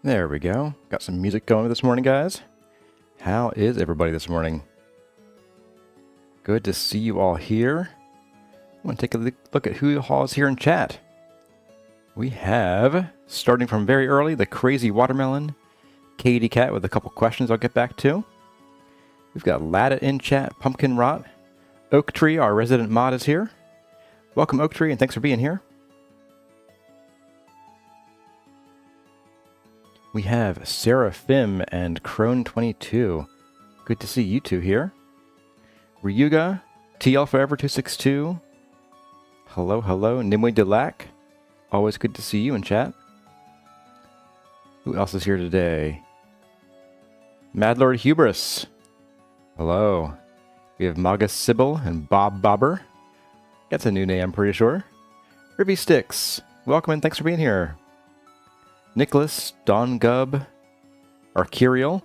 There we go. Got some music going this morning, guys. How is everybody this morning? Good to see you all here. I want to take a look at who all is here in chat. We have, starting from very early, the Crazy Watermelon, Katie Cat with a couple questions I'll get back to. We've got Latta in chat, Pumpkin Rot. Oak Tree, our resident mod, is here. Welcome, Oak Tree, and thanks for being here. We have Seraphim and Crone22. Good to see you two here. Ryuga, TL Forever 262. Hello, hello. Nimue Delac. Always good to see you in chat. Who else is here today? Madlord Hubris. Hello. We have Magus Sybil and Bob Bobber. That's a new name, I'm pretty sure. Ribby Sticks. Welcome and thanks for being here. Nicholas, Don Gub, Arcurial.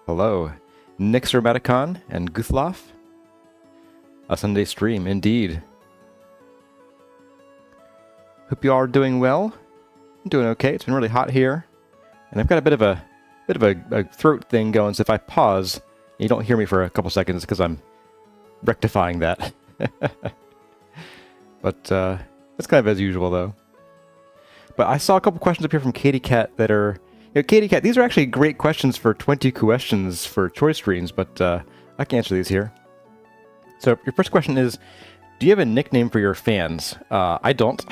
Hello. Nixer Maticon and Guthloff. A Sunday stream, indeed. Hope you all are doing well. I'm doing okay. It's been really hot here. And I've got a bit of a throat thing going, so if I pause and you don't hear me for a couple seconds, because I'm rectifying that. But it's kind of as usual, though. But I saw a couple questions up here from Katie Cat that are... Katie Cat, these are actually great questions for 20 questions for choice streams, but I can answer these here. So your first question is, do you have a nickname for your fans? I don't.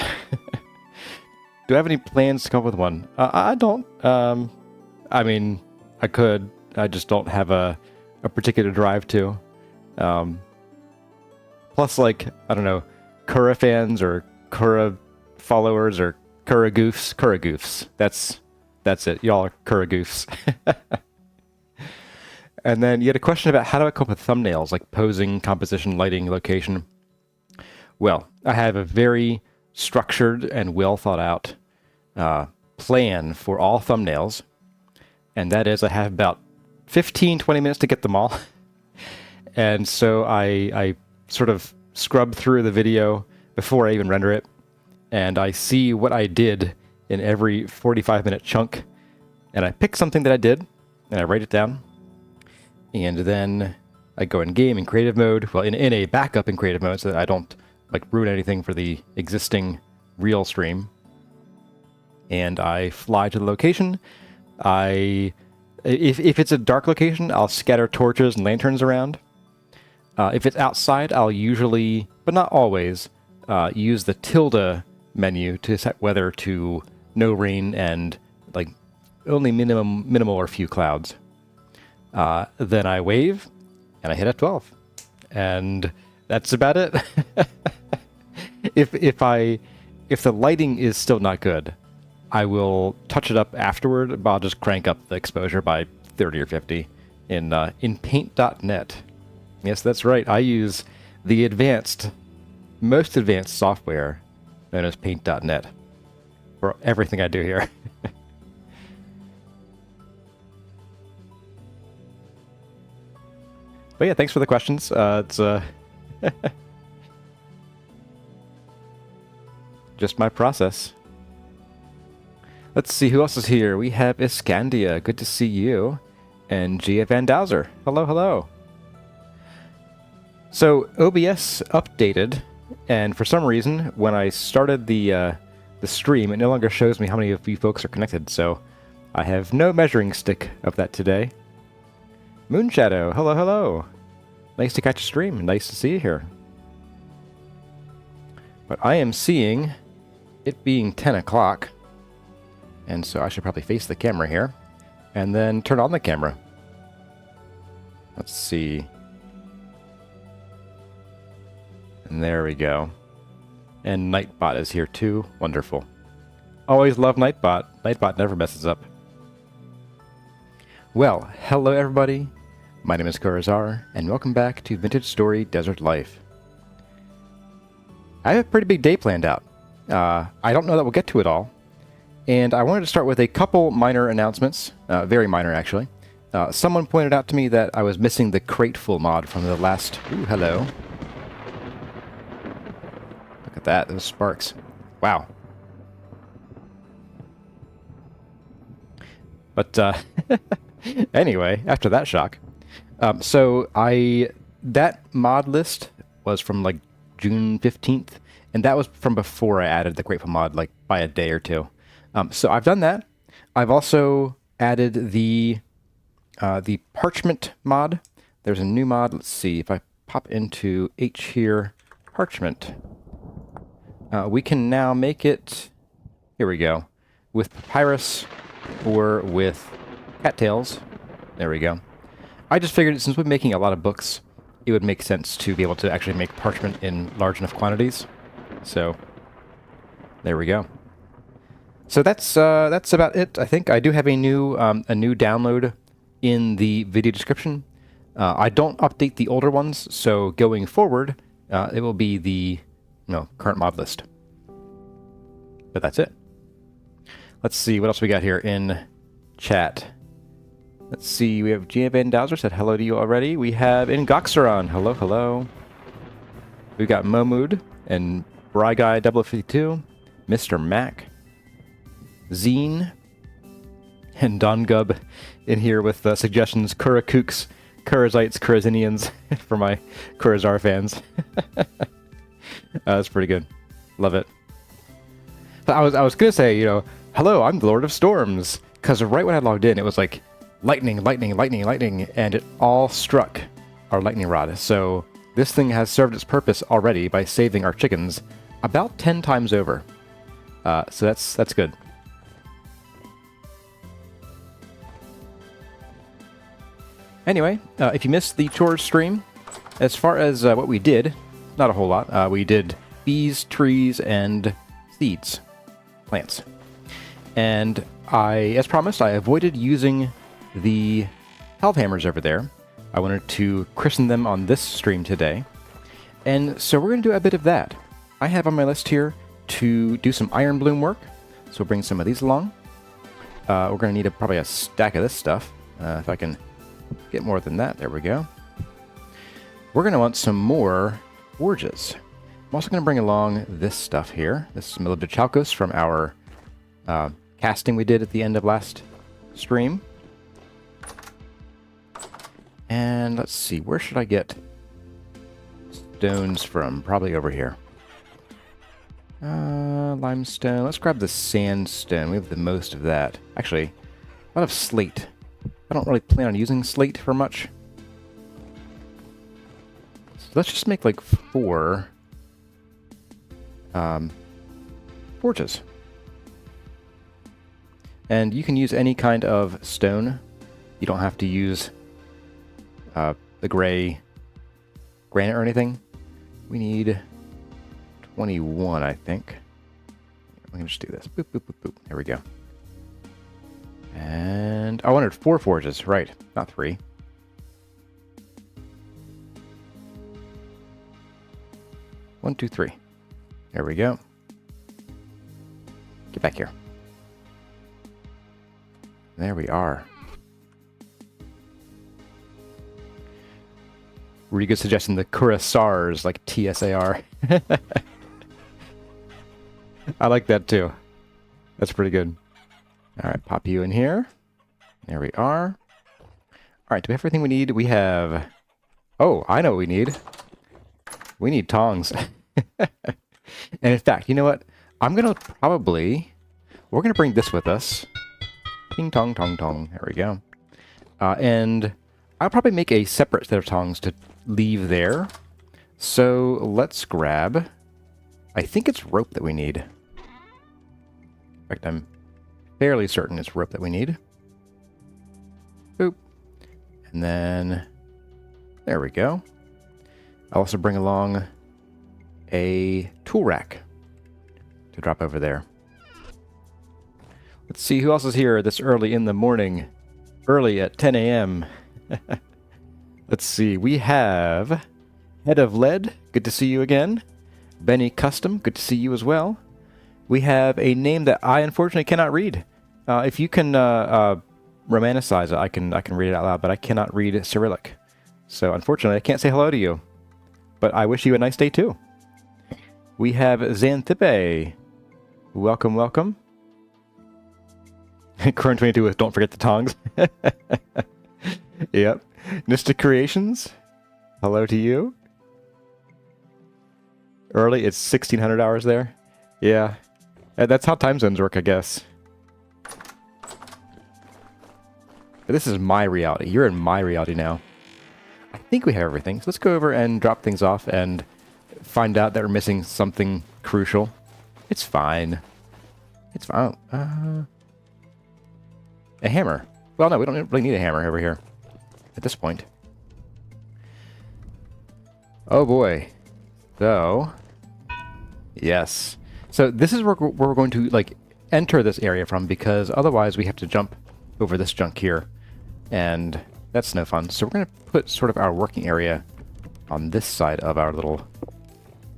Do I have any plans to come up with one? I don't. I mean, I could. I just don't have a particular drive to. Plus, like, I don't know, Kura fans or Kura followers or Kura goofs. Kura goofs. That's it. Y'all are Kura goofs. And then you had a question about how do I come up with thumbnails, like posing, composition, lighting, location. Well, I have a very structured and well thought out plan for all thumbnails. And that is I have about 15-20 minutes to get them all. And so I sort of scrub through the video before I even render it. And I see what I did in every 45-minute chunk. And I pick something that I did, and I write it down. And then I go in game in creative mode, well, in a backup in creative mode so that I don't like ruin anything for the existing real stream. And I fly to the location. If it's a dark location, I'll scatter torches and lanterns around. If it's outside, I'll usually, but not always, use the tilde menu to set weather to no rain and like only minimal or few clouds. Then I wave and I hit F12, and that's about it. If the lighting is still not good, I will touch it up afterward, but I'll just crank up the exposure by 30 or 50 in paint.net. Yes, that's right. I use the most advanced software known as paint.net for everything I do here. But yeah, thanks for the questions. It's just my process. Let's see who else is here. We have Iscandia. Good to see you. And Gia Van Dowser. Hello, hello. So OBS updated, and for some reason, when I started the stream, it no longer shows me how many of you folks are connected. So I have no measuring stick of that today. Moonshadow, hello, hello. Nice to catch a stream. Nice to see you here. But I am seeing it being 10 o'clock. And so I should probably face the camera here. And then turn on the camera. Let's see. And there we go. And Nightbot is here too. Wonderful. Always love Nightbot. Nightbot never messes up. Well, hello everybody. My name is Kurazar, and welcome back to Vintage Story Desert Life. I have a pretty big day planned out. I don't know that we'll get to it all. And I wanted to start with a couple minor announcements. Very minor, actually. Someone pointed out to me that I was missing the Crateful mod from the last... Ooh, hello. Look at that, those sparks. Wow. But anyway, after that shock. That mod list was from like June 15th, and that was from before I added the Crateful mod, like by a day or two. So I've done that. I've also added the parchment mod. There's a new mod. Let's see if I pop into H here, parchment. We can now make it. Here we go, with papyrus or with cattails. There we go. I just figured since we're making a lot of books, it would make sense to be able to actually make parchment in large enough quantities. So there we go. So that's about it. I think I do have a new download in the video description. I don't update the older ones, so going forward, it will be the current mod list. But that's it. Let's see what else we got here in chat. Let's see, we have Gia Van Dowser said hello to you already. We have Ingoxeron, hello, hello. We've got Momud and Bry Guy 0052, Mr. Mac, Zine, and Don Gub in here with suggestions, Kurakooks, Kurizites, Kurazinians for my Kurazar fans. That's pretty good. Love it. But I was gonna say, hello, I'm the Lord of Storms, because right when I logged in, it was like lightning, lightning, lightning, lightning, and it all struck our lightning rod. So this thing has served its purpose already by saving our chickens about 10 times over. So that's good. Anyway, if you missed the chores stream, as far as what we did, not a whole lot. We did bees, trees, and seeds, plants. And as promised, I avoided using the Hellhammers over there. I wanted to christen them on this stream today. And so we're going to do a bit of that. I have on my list here to do some iron bloom work. So we'll bring some of these along. We're going to need probably a stack of this stuff. If I can get more than that. There we go. We're going to want some more forges. I'm also going to bring along this stuff here. This is Melibda Chalkos from our casting we did at the end of last stream. And let's see, where should I get stones from? Probably over here. Limestone. Let's grab the sandstone. We have the most of that. Actually, a lot of slate. I don't really plan on using slate for much. So let's just make like 4 forges. And you can use any kind of stone. You don't have to use the gray granite or anything. We need 21, I think. We can just do this. Boop, boop, boop, boop. There we go. And I wanted 4 forges, right? Not 3. One, two, three. There we go. Get back here. There we are. Really good suggestion, the Kurasars, like TSAR. I like that too. That's pretty good. All right, pop you in here. There we are. All right, do we have everything we need? We have... Oh, I know what we need. We need tongs. And in fact, you know what? I'm going to probably... We're going to bring this with us. Ting tong tong tong. There we go. And I'll probably make a separate set of tongs to leave there. So let's grab... I think it's rope that we need. In fact, I'm fairly certain it's rope that we need. Boop. And then... There we go. I'll also bring along a tool rack to drop over there. Let's see who else is here this early in the morning. Early at 10 a.m. Let's see. We have Head of Lead. Good to see you again. Benny Custom. Good to see you as well. We have a name that I unfortunately cannot read. If you can romanticize it, I can read it out loud, but I cannot read Cyrillic. So unfortunately, I can't say hello to you. But I wish you a nice day too. We have Xanthippe. Welcome, welcome. Current 22 with don't forget the tongs. Yep. Nista Creations. Hello to you. Early, it's 1600 hours there. Yeah. That's how time zones work, I guess. But this is my reality. You're in my reality now. I think we have everything. So let's go over and drop things off and find out that we're missing something crucial. It's fine. It's fine. A hammer. Well, no, we don't really need a hammer over here at this point. Oh boy. So, yes. So this is where we're going to like enter this area from, because otherwise we have to jump over this junk here, and that's no fun. So we're going to put sort of our working area on this side of our little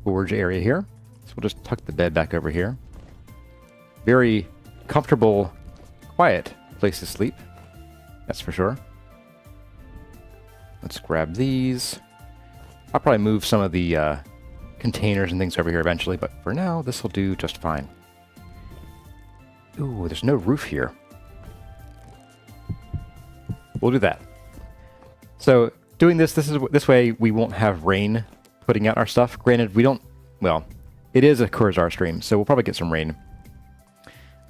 forge area here. So we'll just tuck the bed back over here. Very comfortable, quiet place to sleep. That's for sure. Let's grab these. I'll probably move some of the containers and things over here eventually, but for now, this will do just fine. Ooh, there's no roof here. We'll do that. So doing this way, we won't have rain putting out our stuff. Granted, we don't. Well, it is a Kurzar stream, so we'll probably get some rain.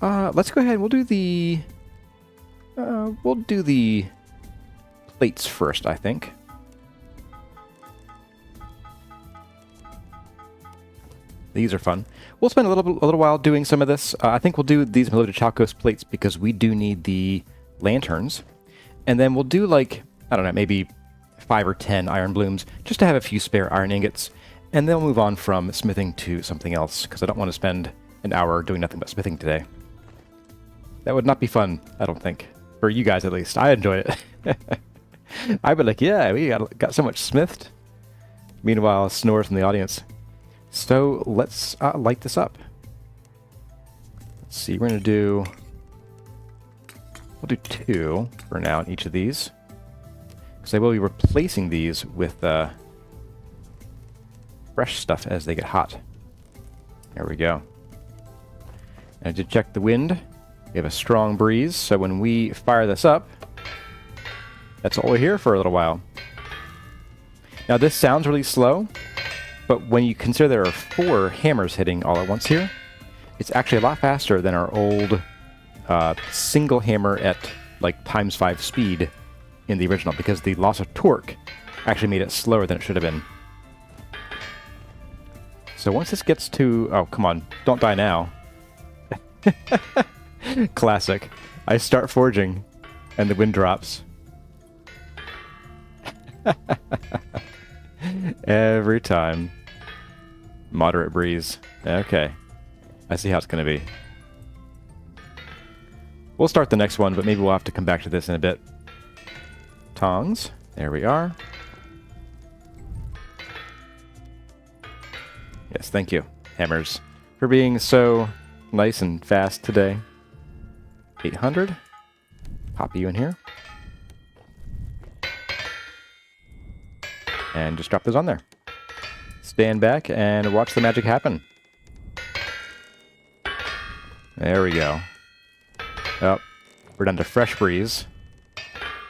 Let's go ahead. We'll do the plates first, I think. These are fun. We'll spend a little while doing some of this. I think we'll do these Melodic Chalcos plates because we do need the lanterns. And then we'll do, like, I don't know, maybe 5 or 10 iron blooms, just to have a few spare iron ingots. And then we'll move on from smithing to something else, because I don't want to spend an hour doing nothing but smithing today. That would not be fun, I don't think. For you guys, at least. I enjoy it. I'd be like, yeah, we got so much smithed. Meanwhile, snores in the audience. So let's light this up. Let's see, we're going to do... We'll do 2 for now in each of these. Because I will be replacing these with fresh stuff as they get hot. There we go. And I did check the wind. We have a strong breeze, so when we fire this up, that's all we're here for a little while. Now this sounds really slow, but when you consider there are 4 hammers hitting all at once here, it's actually a lot faster than our old single hammer at like ×5 speed in the original, because the loss of torque actually made it slower than it should have been. So once this gets to... Oh, come on. Don't die now. Classic. I start forging, and the wind drops. Every time. Moderate breeze. Okay. I see how it's going to be. We'll start the next one, but maybe we'll have to come back to this in a bit. Tongs. There we are. Yes, thank you, hammers, for being so nice and fast today. 800. Pop you in here. And just drop those on there. Stand back and watch the magic happen. There we go. Oh, we're down to fresh breeze.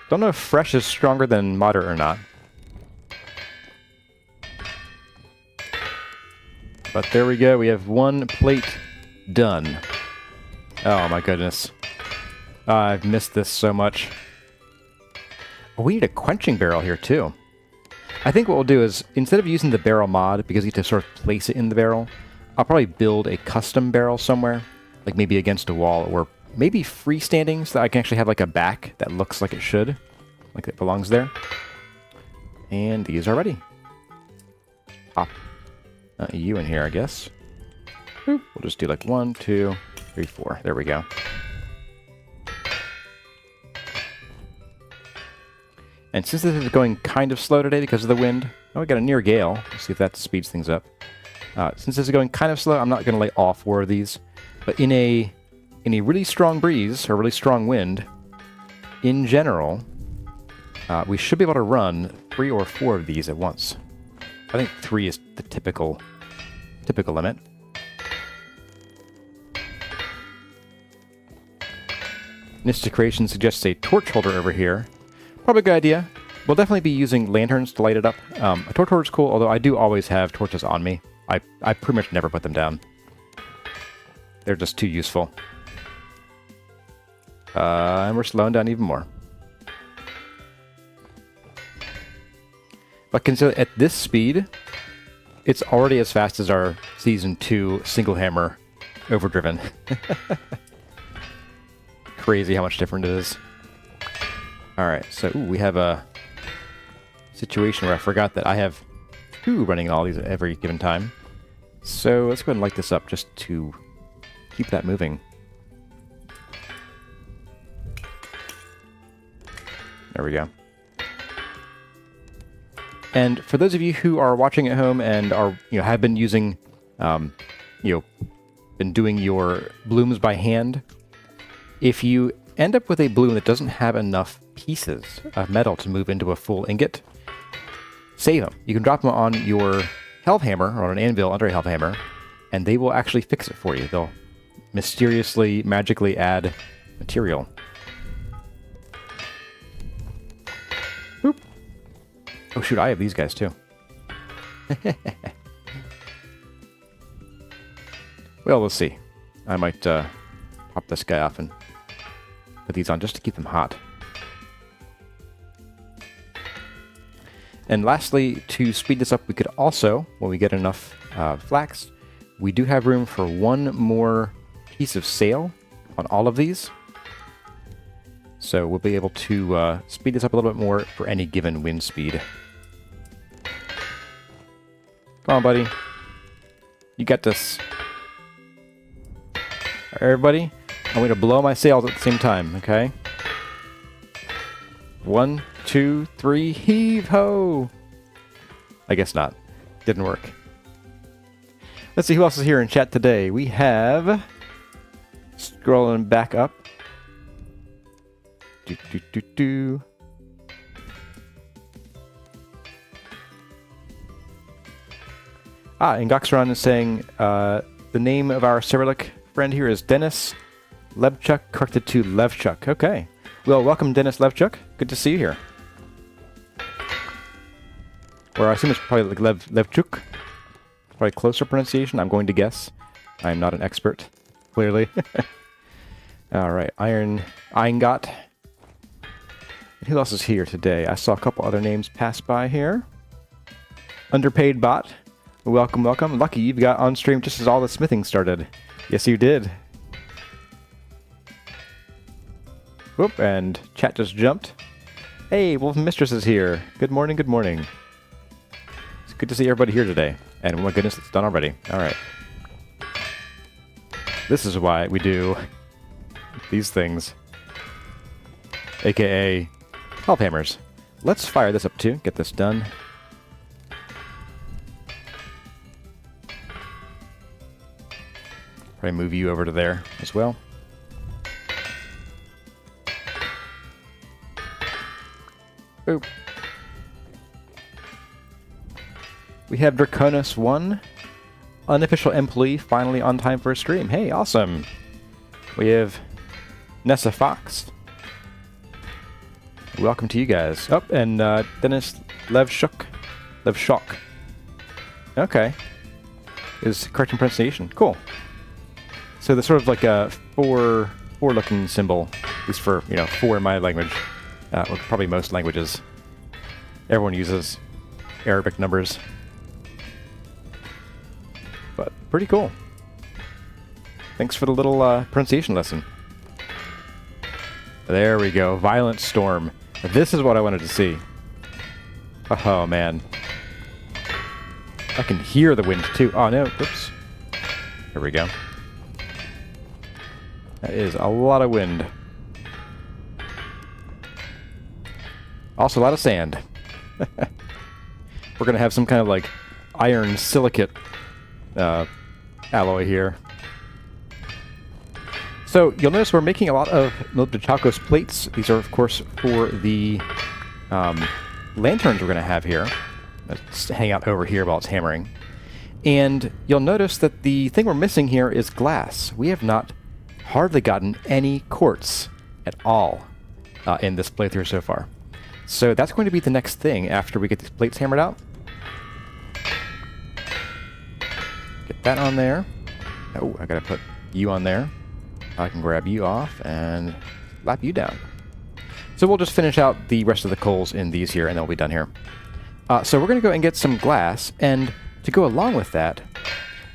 Don't know if fresh is stronger than moderate or not. But there we go. We have 1 plate done. Oh my goodness. I've missed this so much. Oh, we need a quenching barrel here too. I think what we'll do is, instead of using the barrel mod, because you have to sort of place it in the barrel, I'll probably build a custom barrel somewhere, like maybe against a wall, or maybe freestanding, so that I can actually have like a back that looks like it should, like it belongs there. And these are ready. Pop you in here, I guess. Boop. We'll just do like 1, 2, 3, 4. There we go. And since this is going kind of slow today because of the wind, oh, we got a near gale. Let's see if that speeds things up. Since this is going kind of slow, I'm not going to lay all 4 of these. But in a really strong breeze, or really strong wind, in general, we should be able to run 3 or 4 of these at once. I think 3 is the typical limit. Mystic Creation suggests a torch holder over here. Probably a good idea. We'll definitely be using lanterns to light it up. A torch holder is cool, although I do always have torches on me. I pretty much never put them down. They're just too useful. And we're slowing down even more. But consider at this speed, it's already as fast as our Season 2 single hammer overdriven. Crazy how much different it is. Alright, so we have a situation where I forgot that I have 2 running all these at every given time. So let's go ahead and light this up just to keep that moving. There we go. And for those of you who are watching at home and are, have been using, been doing your blooms by hand, if you end up with a bloom that doesn't have enough pieces of metal to move into a full ingot, save them. You can drop them on your helve hammer or on an anvil under a helve hammer, and they will actually fix it for you. They'll mysteriously, magically add material. Boop. Oh shoot, I have these guys too. Well, we'll see. I might pop this guy off and put these on just to keep them hot. And lastly, to speed this up, we could also, when we get enough flax, we do have room for one more piece of sail on all of these. So we'll be able to speed this up a little bit more for any given wind speed. Come on, buddy. You got this. All right, everybody, I'm going to blow my sails at the same time, okay? 1, 2, 3, heave-ho! I guess not. Didn't work. Let's see who else is here in chat today. We have... Scrolling back up. And Goxron is saying the name of our Cyrillic friend here is Dennis Lebchuk, corrected to Levchuk. Okay. Well, welcome, Dennis Levchuk. Good to see you here. Or I assume it's probably like Levchuk. Probably closer pronunciation, I'm going to guess. I'm not an expert, clearly. Alright, Eingot. And who else is here today? I saw a couple other names pass by here. Underpaid Bot. Welcome, welcome. Lucky you've got on stream just as all the smithing started. Yes, you did. Whoop, and chat just jumped. Hey, Wolf Mistress is here. Good morning, good morning. It's good to see everybody here today. And oh my goodness, it's done already. Alright. This is why we do these things. AKA help hammers. Let's fire this up too, get this done. Probably move you over to there as well. Boop. We have Draconis 1, unofficial employee, finally on time for a stream. Hey, awesome. We have Nessa Fox. Welcome to you guys. Oh, and Dennis Levchuk. Okay. Is correct in pronunciation. Cool. So there's sort of like a four looking symbol, at least for, 4 in my language. Well, probably most languages. Everyone uses Arabic numbers. But pretty cool. Thanks for the little pronunciation lesson. There we go. Violent Storm. This is what I wanted to see. Oh, man. I can hear the wind, too. Oh, no. Oops. Here we go. That is a lot of wind. Also a lot of sand. We're going to have some kind of like iron silicate alloy here. So you'll notice we're making a lot of Chalcos plates. These are, of course, for the lanterns we're going to have here. Let's hang out over here while it's hammering. And you'll notice that the thing we're missing here is glass. We have not hardly gotten any quartz at all in this playthrough so far. So that's going to be the next thing after we get these plates hammered out. Get that on there. Oh, I gotta put you on there. I can grab you off and slap you down. So we'll just finish out the rest of the coals in these here, and then we'll be done here. So we're going to go and get some glass, and to go along with that,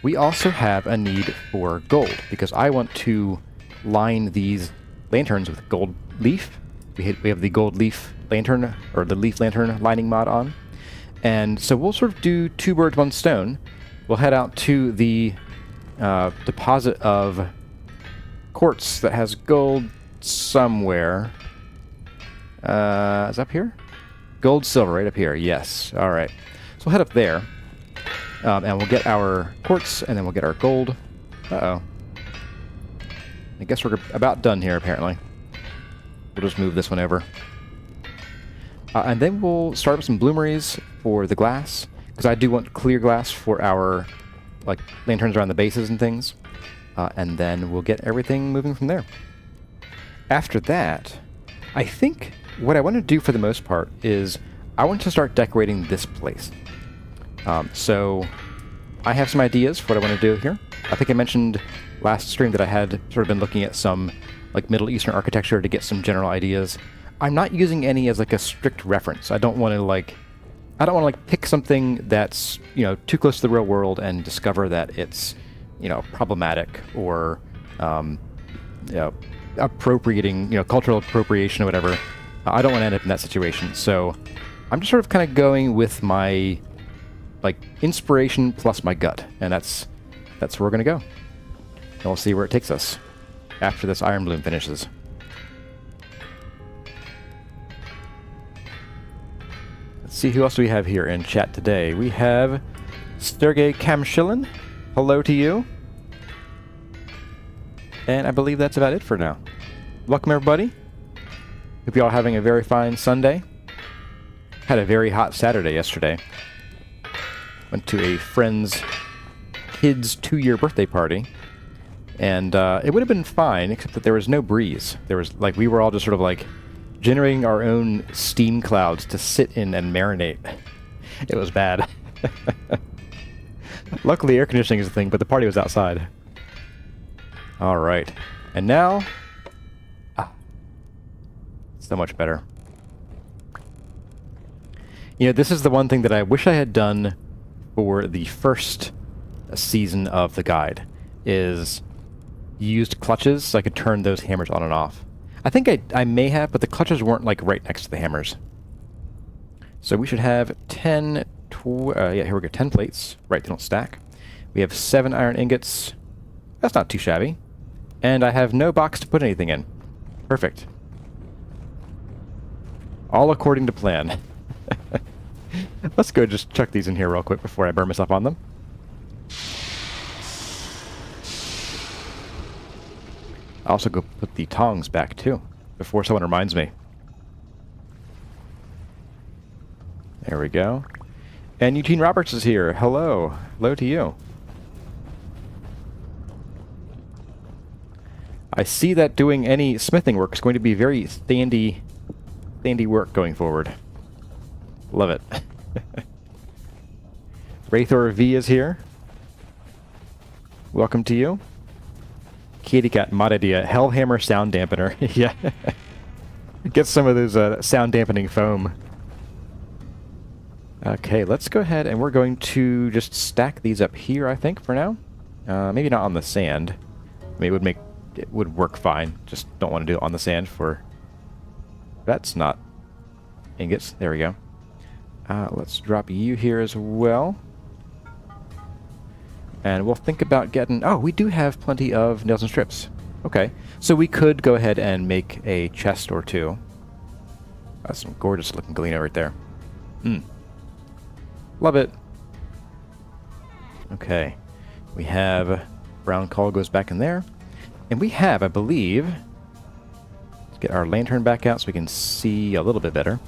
we also have a need for gold, because I want to line these lanterns with gold leaf. We have the gold leaf lantern, or the leaf lantern lining mod on. And so we'll sort of do 2 birds, 1 stone. We'll head out to the deposit of quartz that has gold somewhere. Is up here? Gold, silver, right up here. Yes. All right. So we'll head up there, and we'll get our quartz, and then we'll get our gold. Uh-oh. I guess we're about done here, apparently. We'll just move this one over. And then we'll start with some bloomeries for the glass, because I do want clear glass for our lanterns around the bases and things. And then we'll get everything moving from there. After that, I think what I want to do for the most part is I want to start decorating this place. So I have some ideas for what I want to do here. I think I mentioned last stream that I had sort of been looking at some Middle Eastern architecture to get some general ideas. I'm not using any as a strict reference. I don't want to pick something that's too close to the real world and discover that it's problematic or appropriating, cultural appropriation or whatever. I don't want to end up in that situation. So I'm just sort of kind of going with my inspiration plus my gut, and that's where we're gonna go. And we'll see where it takes us after this iron bloom finishes. Let's see who else we have here in chat today. We have Sergey Kamshilin. Hello to you. And I believe that's about it for now. Welcome, everybody. Hope you all having a very fine Sunday. Had a very hot Saturday yesterday. Went to a friend's kid's 2-year birthday party. And it would have been fine, except that there was no breeze. There was, we were all just sort of, generating our own steam clouds to sit in and marinate. It was bad. Luckily, air conditioning is a thing, but the party was outside. All right. And now... so much better. This is the one thing that I wish I had done for the first season of the guide, is used clutches so I could turn those hammers on and off. I think I may have, but the clutches weren't right next to the hammers. So we should have 10... yeah, here we go. 10 plates. Right, they don't stack. We have 7 iron ingots. That's not too shabby. And I have no box to put anything in. Perfect. All according to plan. Let's go just chuck these in here real quick before I burn myself on them. I'll also go put the tongs back too, before someone reminds me. There we go. And Eugene Roberts is here. Hello. Hello to you. I see that doing any smithing work is going to be very standy work going forward. Love it. Wraithor V is here. Welcome to you. Katie got mod idea. Hellhammer sound dampener. Yeah. Get some of those sound dampening foam. Okay, let's go ahead and we're going to just stack these up here, I think, for now. Maybe not on the sand. I mean, it would work fine. Just don't want to do it on the sand for... That's not ingots. There we go. Let's drop you here as well. And we'll think about getting... Oh, we do have plenty of nails and strips. Okay. So we could go ahead and make a chest or two. That's some gorgeous looking galena right there. Love it. Okay. We have... Brown coal goes back in there. And we have, I believe... Let's get our lantern back out so we can see a little bit better.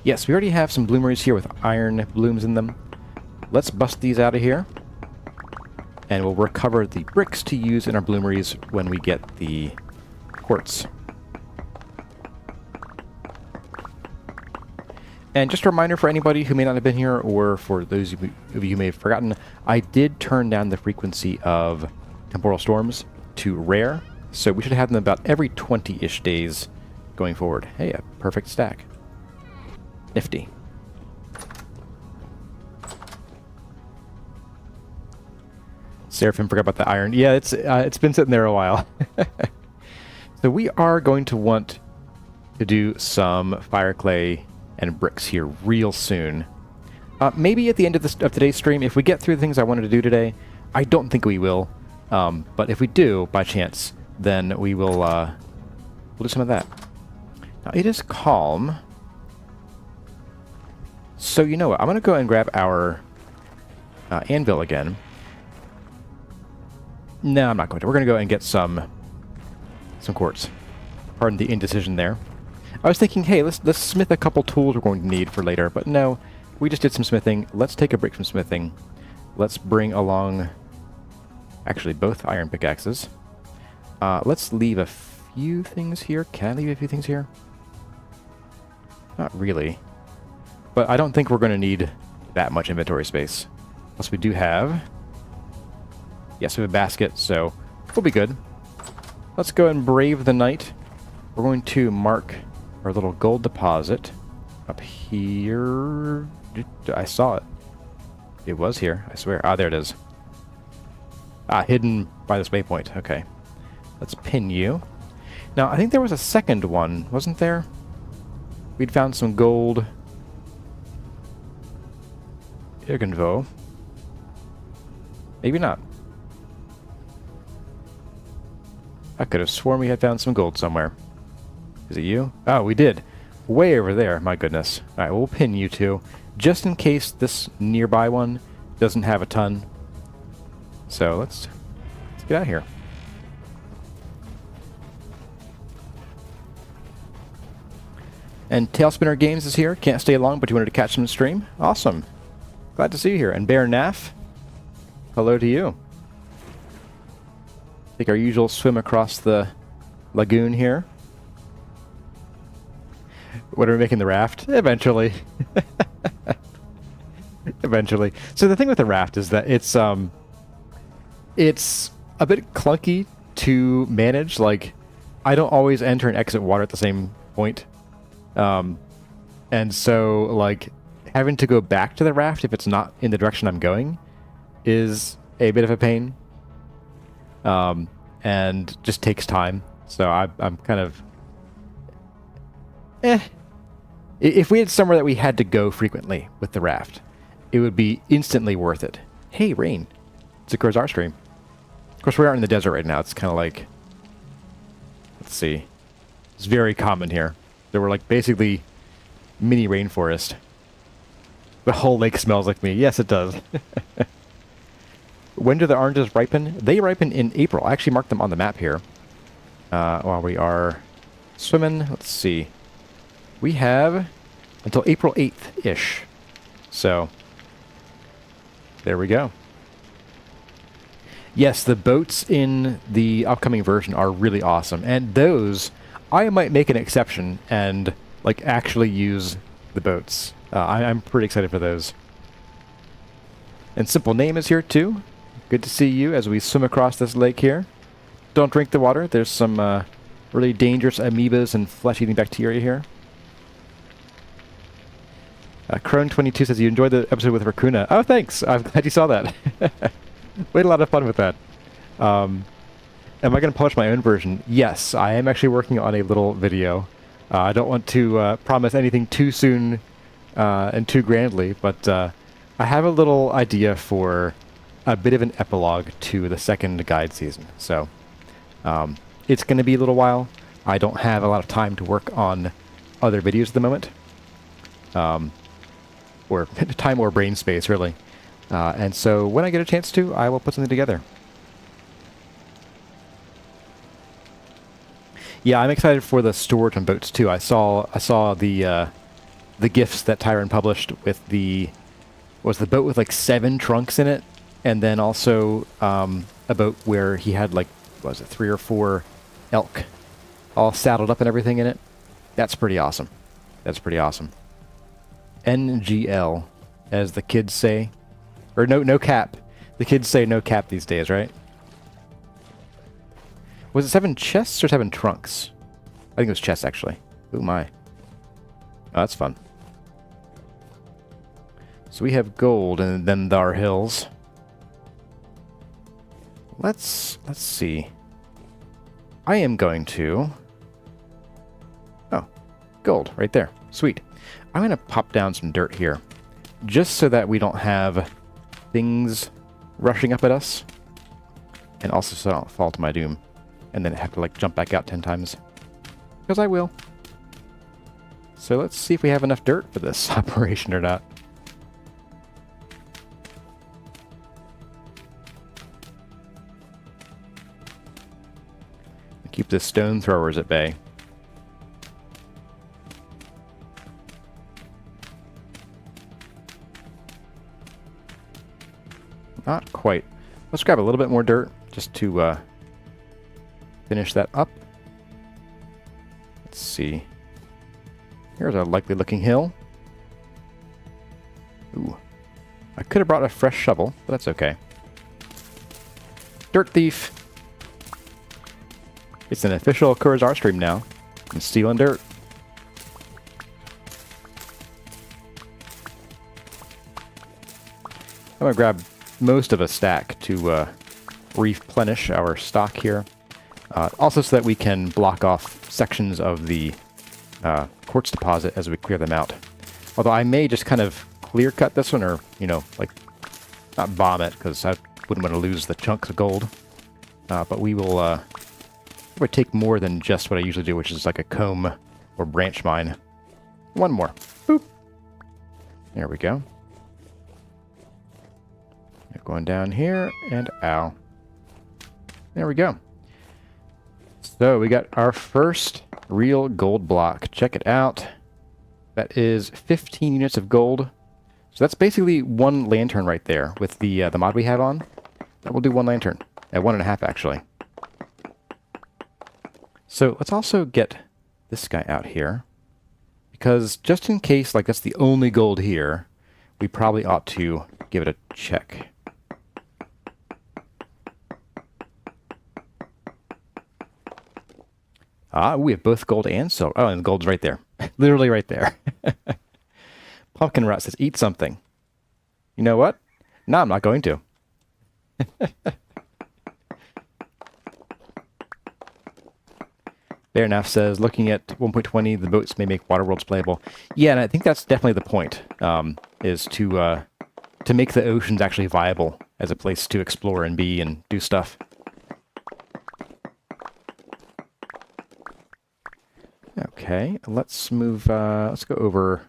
Yes, we already have some bloomeries here with iron blooms in them. Let's bust these out of here. And we'll recover the bricks to use in our bloomeries when we get the quartz. And just a reminder for anybody who may not have been here, or for those of you who may have forgotten, I did turn down the frequency of temporal storms to rare, so we should have them about every 20-ish days going forward. Hey, a perfect stack. Nifty. Seraphim forgot about the iron. Yeah, it's been sitting there a while. So we are going to want to do some fire clay and bricks here real soon. Maybe at the end of today's stream, if we get through the things I wanted to do today. I don't think we will, but if we do, by chance, then we will we'll do some of that. Now, it is calm. So you know what? I'm going to go and grab our anvil again. No, I'm not going to. We're going to go and get some quartz. Pardon the indecision there. I was thinking, hey, let's smith a couple tools we're going to need for later, but no, we just did some smithing. Let's take a break from smithing. Let's bring along, actually, both iron pickaxes. Let's leave a few things here. Can I leave a few things here? Not really. But I don't think we're going to need that much inventory space. Plus we do have... Yes, we have a basket, so we'll be good. Let's go and brave the night. We're going to mark our little gold deposit up here. I saw it. It was here, I swear. Ah, there it is. Ah, hidden by this waypoint. Okay. Let's pin you. Now, I think there was a second one, wasn't there? We'd found some gold. Irgendwo. Maybe not. I could have sworn we had found some gold somewhere. Is it you? Oh, we did. Way over there, my goodness. Alright, we'll pin you two, just in case this nearby one doesn't have a ton. So let's get out of here. And Tailspinner Games is here. Can't stay long, but you wanted to catch some stream? Awesome. Glad to see you here. And Bear Naff, hello to you. Take our usual swim across the lagoon here. When are we making the raft? Eventually. Eventually. So the thing with the raft is that it's a bit clunky to manage. Like, I don't always enter and exit water at the same point. And so, like, having to go back to the raft if it's not in the direction I'm going is a bit of a pain. And just takes time. So I'm kind of... If we had somewhere that we had to go frequently with the raft, it would be instantly worth it. Hey, rain. It's a our stream. Of course, we aren't in the desert right now. It's kind of like... Let's see. It's very common here. There were like basically mini rainforest. The whole lake smells like me. Yes, it does. When do the oranges ripen? They ripen in April. I actually marked them on the map here. While we are swimming. Let's see. We have until April 8th-ish. So, there we go. Yes, the boats in the upcoming version are really awesome. And those, I might make an exception and like actually use the boats. I'm pretty excited for those. And Simple Name is here too. Good to see you as we swim across this lake here. Don't drink the water. There's some really dangerous amoebas and flesh-eating bacteria here. Crone22 says you enjoyed the episode with Raccoona. Oh, thanks. I'm glad you saw that. We had a lot of fun with that. Am I going to publish my own version? Yes, I am actually working on a little video. I don't want to promise anything too soon and too grandly, but I have a little idea for a bit of an epilogue to the second guide season. So it's going to be a little while. I don't have a lot of time to work on other videos at the moment. Or time or brain space, really. And so when I get a chance to, I will put something together. Yeah, I'm excited for the storage on boats too. I saw the gifs that Tyron published with the boat with like 7 trunks in it, and then also a boat where he had like, what was it, 3 or 4 elk all saddled up and everything in it. That's pretty awesome. That's pretty awesome. NGL, as the kids say. Or no cap. The kids say no cap these days, right? Was it 7 chests or 7 trunks? I think it was chests, actually. Oh my. Oh, that's fun. So we have gold and then our hills. Let's see. I am going to... Oh, gold right there. Sweet. I'm going to pop down some dirt here, just so that we don't have things rushing up at us, and also so I don't fall to my doom, and then have to like jump back out 10 times, because I will. So let's see if we have enough dirt for this operation or not. Keep the stone throwers at bay. Not quite. Let's grab a little bit more dirt just to finish that up. Let's see. Here's a likely looking hill. Ooh. I could have brought a fresh shovel, but that's okay. Dirt thief! It's an official Kurzar stream now. I'm stealing dirt. I'm gonna grab most of a stack to replenish our stock here. Also so that we can block off sections of the quartz deposit as we clear them out. Although I may just kind of clear cut this one, or, you know, like, not bomb it, because I wouldn't want to lose the chunks of gold. But we will would take more than just what I usually do, which is like a comb or branch mine. One more. Boop. There we go. Going down here, and ow. There we go. So we got our first real gold block. Check it out. That is 15 units of gold. So that's basically 1 lantern right there with the mod we have on. That will do 1 lantern. 1.5 actually. So let's also get this guy out here, because just in case, like, that's the only gold here, we probably ought to give it a check. Ah, we have both gold and silver. Oh, and the gold's right there. Literally right there. Pumpkin Rot says, eat something. You know what? No, I'm not going to. Bearnaff says, looking at 1.20, the boats may make water worlds playable. Yeah, and I think that's definitely the point, is to make the oceans actually viable as a place to explore and be and do stuff. Okay, let's move, let's go over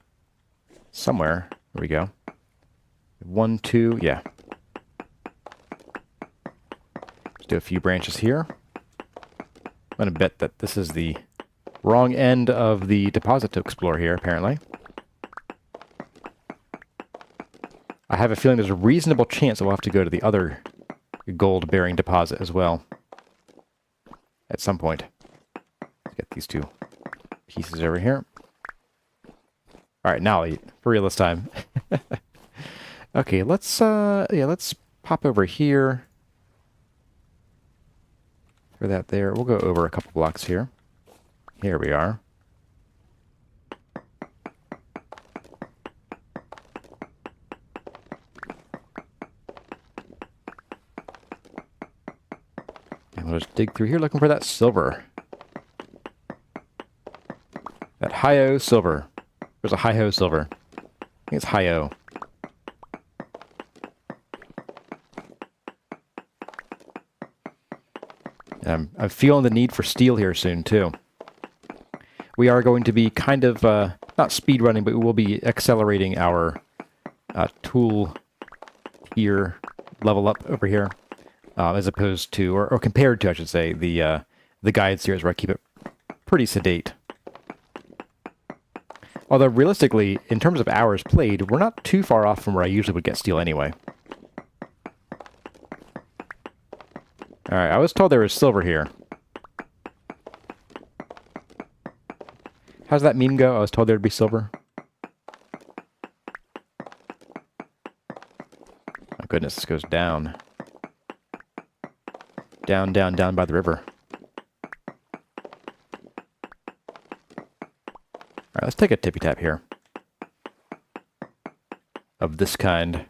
somewhere. There we go. 1, 2, yeah. Let's do a few branches here. I'm going to bet that this is the wrong end of the deposit to explore here, apparently. I have a feeling there's a reasonable chance that we'll have to go to the other gold-bearing deposit as well at some point. Let's get these 2 pieces over here. Alright, now I'll eat. For real this time. Okay, let's pop over here. For that there. We'll go over a couple blocks here. Here we are. And we'll just dig through here looking for that silver. That high-O silver. There's a high-O silver. I think it's high-O. I'm feeling the need for steel here soon, too. We are going to be kind of, not speed running, but we will be accelerating our tool tier level up over here, as opposed to, or compared to, I should say, the guide series where I keep it pretty sedate. Although, realistically, in terms of hours played, we're not too far off from where I usually would get steel anyway. Alright, I was told there was silver here. How's that meme go? I was told there'd be silver. goodness, this goes down. Down, down, down by the river. Alright, let's take a tippy tap here. Of this kind.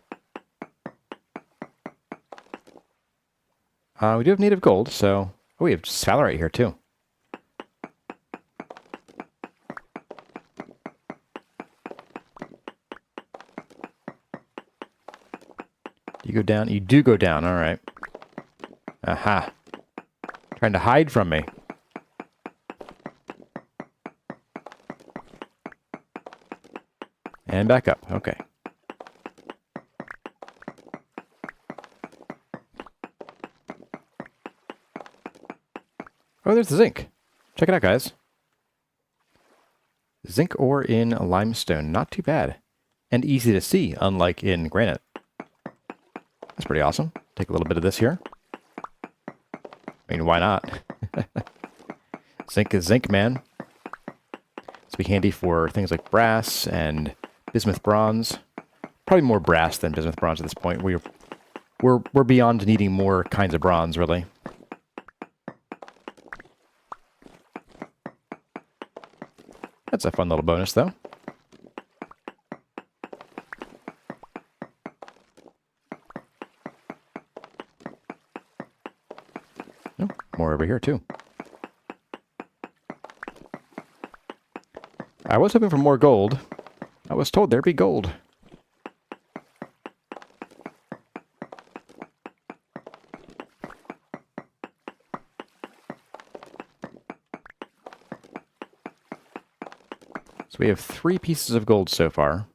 We do have native gold, so... Oh, we have salarite here, too. You go down? You do go down, alright. Aha. Trying to hide from me. And back up, okay. Oh, there's the zinc. Check it out, guys. Zinc ore in limestone. Not too bad. And easy to see, unlike in granite. That's pretty awesome. Take a little bit of this here. I mean, why not? Zinc is zinc, man. It's be handy for things like brass and bismuth bronze. Probably more brass than bismuth bronze at this point. We're beyond needing more kinds of bronze, really. That's a fun little bonus, though. Oh, more over here, too. I was hoping for more gold. I was told there'd be gold. So we have 3 pieces of gold so far,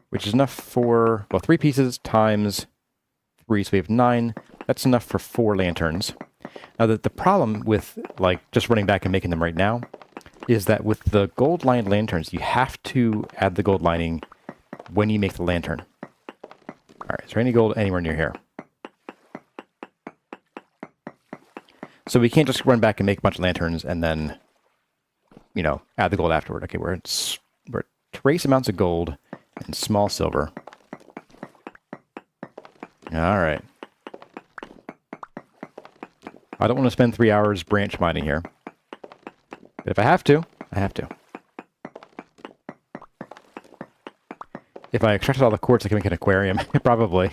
which is enough for, well, 3 pieces times 3, so we have 9. That's enough for 4 lanterns. Now, the problem with, like, just running back and making them right now is that with the gold-lined lanterns, you have to add the gold lining when you make the lantern. All right, is there any gold anywhere near here? So we can't just run back and make a bunch of lanterns and then, you know, add the gold afterward. Okay, we're at trace amounts of gold and small silver. All right. I don't want to spend 3 hours branch mining here. But if I have to, I have to. If I extracted all the quartz, I can make an aquarium. Probably.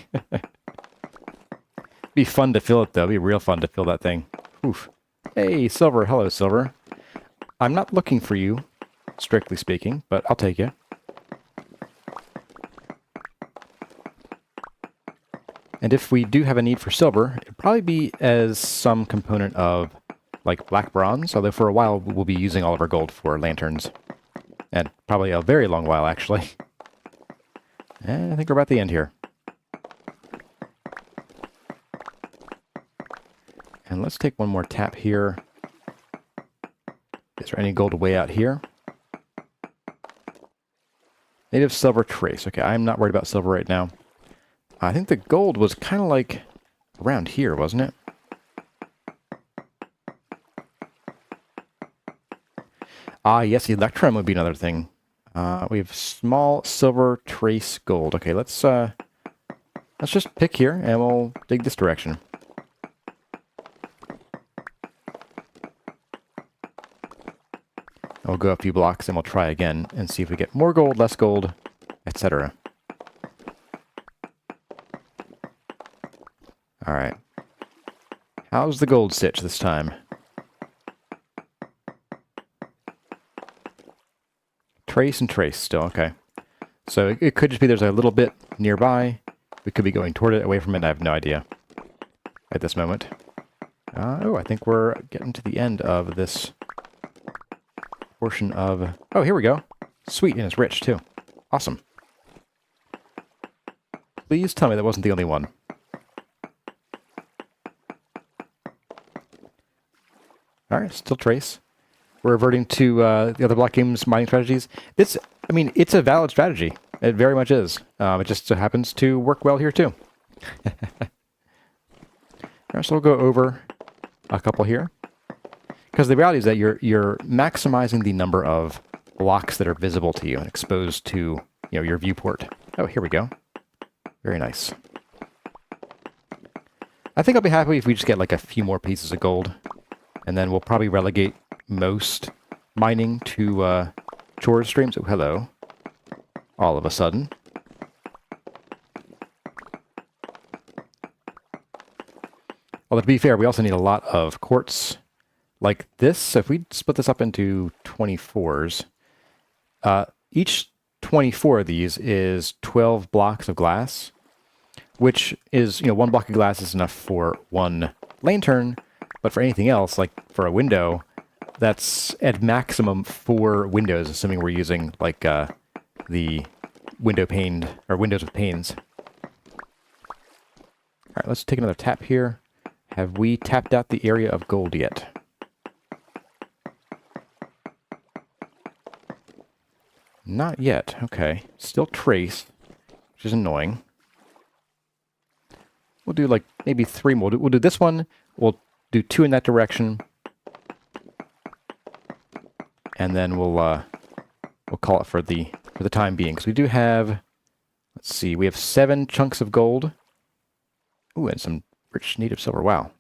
Be fun to fill it, though. Be real fun to fill that thing. Oof. Hey, silver. Hello, silver. I'm not looking for you, strictly speaking, but I'll take you. And if we do have a need for silver, it'd probably be as some component of, like, black bronze, although for a while we'll be using all of our gold for lanterns. And probably a very long while, actually. And I think we're about the end here. And let's take one more tap here. Is there any gold way out here? Native silver trace. Okay, I'm not worried about silver right now. I think the gold was kind of like around here, wasn't it? Ah, yes, the electrum would be another thing. We have small silver trace gold. Okay, let's just pick here and we'll dig this direction. We'll go a few blocks and we'll try again and see if we get more gold, less gold, etc. All right. How's the gold sitch this time? Trace and trace still, okay. So it could just be there's a little bit nearby. We could be going toward it, away from it. I have no idea at this moment. Oh, I think we're getting to the end of this portion of... Oh, here we go. Sweet, and it's rich, too. Awesome. Please tell me that wasn't the only one. Alright, still trace. We're reverting to the other block games mining strategies. This, I mean, it's a valid strategy. It very much is. It just happens to work well here, too. Alright, so we'll go over a couple here. Because the reality is that you're maximizing the number of blocks that are visible to you and exposed to, you know, your viewport. Oh, here we go. Very nice. I think I'll be happy if we just get like a few more pieces of gold. And then we'll probably relegate most mining to chores streams. Oh, hello. All of a sudden. Although to be fair, we also need a lot of quartz like this. So if we split this up into 24s, each 24 of these is 12 blocks of glass, which is, one block of glass is enough for one lantern, but for anything else, like for a window, that's at maximum 4 windows, assuming we're using like the window paned or windows with panes. All right, let's take another tap here. Have we tapped out the area of gold yet? Not yet. Okay. Still trace, which is annoying. We'll do like maybe 3 more. We'll do this one. We'll do 2 in that direction. And then we'll call it for the time being. Because we do have, let's see, we have 7 chunks of gold. Ooh, and some rich native silver. Wow.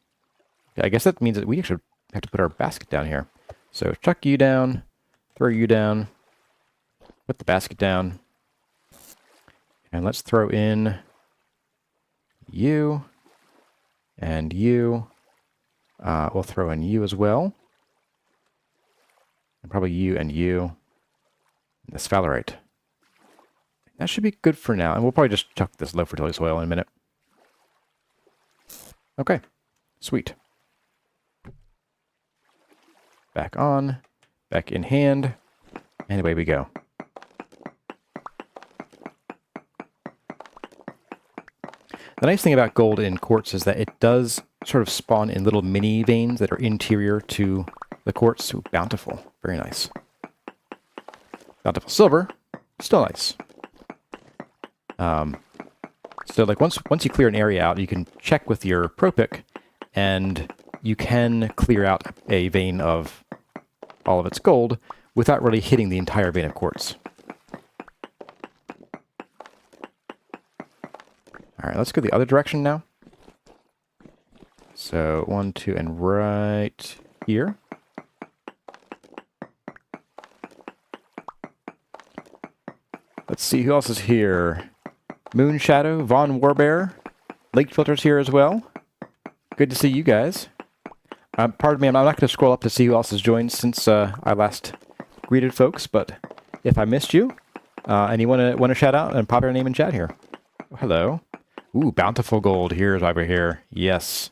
Yeah, I guess that means that we actually have to put our basket down here. So chuck you down, throw you down, put the basket down, and let's throw in you and you. We'll throw in you as well. And probably you and you. And the sphalerite. That should be good for now. And we'll probably just chuck this low fertility soil in a minute. Okay. Sweet. Back on. Back in hand. And away we go. The nice thing about gold in quartz is that it does sort of spawn in little mini veins that are interior to the quartz. Ooh, bountiful. Very nice. Bountiful silver. Still nice. So like once you clear an area out, you can check with your pro pick, and you can clear out a vein of all of its gold without really hitting the entire vein of quartz. All right, let's go the other direction now. So 1, 2, and right here. Let's see who else is here. Moon Shadow, Von Warbear, Lake Filter's here as well. Good to see you guys. Pardon me, I'm not going to scroll up to see who else has joined since I last greeted folks, but if I missed you and you want to shout out and pop your name in chat here. Oh, hello. Ooh, bountiful gold. Here's over here. Yes.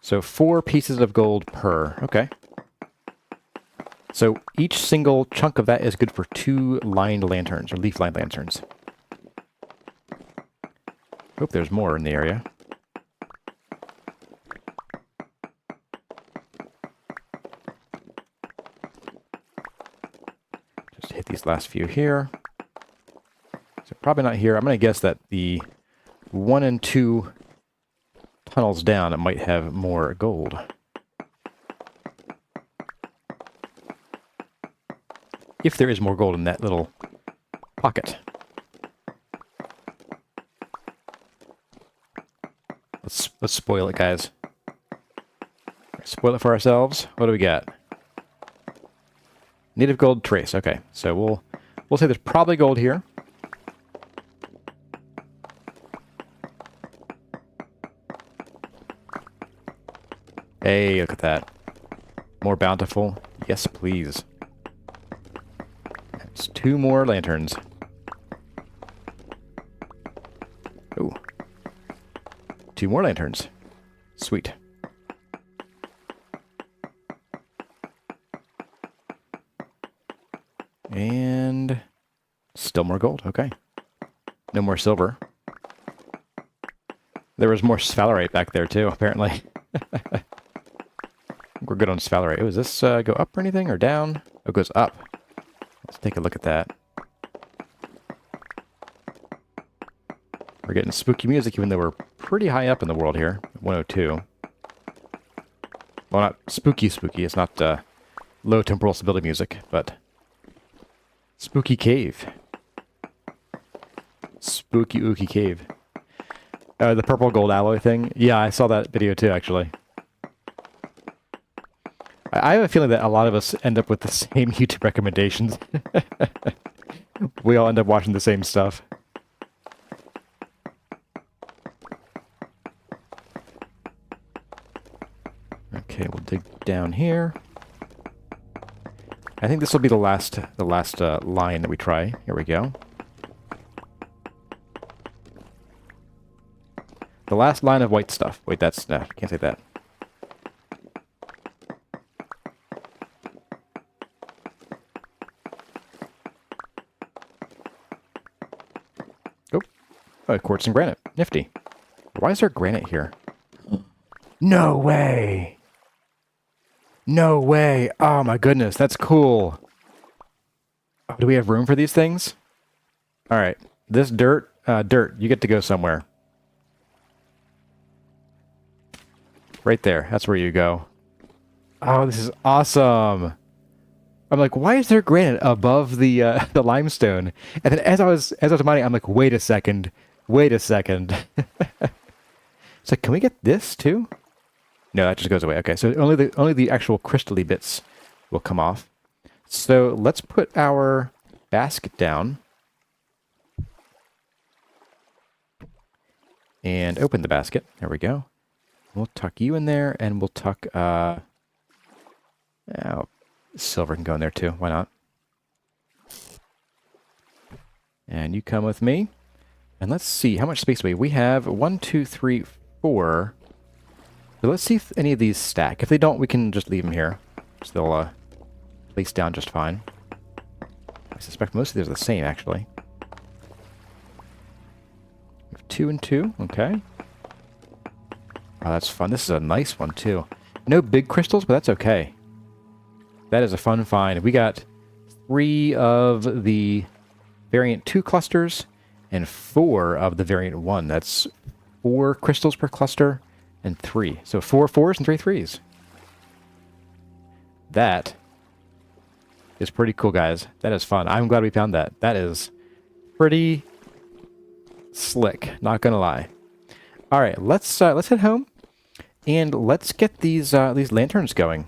So 4 pieces of gold per. Okay. So each single chunk of that is good for 2 lined lanterns, or leaf-lined lanterns. Hope there's more in the area. Just hit these last few here. So probably not here. I'm going to guess that the 1 and 2 tunnels down, it might have more gold. If there is more gold in that little pocket. Let's spoil it, guys. Spoil it for ourselves. What do we got? Native gold trace. Okay, so we'll say there's probably gold here. Hey, look at that. More bountiful. Yes, please. That's 2 more lanterns. Ooh. 2 more lanterns. Sweet. And still more gold. Okay. No more silver. There was more sphalerite back there too, apparently. We're good on sphalerite. Oh, does this go up or anything, or down? Oh, it goes up. Let's take a look at that. We're getting spooky music, even though we're pretty high up in the world here. 102. Well, not spooky. It's not low temporal stability music, but spooky cave. spooky ooky cave. The purple gold alloy thing. Yeah, I saw that video too, actually. I have a feeling that a lot of us end up with the same YouTube recommendations. We all end up watching the same stuff. Okay, we'll dig down here. I think this will be the last line that we try. Here we go. The last line of white stuff. Wait, that's... no, can't say that. Oh, quartz and granite. Nifty. Why is there granite here? No way! No way! Oh my goodness, that's cool. Oh, do we have room for these things? Alright, this dirt, you get to go somewhere. Right there, that's where you go. Oh, this is awesome! I'm like, why is there granite above the the limestone? And then as I was mining, I'm like, wait a second. It's like, can we get this too? No, that just goes away. Okay, so only the actual crystally bits will come off. So let's put our basket down and open the basket. There we go. We'll tuck you in there, and we'll tuck silver can go in there too. Why not? And you come with me. And let's see, how much space do we have? 1, 2, 3, 4. So let's see if any of these stack. If they don't, we can just leave them here. So they'll place down just fine. I suspect most of these are the same, actually. We have 2 and 2, okay. Oh, that's fun. This is a nice one, too. No big crystals, but that's okay. That is a fun find. We got 3 of the variant 2 clusters and 4 of the variant 1. That's 4 crystals per cluster and 3. So 4 4s and 3 3s. That is pretty cool, guys. That is fun. I'm glad we found that. That is pretty slick, not gonna lie. All right, let's head home and let's get these lanterns going.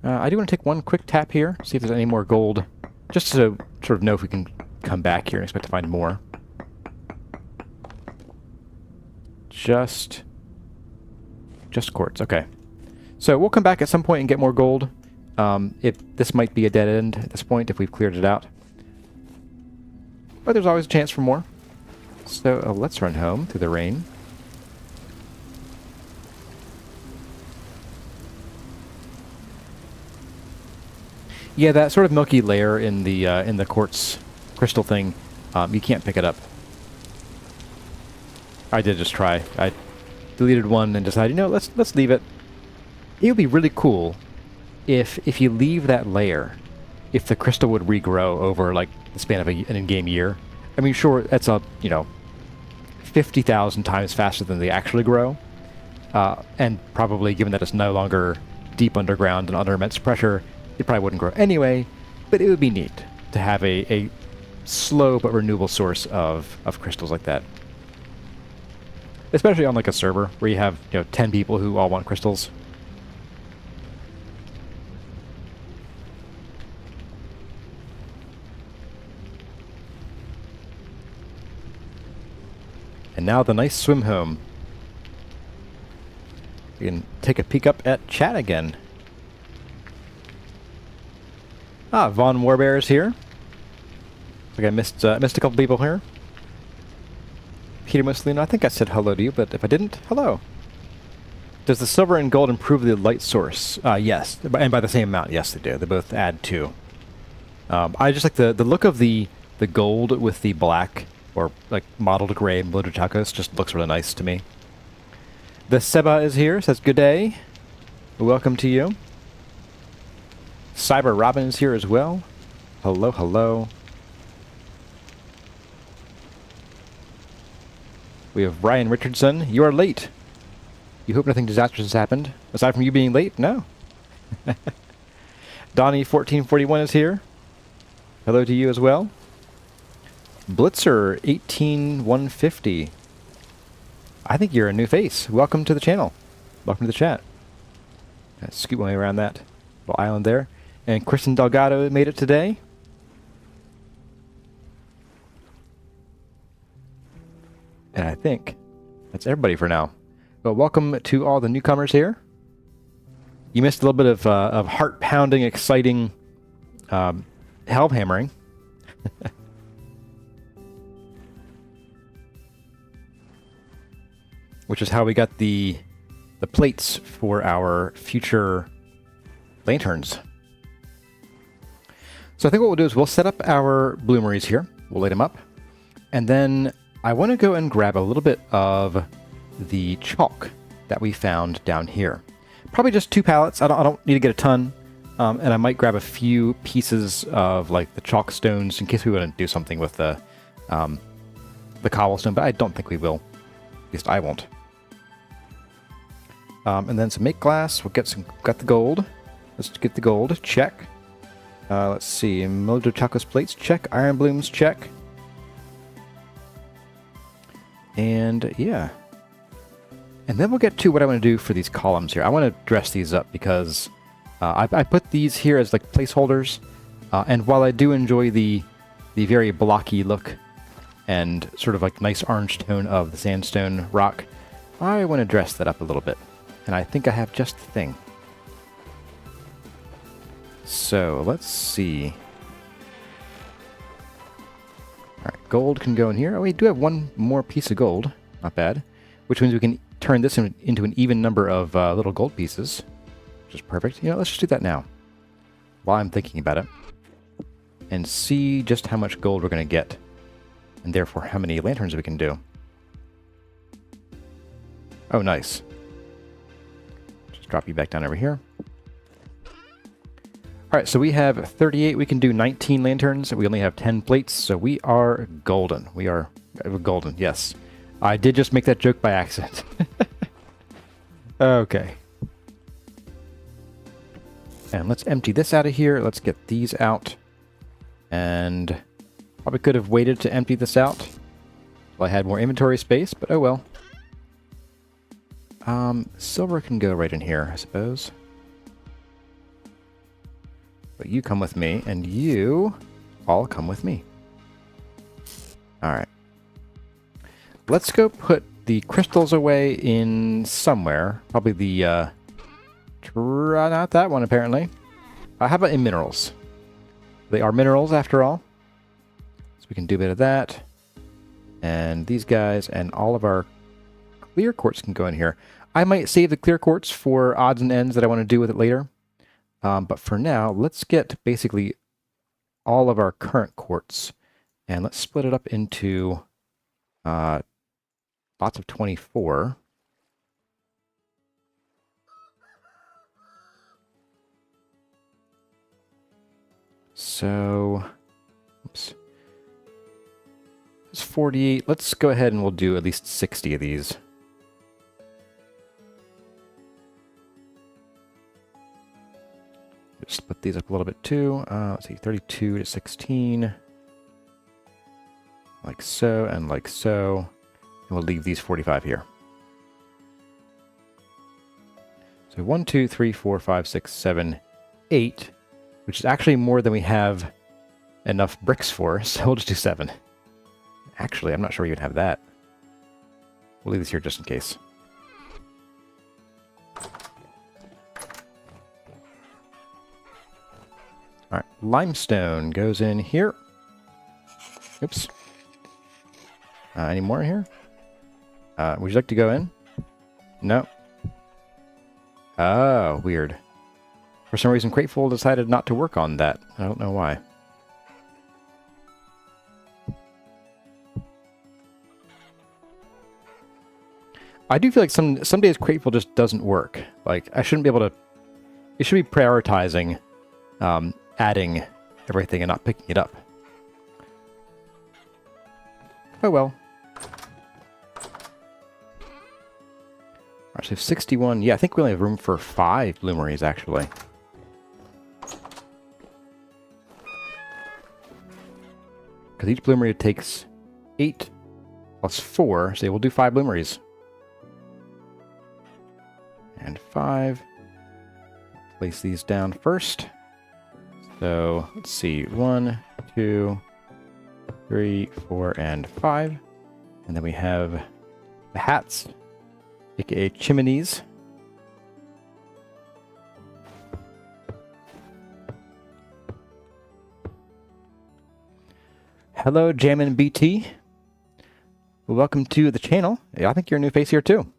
I do want to take one quick tap here, see if there's any more gold, just to sort of know if we can come back here and expect to find more. Just quartz, okay. So we'll come back at some point and get more gold. This might be a dead end at this point if we've cleared it out. But there's always a chance for more. So let's run home through the rain. Yeah, that sort of milky layer in the quartz crystal thing, you can't pick it up. I did just try. I deleted one and decided, you know, let's leave it. It would be really cool if you leave that layer, if the crystal would regrow over like the span of an in-game year. I mean, sure, that's 50,000 times faster than they actually grow, and probably given that it's no longer deep underground and under immense pressure, it probably wouldn't grow anyway, but it would be neat to have a slow but renewable source of crystals like that. Especially on like a server where you have 10 people who all want crystals. And now the nice swim home. You can take a peek up at chat again. Ah, Von Warbear is here. Like I missed a couple people here. Peter Mussolino, I think I said hello to you, but if I didn't, hello. Does the silver and gold improve the light source? Yes, and by the same amount, yes they do. They both add 2. I just like the look of the gold with the black, or like mottled gray bloated chakras, just looks really nice to me. The Seba is here, says good day. Welcome to you. Cyber Robin is here as well. Hello, hello. We have Ryan Richardson. You are late. You hope nothing disastrous has happened. Aside from you being late? No. Donnie1441 is here. Hello to you as well. Blitzer 18150. I think you're a new face. Welcome to the channel. Welcome to the chat. Scoot my way around that little island there. And Kristen Delgado made it today. And I think that's everybody for now. But welcome to all the newcomers here. You missed a little bit of heart-pounding, exciting helm hammering. Which is how we got the plates for our future lanterns. So I think what we'll do is we'll set up our bloomeries here. We'll light them up. And then I want to go and grab a little bit of the chalk that we found down here. Probably just 2 pallets. I don't need to get a ton. And I might grab a few pieces of like the chalk stones in case we want to do something with the cobblestone, but I don't think we will. At least I won't. And then some make glass. We'll got the gold. Let's get the gold. Check. Let's see. Mildew chocolate plates. Check. Iron blooms. Check. And yeah. And then we'll get to what I want to do for these columns here. I want to dress these up because I put these here as like placeholders. And while I do enjoy the very blocky look and sort of like nice orange tone of the sandstone rock, I want to dress that up a little bit. And I think I have just the thing. So let's see. Alright, gold can go in here. Oh, we do have one more piece of gold. Not bad. Which means we can turn this into an even number of little gold pieces. Which is perfect. You know, let's just do that now. While I'm thinking about it. And see just how much gold we're going to get. And therefore how many lanterns we can do. Oh, nice. Just drop you back down over here. Alright, so we have 38. We can do 19 lanterns. We only have 10 plates, so we are golden. We're golden, yes. I did just make that joke by accident. Okay. And let's empty this out of here. Let's get these out. And probably could have waited to empty this out while I had more inventory space, but oh well. Silver can go right in here, I suppose. But you come with me, and you all come with me. Alright. Let's go put the crystals away in somewhere. Probably the, not that one, apparently. How about in minerals? They are minerals, after all. So we can do a bit of that. And these guys, and all of our clear quartz can go in here. I might save the clear quartz for odds and ends that I want to do with it later. But for now, let's get basically all of our current quartz. And let's split it up into lots of 24. So, oops. It's 48. Let's go ahead and we'll do at least 60 of these. Just split these up a little bit too. Let's see, 32 to 16. Like so, and like so. And we'll leave these 45 here. So 1, 2, 3, 4, 5, 6, 7, 8. Which is actually more than we have enough bricks for, so we'll just do 7. Actually, I'm not sure we even have that. We'll leave this here just in case. Alright, limestone goes in here. Oops. Any more in here? Would you like to go in? No. Oh, weird. For some reason, Crateful decided not to work on that. I don't know why. I do feel like some days Crateful just doesn't work. Like, I shouldn't be able to... It should be prioritizing adding everything and not picking it up. Oh well. Alright, so 61. Yeah, I think we only have room for 5 bloomeries, actually. because each bloomery takes 8 plus 4, so we'll do 5 bloomeries. And 5. Place these down first. So let's see, 1, 2, 3, 4, and 5. And then we have the hats, aka chimneys. Hello, Jammin' BT. Welcome to the channel. Yeah, I think you're a new face here too.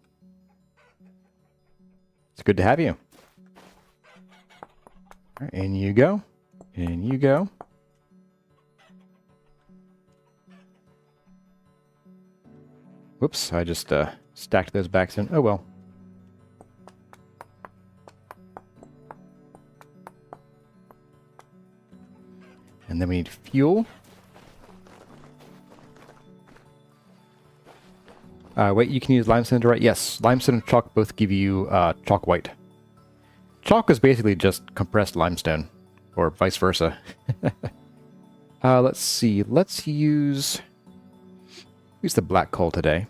It's good to have you. All right, in you go. In you go. Whoops, I just stacked those back in. Oh well. And then we need fuel. Wait, you can use limestone to write? Yes, limestone and chalk both give you chalk white. Chalk is basically just compressed limestone, or vice versa. Let's see. Let's use the black coal today.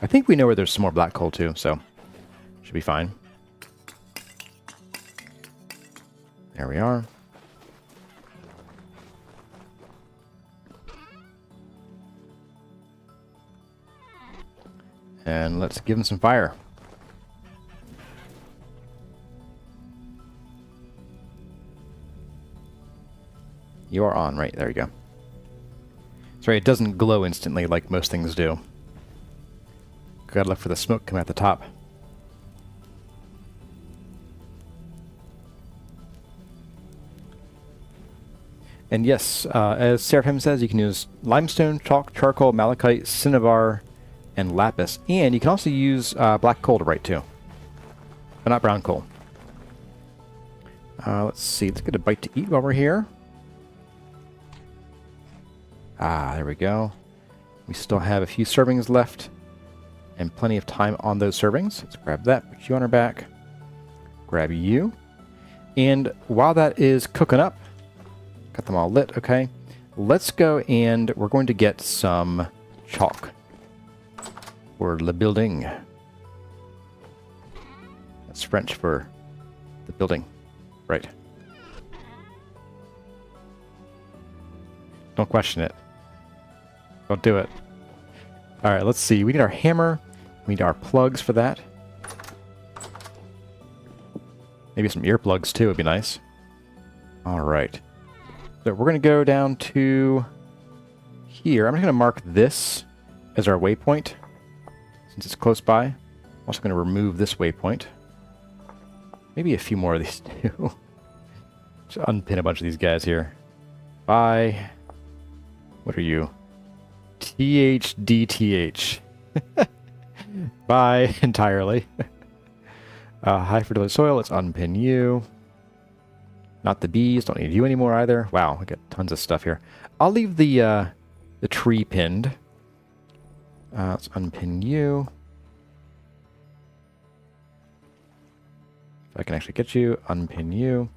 I think we know where there's some more black coal too, so should be fine. There we are. And let's give him some fire. You are on, right? There you go. Sorry, it doesn't glow instantly like most things do. Gotta look for the smoke coming out the top. And yes, as Seraphim says, you can use limestone, chalk, charcoal, malachite, cinnabar, and lapis. And you can also use black coal to write too. But not brown coal. Let's see, let's get a bite to eat while we're here. Ah, there we go. We still have a few servings left. And plenty of time on those servings. Let's grab that, put you on our back. Grab you. And while that is cooking up, got them all lit, okay. Let's go and we're going to get some chalk. For le building. That's French for the building. Right. Don't question it. Don't do it. Alright, let's see. We need our hammer. We need our plugs for that. Maybe some earplugs too would be nice. Alright. So we're going to go down to here. I'm just going to mark this as our waypoint. Since it's close by. I'm also going to remove this waypoint. Maybe a few more of these too. Just unpin a bunch of these guys here. Bye. What are you? THDTH. Bye entirely. High fertility soil. Let's unpin you. Not the bees. Don't need you anymore either. Wow, we got tons of stuff here. I'll leave the tree pinned. Let's unpin you. If I can actually get you, unpin you.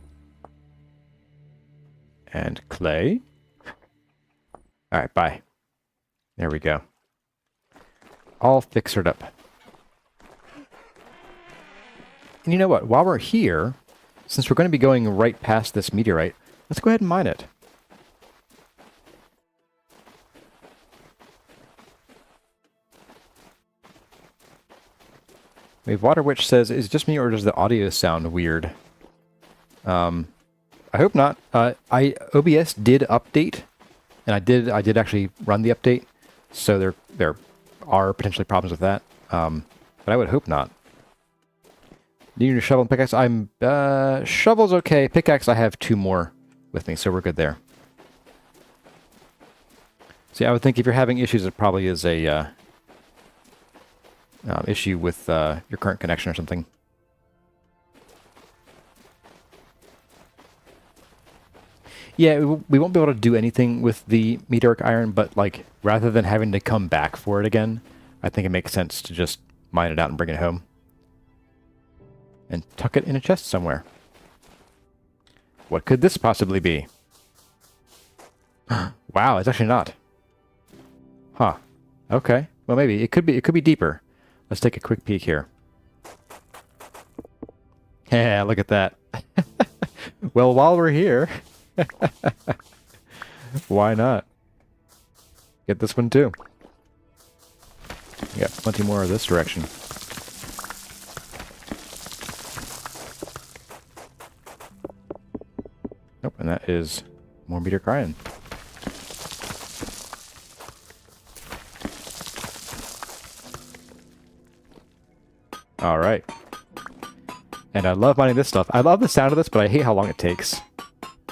And clay. Alright, bye. There we go. All fixed up. And you know what? While we're here, since we're going to be going right past this meteorite, let's go ahead and mine it. We have Water Witch says, is it just me or does the audio sound weird? I hope not. OBS did update, and I did actually run the update, so there are potentially problems with that. But I would hope not. Do you need a shovel and pickaxe? Shovel's okay. Pickaxe, I have 2 more with me, so we're good there. See, I would think if you're having issues, it probably is a issue with your current connection or something. Yeah, we won't be able to do anything with the meteoric iron, but like rather than having to come back for it again, I think it makes sense to just mine it out and bring it home. And tuck it in a chest somewhere. What could this possibly be? Wow, it's actually not. Huh. Okay. Well, maybe. It could be deeper. Let's take a quick peek here. Yeah, look at that. Well, while we're here, why not? Get this one too. We got plenty more of this direction. Nope, and that is more meteor crying. All right. And I love mining this stuff. I love the sound of this, but I hate how long it takes.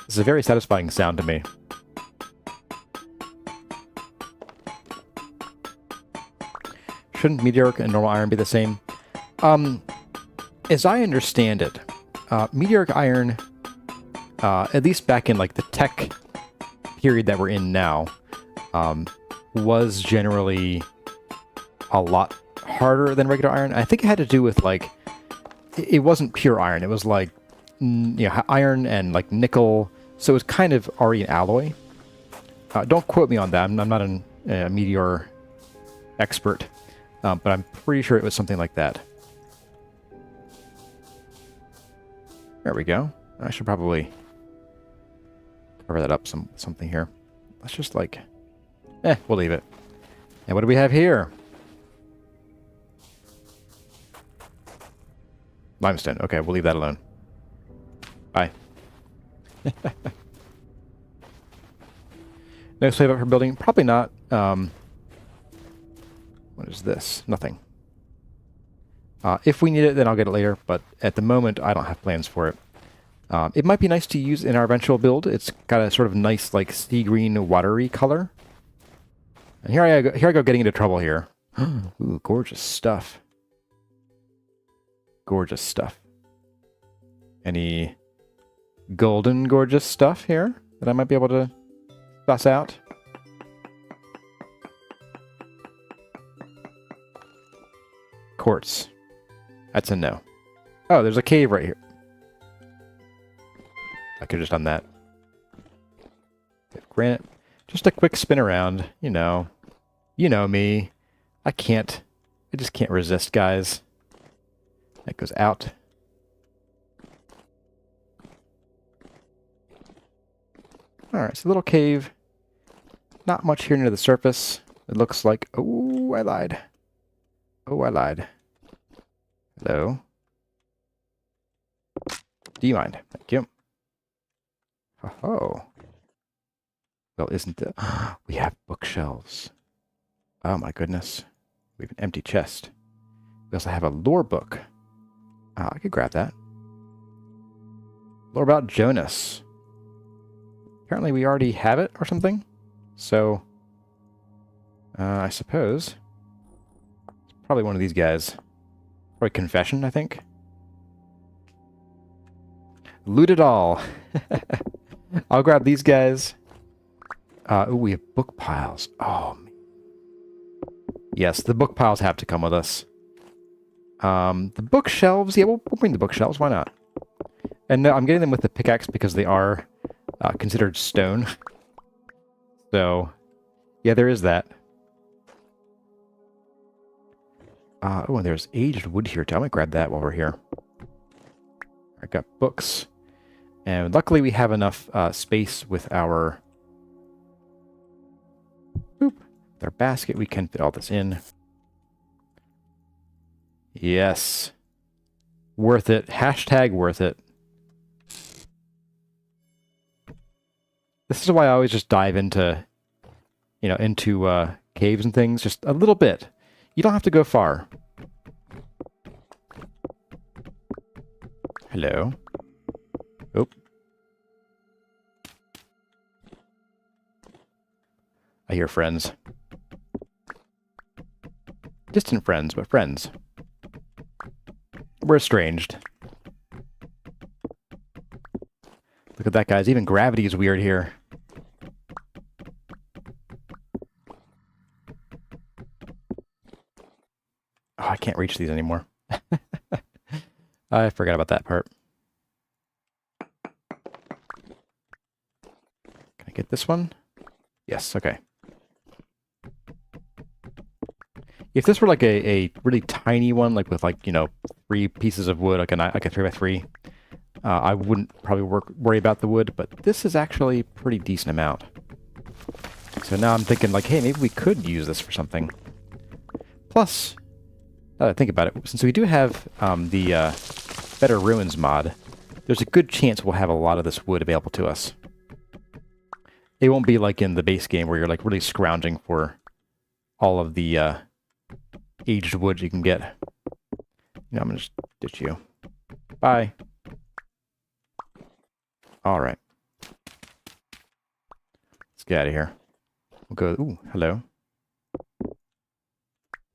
It's a very satisfying sound to me. Shouldn't meteoric and normal iron be the same? As I understand it, meteoric iron, at least back in like the tech period that we're in now, was generally a lot harder than regular iron. I think it had to do with like, it wasn't pure iron. It was like, iron and like nickel. So it was kind of already an alloy. Don't quote me on that. I'm not a meteor expert. But I'm pretty sure it was something like that. There we go. I should probably cover that up something here. Let's just like... we'll leave it. And what do we have here? Limestone. Okay, we'll leave that alone. Bye. No slave up for building? Probably not. What is this? Nothing. If we need it, then I'll get it later, but at the moment, I don't have plans for it. It might be nice to use in our eventual build. It's got a sort of nice, like, sea green, watery color. And here I go getting into trouble here. Ooh, gorgeous stuff. Gorgeous stuff. Any golden gorgeous stuff here that I might be able to suss out? Quartz. That's a no. Oh, there's a cave right here. I could have just done that. Granite. Just a quick spin around. You know me. I just can't resist, guys. That goes out. Alright, so little cave. Not much here near the surface. It looks like... Oh, I lied. Oh, I lied. Hello? Do you mind? Thank you. Oh. Well, isn't it? We have bookshelves. Oh my goodness. We have an empty chest. We also have a lore book. I could grab that. Lore about Jonas. Apparently we already have it or something. So, I suppose... Probably one of these guys. Probably Confession, I think. Loot it all. I'll grab these guys. Ooh, we have book piles. Oh, man. Yes, the book piles have to come with us. The bookshelves, yeah, we'll bring the bookshelves. Why not? And no, I'm getting them with the pickaxe because they are considered stone. So, yeah, there is that. Oh, and there's aged wood here, too. I'm going to grab that while we're here. I got books. And luckily we have enough space with our... Boop. With our basket, we can fit all this in. Yes. Worth it. Hashtag worth it. This is why I always just dive into, into caves and things. Just a little bit. You don't have to go far. Hello. Oh. I hear friends. Distant friends, but friends. We're estranged. Look at that, guys. Even gravity is weird here. Oh, I can't reach these anymore. I forgot about that part. Can I get this one? Yes, okay. If this were like a really tiny one, like with like, you know, 3 pieces of wood, like a 3x3, I wouldn't probably worry about the wood, but this is actually a pretty decent amount. So now I'm thinking like, hey, maybe we could use this for something. Plus, now that I think about it, since we do have the Better Ruins mod, there's a good chance we'll have a lot of this wood available to us. It won't be like in the base game where you're like really scrounging for all of the aged wood you can get. You know, I'm gonna just ditch you. Bye. All right. Let's get out of here. We'll go. Ooh, hello.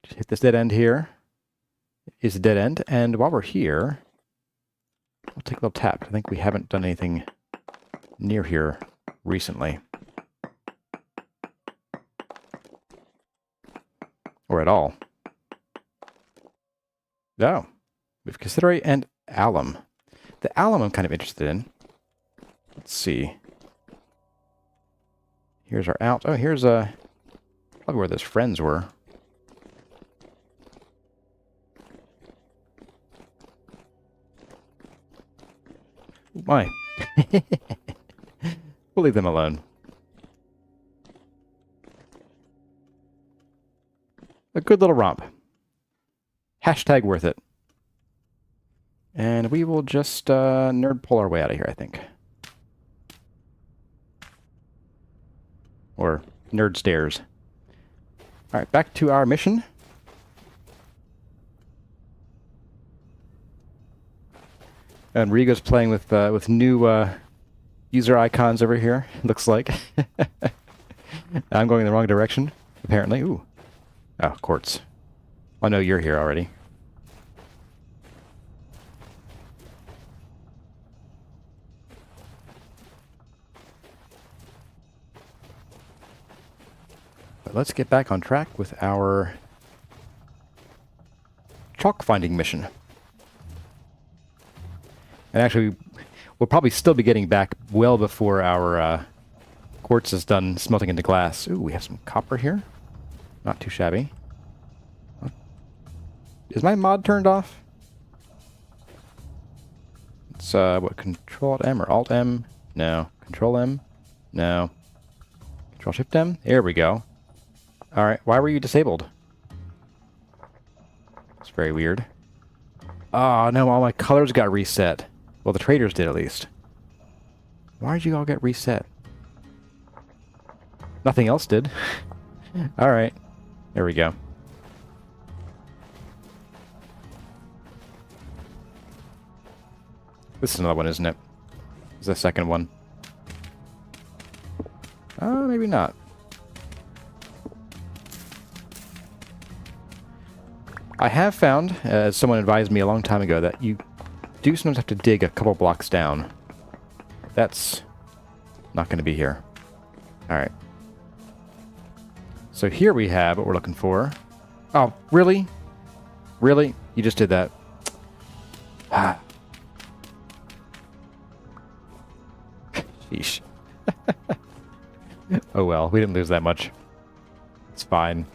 Just hit this dead end here. Is a dead end, and while we're here, we'll take a little tap. I think we haven't done anything near here recently. Or at all. No. We have Considerate and Alum. The Alum I'm kind of interested in. Let's see. Here's our out. Oh, here's probably where those friends were. My. We'll leave them alone. A good little romp. Hashtag worth it. And we will just nerd pull our way out of here, I think. Or nerd stairs. Alright, back to our mission. And Rigo's playing with new user icons over here, looks like. I'm going in the wrong direction, apparently. Ooh. Oh, quartz. I know you're here already. But let's get back on track with our chalk finding mission. And actually, we'll probably still be getting back well before our quartz is done smelting into glass. Ooh, we have some copper here. Not too shabby. Is my mod turned off? It's, what, Control-M or Alt-M? No. Control-M? No. Control-Shift-M? There we go. Alright, why were you disabled? It's very weird. Oh, no, all my colors got reset. Well, the traders did, at least. Why did you all get reset? Nothing else did. Alright. There we go. This is another one, isn't it? This is the second one. Maybe not. I have found, as someone advised me a long time ago, that you do sometimes have to dig a couple blocks down. That's not going to be here. Alright. So here we have what we're looking for. Oh, really? Really? You just did that. Ah. Sheesh. Oh well, we didn't lose that much. It's fine.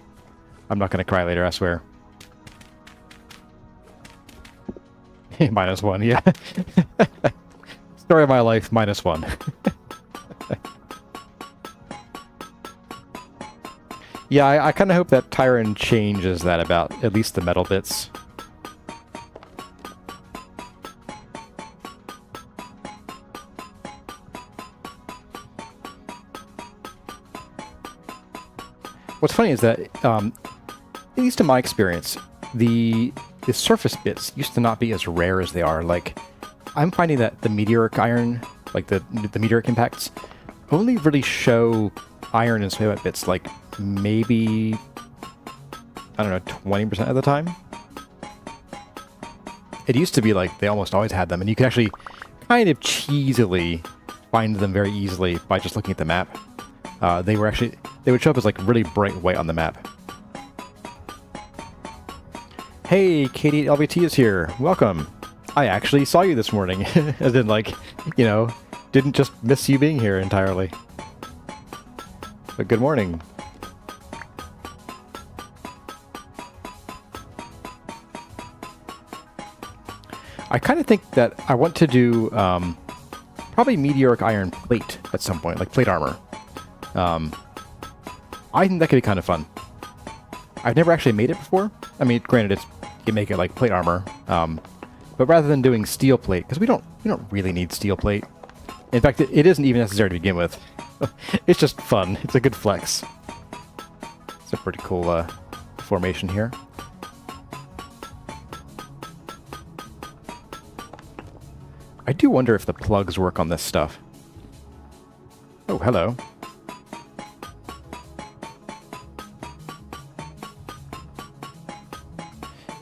I'm not going to cry later, I swear. -1, yeah. Story of my life, -1. Yeah, I kind of hope that Tyron changes that about at least the metal bits. What's funny is that, at least in my experience, the surface bits used to not be as rare as they are. Like, I'm finding that the meteoric iron, like the meteoric impacts, only really show iron and smooth bits like maybe, I don't know, 20% of the time. It used to be like they almost always had them, and you could actually kind of cheesily find them very easily by just looking at the map. They would show up as like really bright white on the map. Hey, Katie LVT is here. Welcome. I actually saw you this morning. As in, like, you know, didn't just miss you being here entirely. Good morning. I kind of think that I want to do probably meteoric iron plate at some point, like plate armor. I think that could be kind of fun. I've never actually made it before. I mean, granted, you can make it like plate armor, but rather than doing steel plate, because we don't really need steel plate. In fact, it isn't even necessary to begin with. It's just fun. It's a good flex. It's a pretty cool formation here. I do wonder if the plugs work on this stuff. Oh, hello.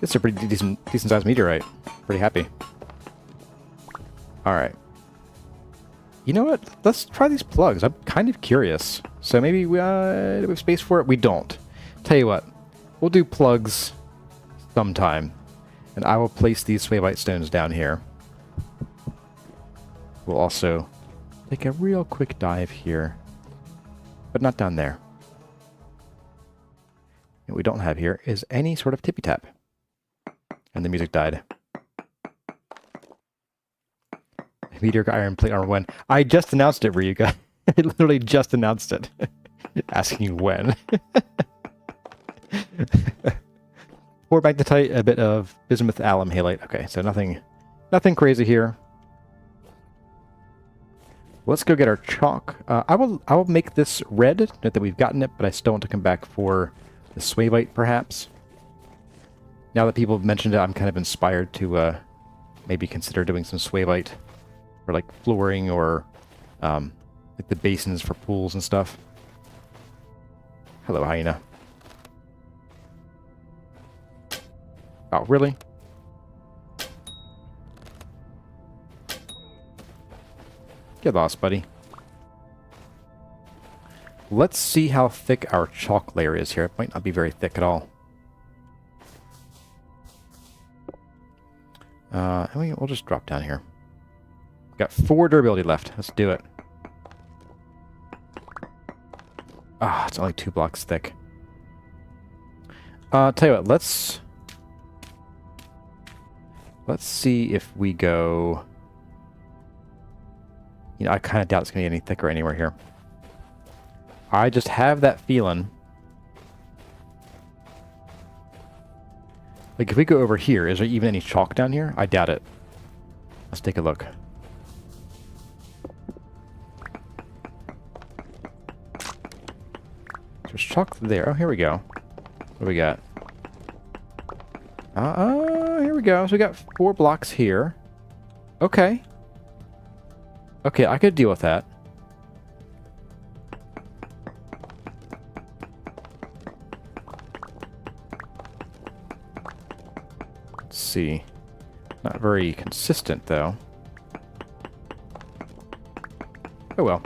It's a pretty decent sized meteorite. Pretty happy. Alright. You know what? Let's try these plugs. I'm kind of curious. So maybe do we have space for it? We don't. Tell you what. We'll do plugs sometime. And I will place these swaylight stones down here. We'll also take a real quick dive here. But not down there. What we don't have here is any sort of tippy tap. And the music died. Meteor iron plate armor when? I just announced it, Ryuga. I literally just announced it. Asking you when. Pour magnetite, a bit of bismuth alum halite. Okay, so nothing crazy here. Let's go get our chalk. I will make this red. Note that we've gotten it, but I still want to come back for the swaylight, perhaps. Now that people have mentioned it, I'm kind of inspired to maybe consider doing some swaylight for like flooring or like the basins for pools and stuff. Hello, hyena. Oh, really? Get lost, buddy. Let's see how thick our chalk layer is here. It might not be very thick at all. And we'll just drop down here. Got 4 durability left. Let's do it. Ah, it's only 2 blocks thick. Tell you what, let's see if we go... You know, I kind of doubt it's going to get any thicker anywhere here. I just have that feeling. Like, if we go over here, is there even any chalk down here? I doubt it. Let's take a look. There's chalk there. Oh, here we go. What do we got? Here we go. So we got 4 blocks here. Okay. Okay, I could deal with that. Let's see. Not very consistent, though. Oh well.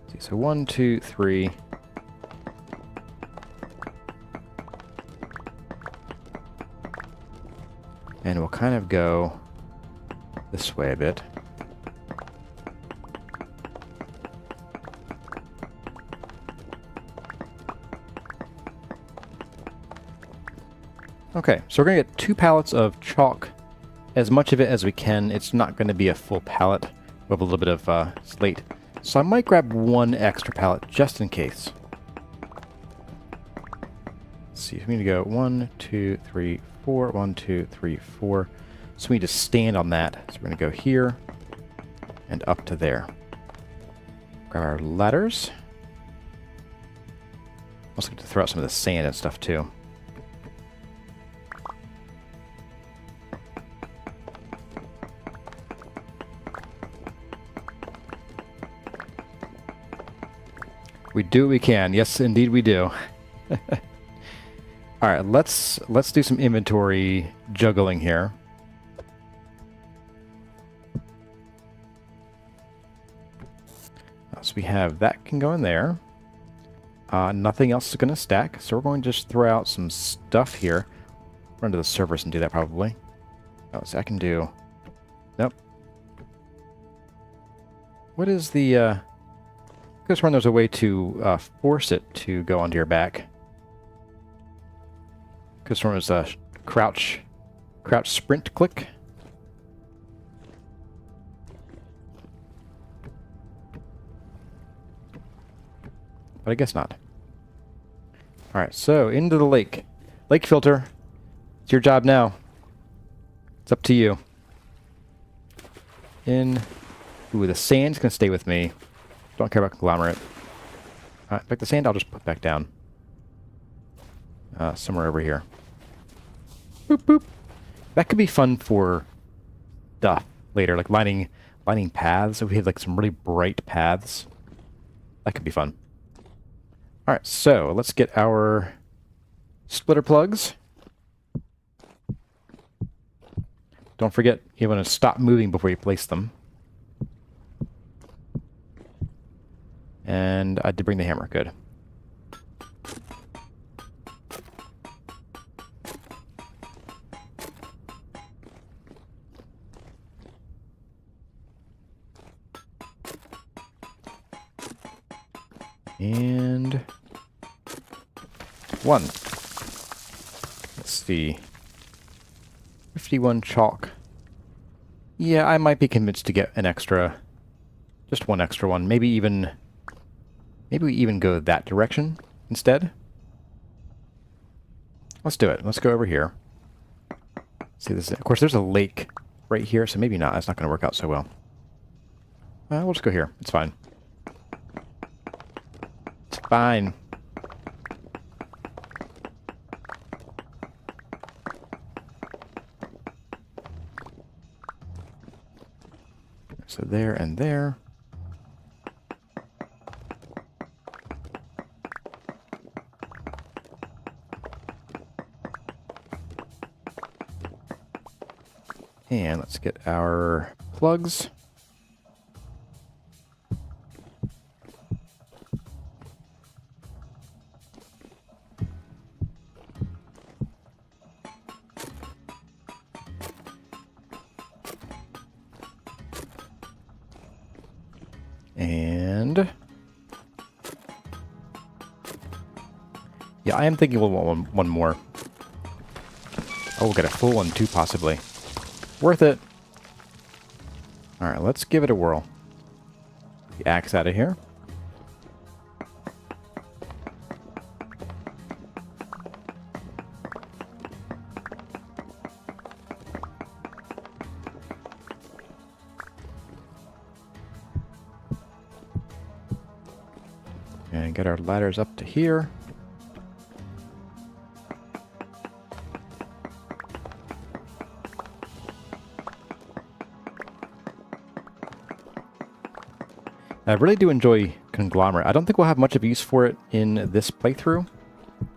Let's see, so 1, 2, 3. And we'll kind of go this way a bit. Okay, so we're going to get 2 pallets of chalk, as much of it as we can. It's not going to be a full pallet. We have a little bit of slate. So I might grab 1 extra pallet just in case. Let's see, we need to go 1, 2, 3, 4, 1, 2, 3, 4. So we need to stand on that. So we're going to go here and up to there. Grab our ladders. Also get to throw out some of the sand and stuff too. We do what we can. Yes, indeed we do. All right, let's do some inventory juggling here. So we have that can go in there. Nothing else is going to stack, so we're going to just throw out some stuff here. Run to the servers and do that probably. Oh, so I can do... Nope. What is the Could have sworn there's a way to force it to go onto your back. Could have sworn it was a crouch sprint click. But I guess not. Alright, so into the lake. Lake filter. It's your job now. It's up to you. In. Ooh, the sand's gonna stay with me. Don't care about conglomerate. Alright, in fact, the sand I'll just put back down. Somewhere over here. Boop, boop. That could be fun for stuff later, like lining paths. If we had like some really bright paths, that could be fun. Alright, so let's get our splitter plugs. Don't forget, you want to stop moving before you place them. And I did bring the hammer, good. And 1. Let's see. 51 chalk. Yeah, I might be convinced to get an extra, just one extra one. Maybe we even go that direction instead. Let's do it. Let's go over here. See this? Of course, there's a lake right here, so maybe not. That's not going to work out so well. We'll just go here. It's fine. It's fine. So there and there. And let's get our plugs. And yeah, I am thinking we'll want one more. Oh, we'll get a full one too, possibly. Worth it. Alright, let's give it a whirl. The axe out of here. And get our ladders up to here. I really do enjoy conglomerate. I don't think we'll have much of use for it in this playthrough.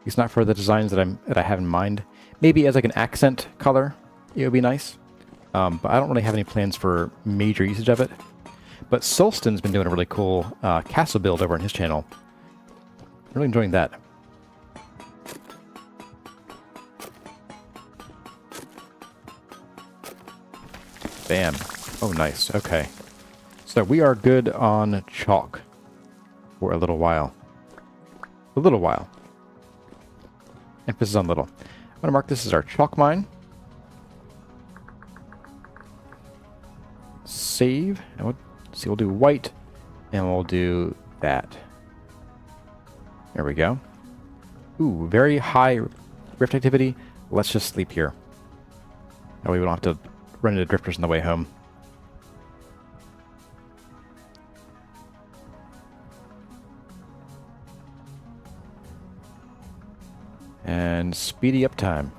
It's not for the designs that I have in mind. Maybe as like an accent color, it would be nice. But I don't really have any plans for major usage of it. But Solston's been doing a really cool castle build over on his channel. Really enjoying that. Bam. Oh, nice. Okay. So we are good on chalk for a little while. A little while. Emphasis on little. I'm going to mark this as our chalk mine. Save. And we'll see, we'll do white. And we'll do that. There we go. Ooh, very high rift activity. Let's just sleep here. That way we don't have to run into drifters on the way home. And speedy up time.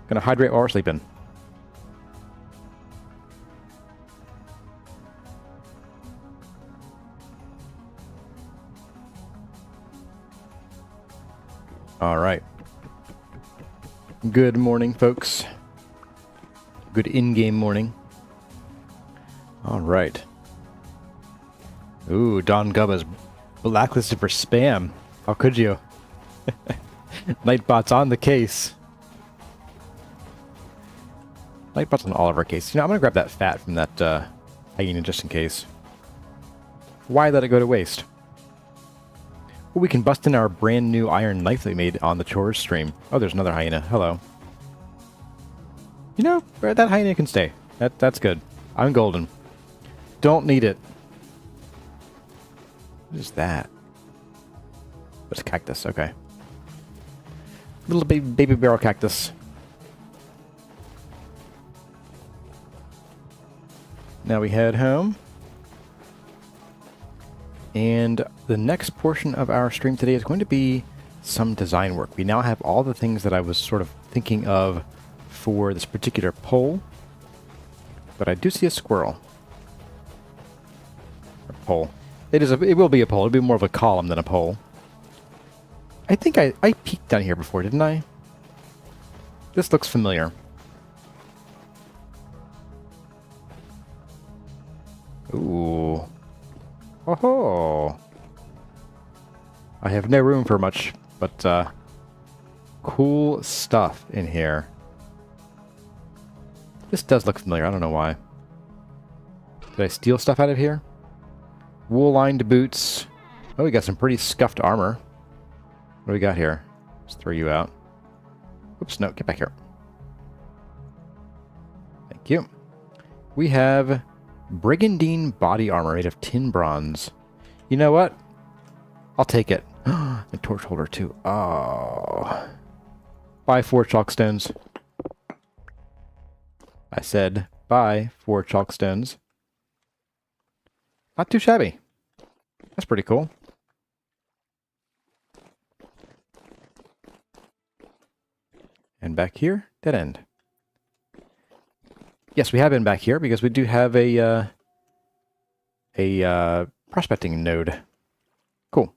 Gonna hydrate while we're sleeping. All right. Good morning, folks. Good in-game morning. All right. Ooh, Don Gubba's blacklisted for spam. How could you? Nightbot's on the case. Nightbot's on all of our cases. You know, I'm going to grab that fat from that hyena just in case. Why let it go to waste? Ooh, we can bust in our brand new iron knife that we made on the chores stream. Oh, there's another hyena. Hello. You know, that hyena can stay. That's good. I'm golden. Don't need it. What is that? What's cactus? Okay. Little baby barrel cactus. Now we head home. And the next portion of our stream today is going to be some design work. We now have all the things that I was sort of thinking of for this particular pole. But I do see a squirrel. A pole. It will be a pole. It'll be more of a column than a pole. I think I peeked down here before, didn't I? This looks familiar. Ooh. Oh-ho! I have no room for much, but cool stuff in here. This does look familiar. I don't know why. Did I steal stuff out of here? Wool-lined boots. Oh, we got some pretty scuffed armor. What do we got here? Let's throw you out. Oops, no, get back here. Thank you. We have Brigandine body armor made of tin bronze. You know what? I'll take it. And torch holder too. Oh. Buy 4 chalk stones. I said buy 4 chalk stones. Not too shabby. That's pretty cool. And back here, dead end. Yes, we have been back here because we do have a prospecting node. Cool.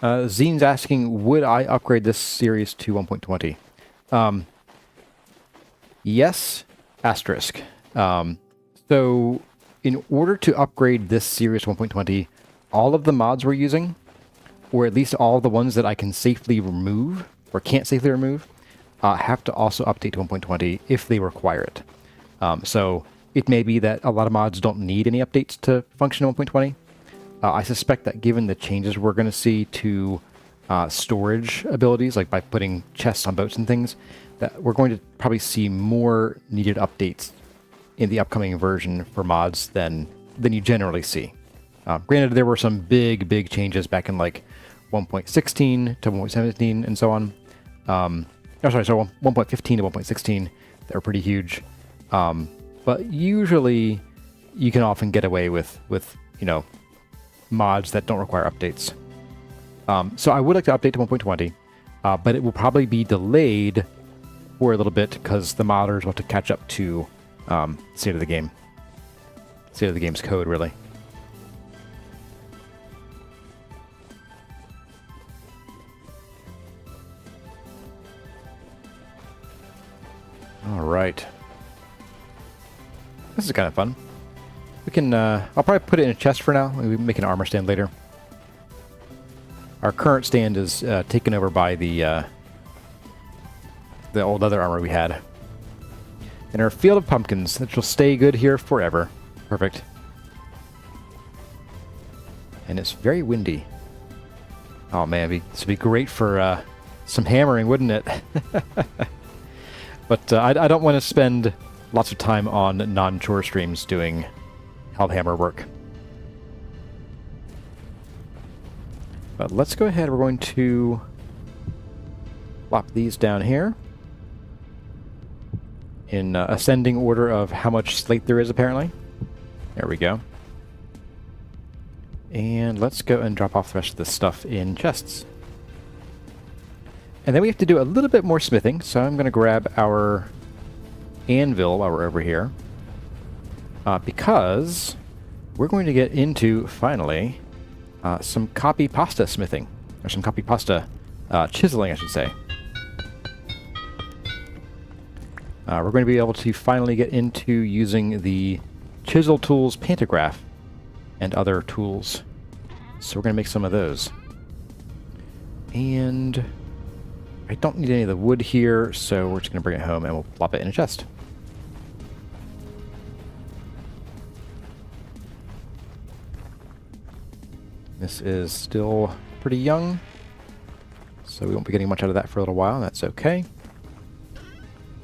Zine's asking, would I upgrade this series to 1.20? Yes, asterisk. So, in order to upgrade this series to 1.20, all of the mods we're using, or at least all the ones that I can safely remove, or can't safely remove, have to also update to 1.20 if they require it. So it may be that a lot of mods don't need any updates to function in 1.20. I suspect that given the changes we're going to see to storage abilities, like by putting chests on boats and things, that we're going to probably see more needed updates in the upcoming version for mods than you generally see. Granted, there were some big changes back in like 1.16 to 1.17 and so on. So 1.15 to 1.16, they're pretty huge. But usually you can often get away with you know, mods that don't require updates. So I would like to update to 1.20, but it will probably be delayed for a little bit because the modders want to catch up to state of the game. State of the game's code, really. All right. This is kind of fun. We can, I'll probably put it in a chest for now. We can make an armor stand later. Our current stand is taken over by the old leather armor we had. And our field of pumpkins, that will stay good here forever. Perfect. And it's very windy. Oh man, this would be great for some hammering, wouldn't it? But I don't want to spend lots of time on non-chore streams doing held hammer work. But let's go ahead. We're going to plop these down here in ascending order of how much slate there is, apparently. There we go. And let's go and drop off the rest of this stuff in chests. And then we have to do a little bit more smithing, so I'm going to grab our anvil while we're over here. Because we're going to get into, finally, some copy pasta smithing. Or some copy pasta chiseling, I should say. We're going to be able to finally get into using the ChiselTools pantograph and other tools. So we're going to make some of those. And I don't need any of the wood here, so we're just going to bring it home and we'll plop it in a chest. This is still pretty young, so we won't be getting much out of that for a little while. That's okay.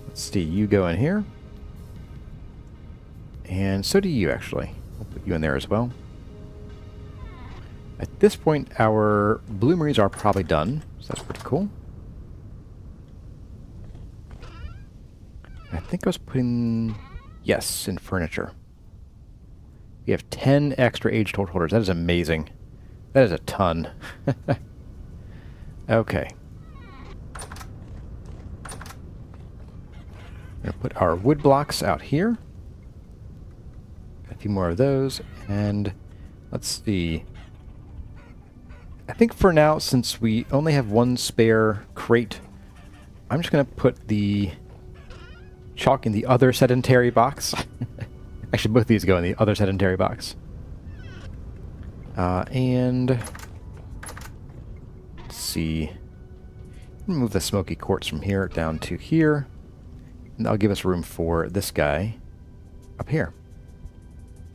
Let's see, you go in here. And so do you, actually. We'll put you in there as well. At this point, our bloomeries are probably done, so that's pretty cool. I think I was putting... Yes, in furniture. We have 10 extra age told holders. That is amazing. That is a ton. Okay. I'm going to put our wood blocks out here. A few more of those. And let's see. I think for now, since we only have one spare crate, I'm just going to put the chalk in the other sedentary box. Actually, both of these go in the other sedentary box. And let's see. Move the smoky quartz from here down to here. And that'll give us room for this guy up here.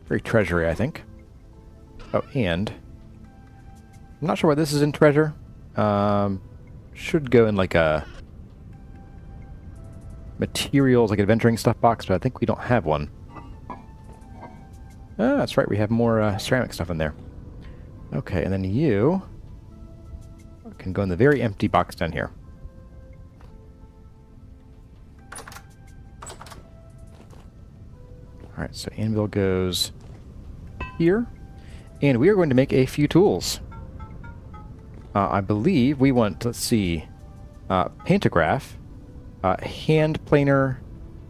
Very treasury, I think. Oh, and I'm not sure why this is in treasure. Should go in like a materials, like adventuring stuff box, but I think we don't have one. Ah, that's right, we have more ceramic stuff in there. Okay, and then you can go in the very empty box down here. Alright, so anvil goes here. And we are going to make a few tools. I believe we want, let's see, pantograph, hand planer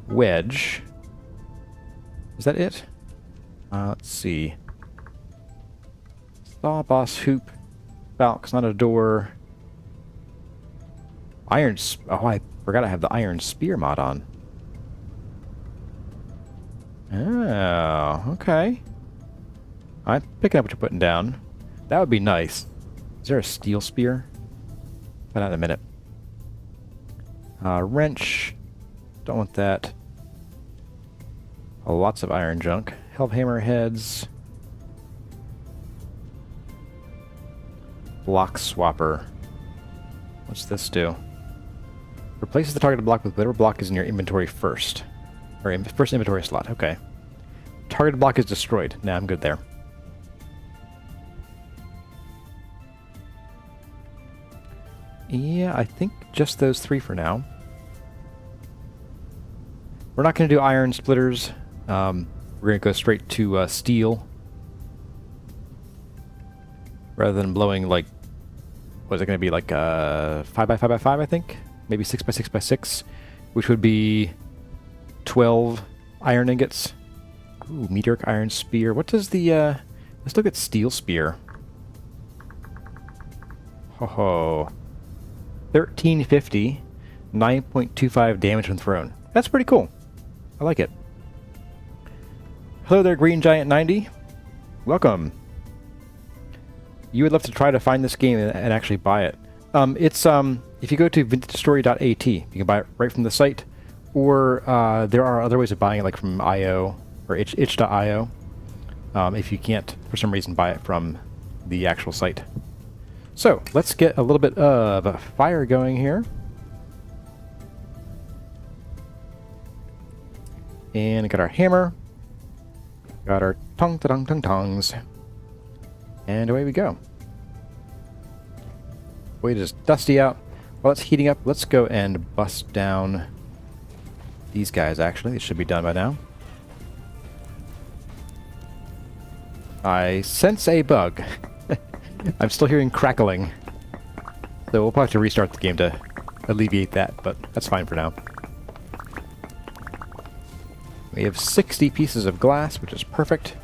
wedge. Is that it? Let's see. Saw, boss, hoop, falx, not a door. Iron. Oh, I forgot I have the iron spear mod on. Oh, okay. I'm picking up what you're putting down. That would be nice. Is there a steel spear? Find out in a minute. Wrench. Don't want that. Oh, lots of iron junk. Hammer heads. Block swapper. What's this do? Replaces the targeted block with whatever block is in your inventory first. Or first inventory slot. Okay. Targeted block is destroyed. Nah, I'm good there. Yeah, I think just those three for now. We're not going to do iron splitters. We're going to go straight to steel. Rather than blowing like... What is it going to be? Like 5x5x5, I think? Maybe 6x6x6. Which would be 12 iron ingots. Ooh, meteoric iron spear. What does the... let's look at steel spear. Ho ho. 1350. 9.25 damage when thrown. That's pretty cool. I like it. Hello there, Green Giant 90. Welcome. You would love to try to find this game and actually buy it. It's if you go to vintagestory.at, you can buy it right from the site, or there are other ways of buying it, like from IO or itch.io. If you can't, for some reason, buy it from the actual site. So let's get a little bit of a fire going here. And got our hammer. Got our tongs. And away we go. Way to just dusty out. While it's heating up, let's go and bust down these guys, actually. They should be done by now. I sense a bug. I'm still hearing crackling. So we'll probably have to restart the game to alleviate that, but that's fine for now. We have 60 pieces of glass, which is perfect.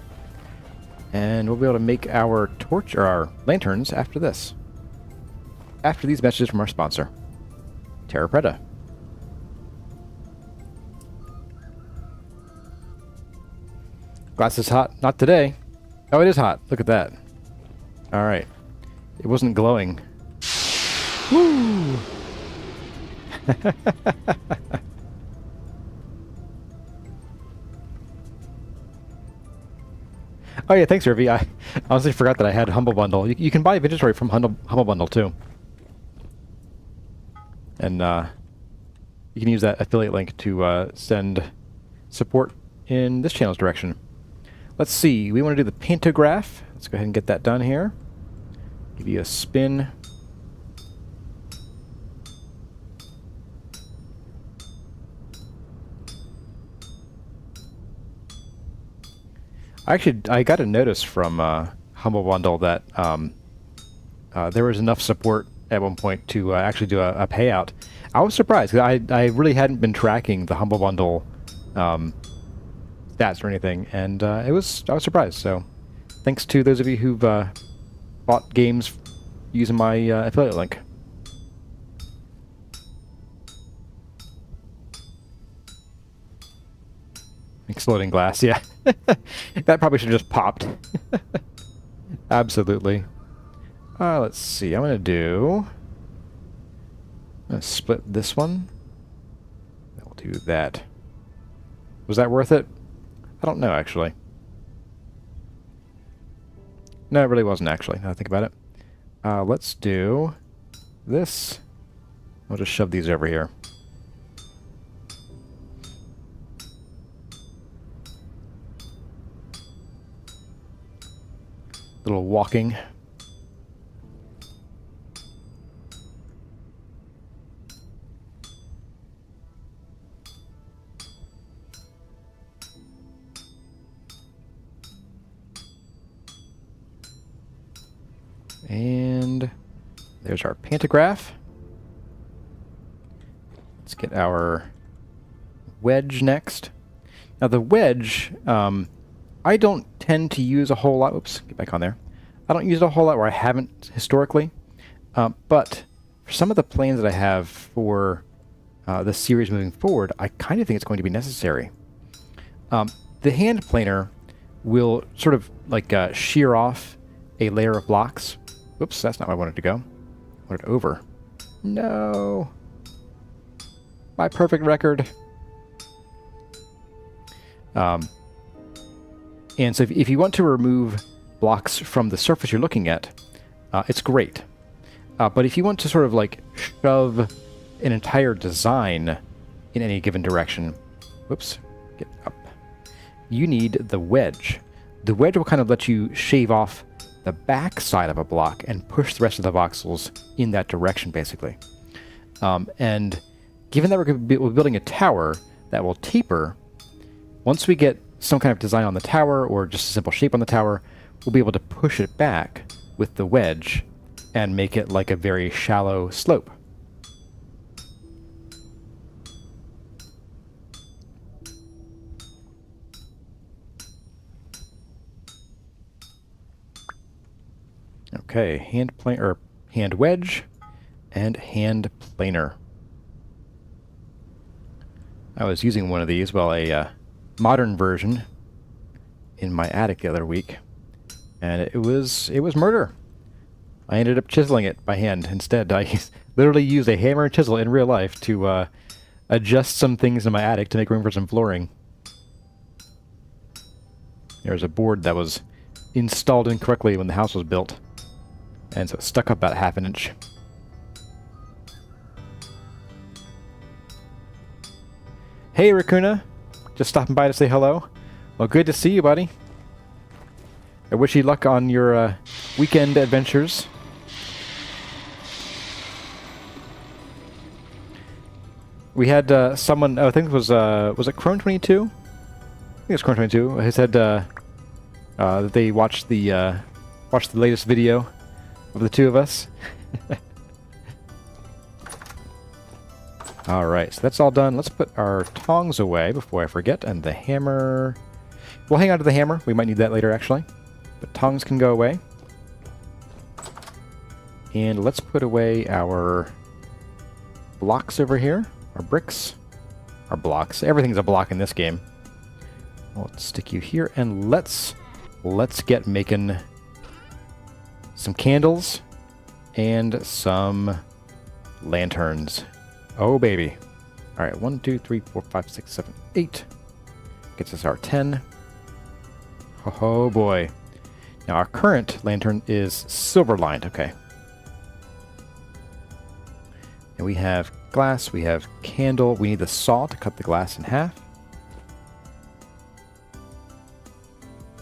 And we'll be able to make our torch, or our lanterns, after this. After these messages from our sponsor, Terra Preta. Glass is hot. Not today. Oh, it is hot. Look at that. Alright. It wasn't glowing. Woo! Oh yeah, thanks, Irvi. I honestly forgot that I had Humble Bundle. You can buy Vintage from Humble Bundle too. And you can use that affiliate link to send support in this channel's direction. Let's see, we want to do the pantograph. Let's go ahead and get that done here. Give you a spin. Actually, I got a notice from Humble Bundle that there was enough support at one point to actually do a payout. I was surprised, because I really hadn't been tracking the Humble Bundle stats or anything, and I was surprised. So thanks to those of you who've bought games using my affiliate link. Exploding glass, yeah. That probably should have just popped. Absolutely. Let's see, I'm going to split this one. I'll do that. Was that worth it? I don't know, actually. No, it really wasn't, actually, now I think about it. Let's do this. I'll just shove these over here. Little walking. And there's our pantograph. Let's get our wedge next. Now the wedge, I don't tend to use a whole lot. Oops, get back on there. I don't use it a whole lot, or I haven't historically. But for some of the plans that I have for the series moving forward, I kind of think it's going to be necessary. The hand planer will sort of like shear off a layer of blocks. Oops, that's not where I wanted to go. I wanted over. No. My perfect record. And so if you want to remove blocks from the surface you're looking at, it's great. But if you want to sort of like shove an entire design in any given direction, whoops, get up, you need the wedge. The wedge will kind of let you shave off the back side of a block and push the rest of the voxels in that direction, basically. And given that we're building a tower that will taper, once we get some kind of design on the tower or just a simple shape on the tower, we'll be able to push it back with the wedge and make it like a very shallow slope. Okay, hand wedge and hand planer. I was using one of these, well, a modern version in my attic the other week, and it was murder. I ended up chiseling it by hand instead. I literally used a hammer and chisel in real life to adjust some things in my attic to make room for some flooring. There was a board that was installed incorrectly when the house was built, and so it stuck up about ½ inch. Hey, Raccoona. Just stopping by to say hello. Well, good to see you, buddy. I wish you luck on your weekend adventures. We had someone, I think it was it Crone22? I think it was Crone22. He said that they watched the latest video of the two of us. Alright, so that's all done. Let's put our tongs away before I forget, and the hammer... We'll hang on to the hammer. We might need that later, actually. But tongs can go away. And let's put away our blocks over here. Our bricks. Our blocks. Everything's a block in this game. Let's stick you here, and let's get making some candles and some lanterns. Oh, baby. All right, 1, 2, 3, 4, 5, 6, 7, 8. Gets us our 10. Oh boy. Now our current lantern is silver lined. Okay. And we have glass, we have candle. We need the saw to cut the glass in half.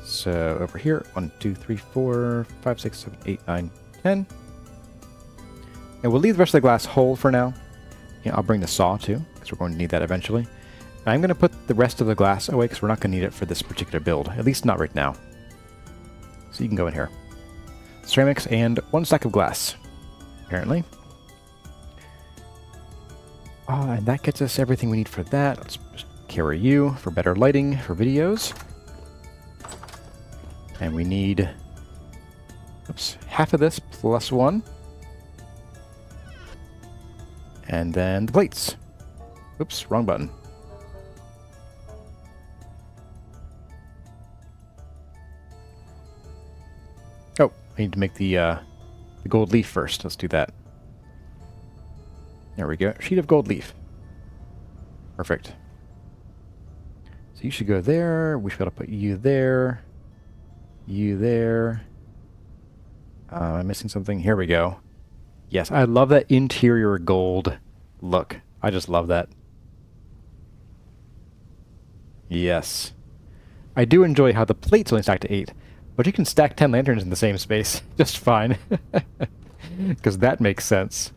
So over here, 1, 2, 3, 4, 5, 6, 7, 8, 9, 10. And we'll leave the rest of the glass whole for now. Yeah, I'll bring the saw too, because we're going to need that eventually. And I'm going to put the rest of the glass away, because we're not going to need it for this particular build. At least not right now. So you can go in here. Ceramics and 1 stack of glass, apparently. And that gets us everything we need for that. Let's just carry you for better lighting for videos. And we need, oops, half of this plus 1. And then the plates. Oops, wrong button. Oh, I need to make the gold leaf first. Let's do that. There we go. Sheet of gold leaf. Perfect. So you should go there. We should be able to put you there. You there. Am I missing something? Here we go. Yes, I love that interior gold look. I just love that. Yes. I do enjoy how the plates only stack to 8, but you can stack 10 lanterns in the same space just fine. Because that makes sense.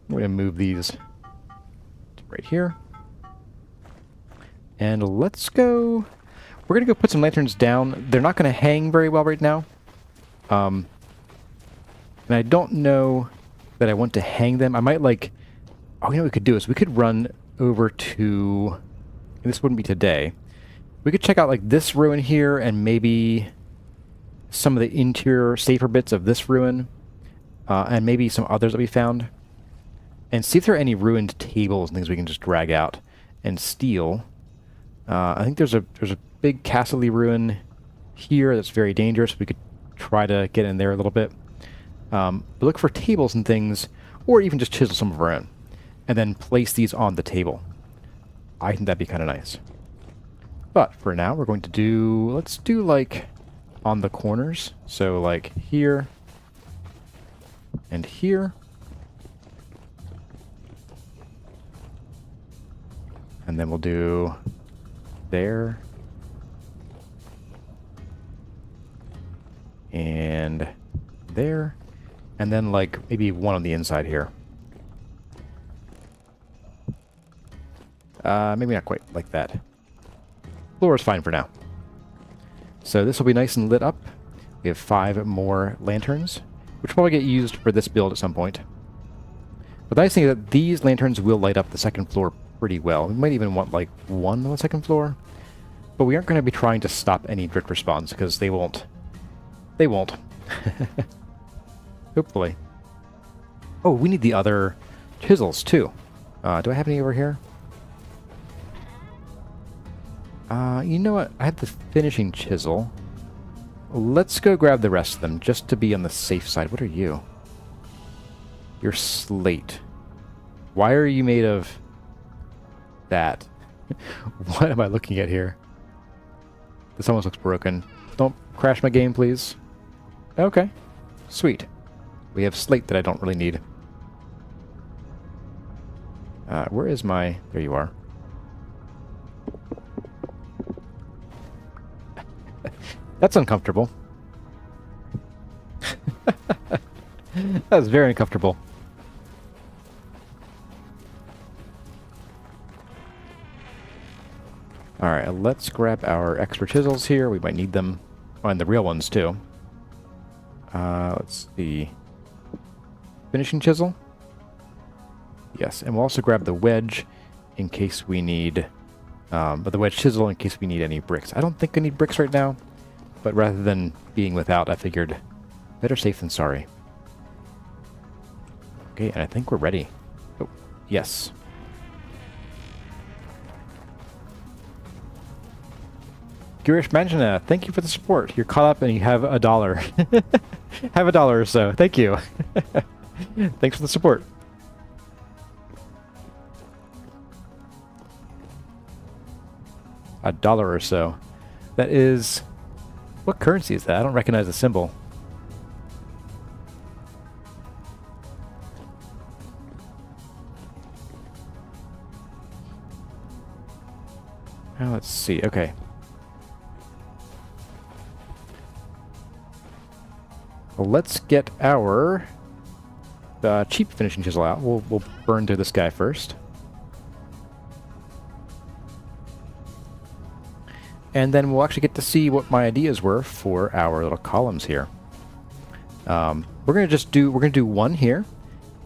I'm going to move these to right here. And let's go... We're going to go put some lanterns down. They're not going to hang very well right now. And I don't know that I want to hang them. I might like... Oh, you know what we could do is we could run over to... And this wouldn't be today. We could check out like this ruin here and maybe some of the interior safer bits of this ruin. And maybe some others that we found. And see if there are any ruined tables and things we can just drag out and steal. I think there's a big castle-y ruin here that's very dangerous. We could try to get in there a little bit. But look for tables and things, or even just chisel some of our own, and then place these on the table. I think that'd be kind of nice. But for now, we're going to do... Let's do like on the corners. So like here and here. And then we'll do there. And there. And then like maybe one on the inside here. Maybe not quite like that. Floor is fine for now. So this will be nice and lit up. We have 5 more lanterns, which will probably get used for this build at some point. But the nice thing is that these lanterns will light up the second floor pretty well. We might even want like 1 on the second floor. But we aren't going to be trying to stop any drift respawns because they won't. They won't. Hopefully. Oh, we need the other chisels too. Do I have any over here? You know what? I have the finishing chisel. Let's go grab the rest of them just to be on the safe side. What are you? You're slate. Why are you made of that? What am I looking at here? This almost looks broken. Don't crash my game, please. Okay. Sweet. We have slate that I don't really need. Where is my... There you are. That's uncomfortable. That was very uncomfortable. Alright, let's grab our extra chisels here. We might need them. Oh, and the real ones too. Let's see. Finishing chisel? Yes, and we'll also grab the wedge in case we need... but the wedge chisel in case we need any bricks. I don't think I need bricks right now, but rather than being without, I figured better safe than sorry. Okay, and I think we're ready. Oh, yes. Girish Manjana, thank you for the support. You're caught up and you have $1. Have $1 or so. Thank you. Thanks for the support. $1 or so. That is What currency is that? I don't recognize the symbol. Now let's see. Okay. Well, let's get our cheap finishing chisel out. We'll burn through this guy first. And then we'll actually get to see what my ideas were for our little columns here. We're gonna do one here,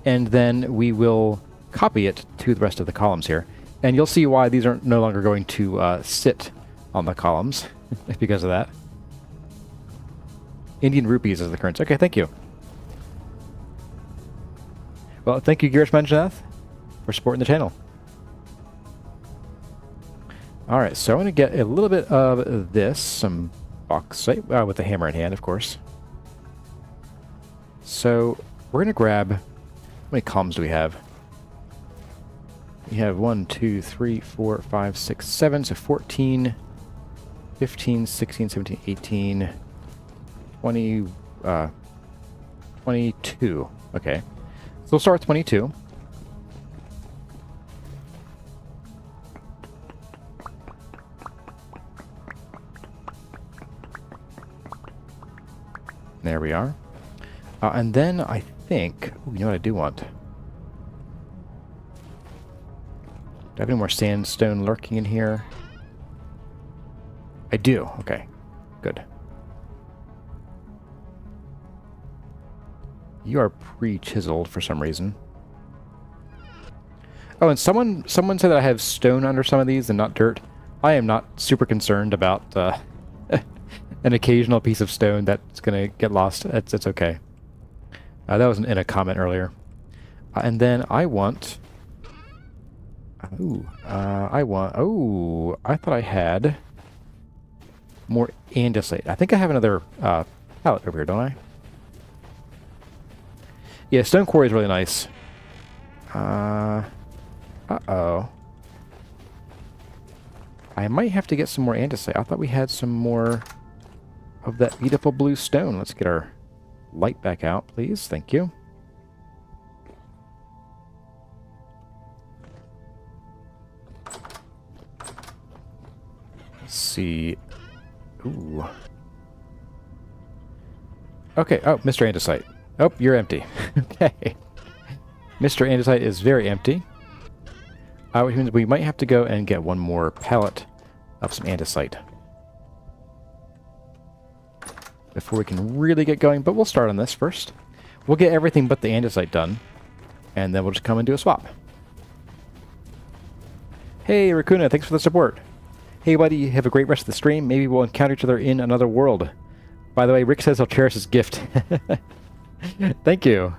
and then we will copy it to the rest of the columns here. And you'll see why these are no longer going to sit on the columns because of that. Indian rupees is the currency. Okay, thank you. Well, thank you, Girish Manjanath, for supporting the channel. Alright, so I'm going to get a little bit of this, some bauxite, with the hammer in hand, of course. So, we're going to grab... How many columns do we have? We have 1, 2, 3, 4, 5, 6, 7, so 14, 15, 16, 17, 18, 20, 22. Okay. So we'll start with 22. There we are. And then I think... Ooh, you know what I do want? Do I have any more sandstone lurking in here? I do. Okay. Good. You are pre-chiseled for some reason. Oh, and someone said that I have stone under some of these and not dirt. I am not super concerned about an occasional piece of stone that's going to get lost. It's okay. That was in a comment earlier. And then I want... Ooh, oh, I thought I had more andesite. I think I have another pallet over here, don't I? Yeah, stone quarry is really nice. Uh-oh. I might have to get some more andesite. I thought we had some more of that beautiful blue stone. Let's get our light back out, please. Thank you. Let's see. Ooh. Okay. Oh, Mr. Andesite. Oh, you're empty. Okay. Mr. Andesite is very empty. Which means we might have to go and get one more pallet of some andesite before we can really get going, but we'll start on this first. We'll get everything but the andesite done, and then we'll just come and do a swap. Hey, Raccoona, thanks for the support. Hey, buddy, have a great rest of the stream. Maybe we'll encounter each other in another world. By the way, Rick says he'll cherish his gift. Thank you.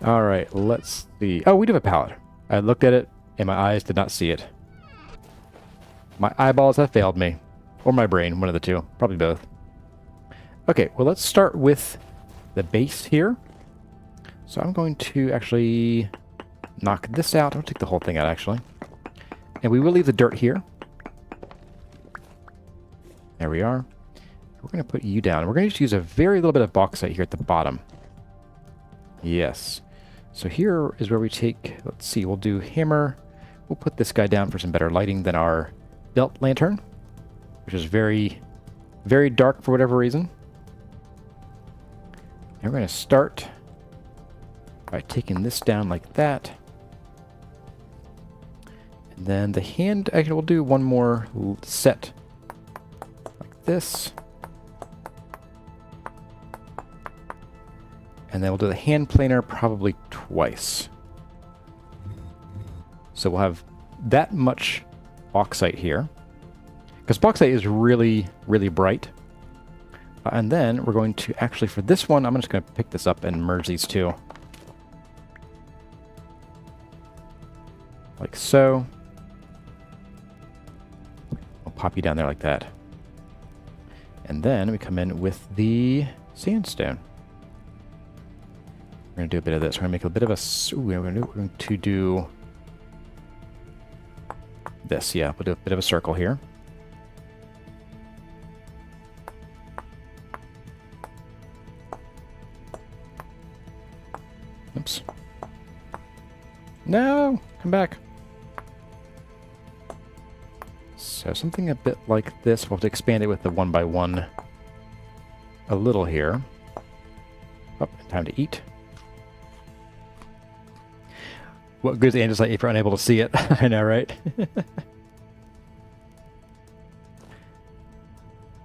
Alright, let's see. Oh, we do have a pallet. I looked at it, and my eyes did not see it. My eyeballs have failed me. Or my brain, one of the two. Probably both. Okay, well, let's start with the base here. So I'm going to actually knock this out. I'll take the whole thing out, actually. And we will leave the dirt here. There we are. We're going to put you down. We're going to just use a very little bit of bauxite here at the bottom. Yes. So here is where we take... Let's see, we'll do hammer. We'll put this guy down for some better lighting than our belt lantern, which is very, very dark for whatever reason. And we're going to start by taking this down like that. And then the hand, actually we'll do one more set like this. And then we'll do the hand planer probably twice. So we'll have that much bauxite here. Because bauxite is really, really bright. And then we're going to actually, for this one, I'm just going to pick this up and merge these two. Like so. I'll pop you down there like that. And then we come in with the sandstone. We're going to do a bit of this. We're going to make a bit of a... Ooh, we're going to do this. Yeah, we'll do a bit of a circle here. Whoops. No! Come back. So something a bit like this. We'll have to expand it with the 1x1 a little here. Oh, time to eat. What good is andesite if you're unable to see it? I know, right?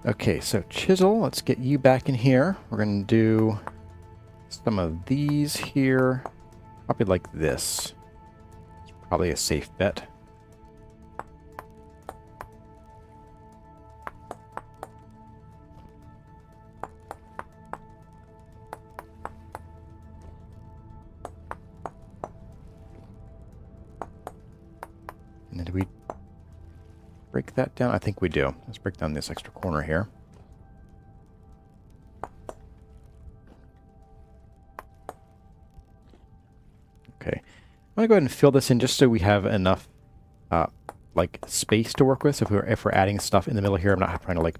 Okay, so chisel, let's get you back in here. We're going to do some of these here. Probably like this. It's probably a safe bet. And then do we break that down? I think we do. Let's break down this extra corner here. Okay. I'm going to go ahead and fill this in just so we have enough like space to work with. So if we're adding stuff in the middle here, I'm not trying to like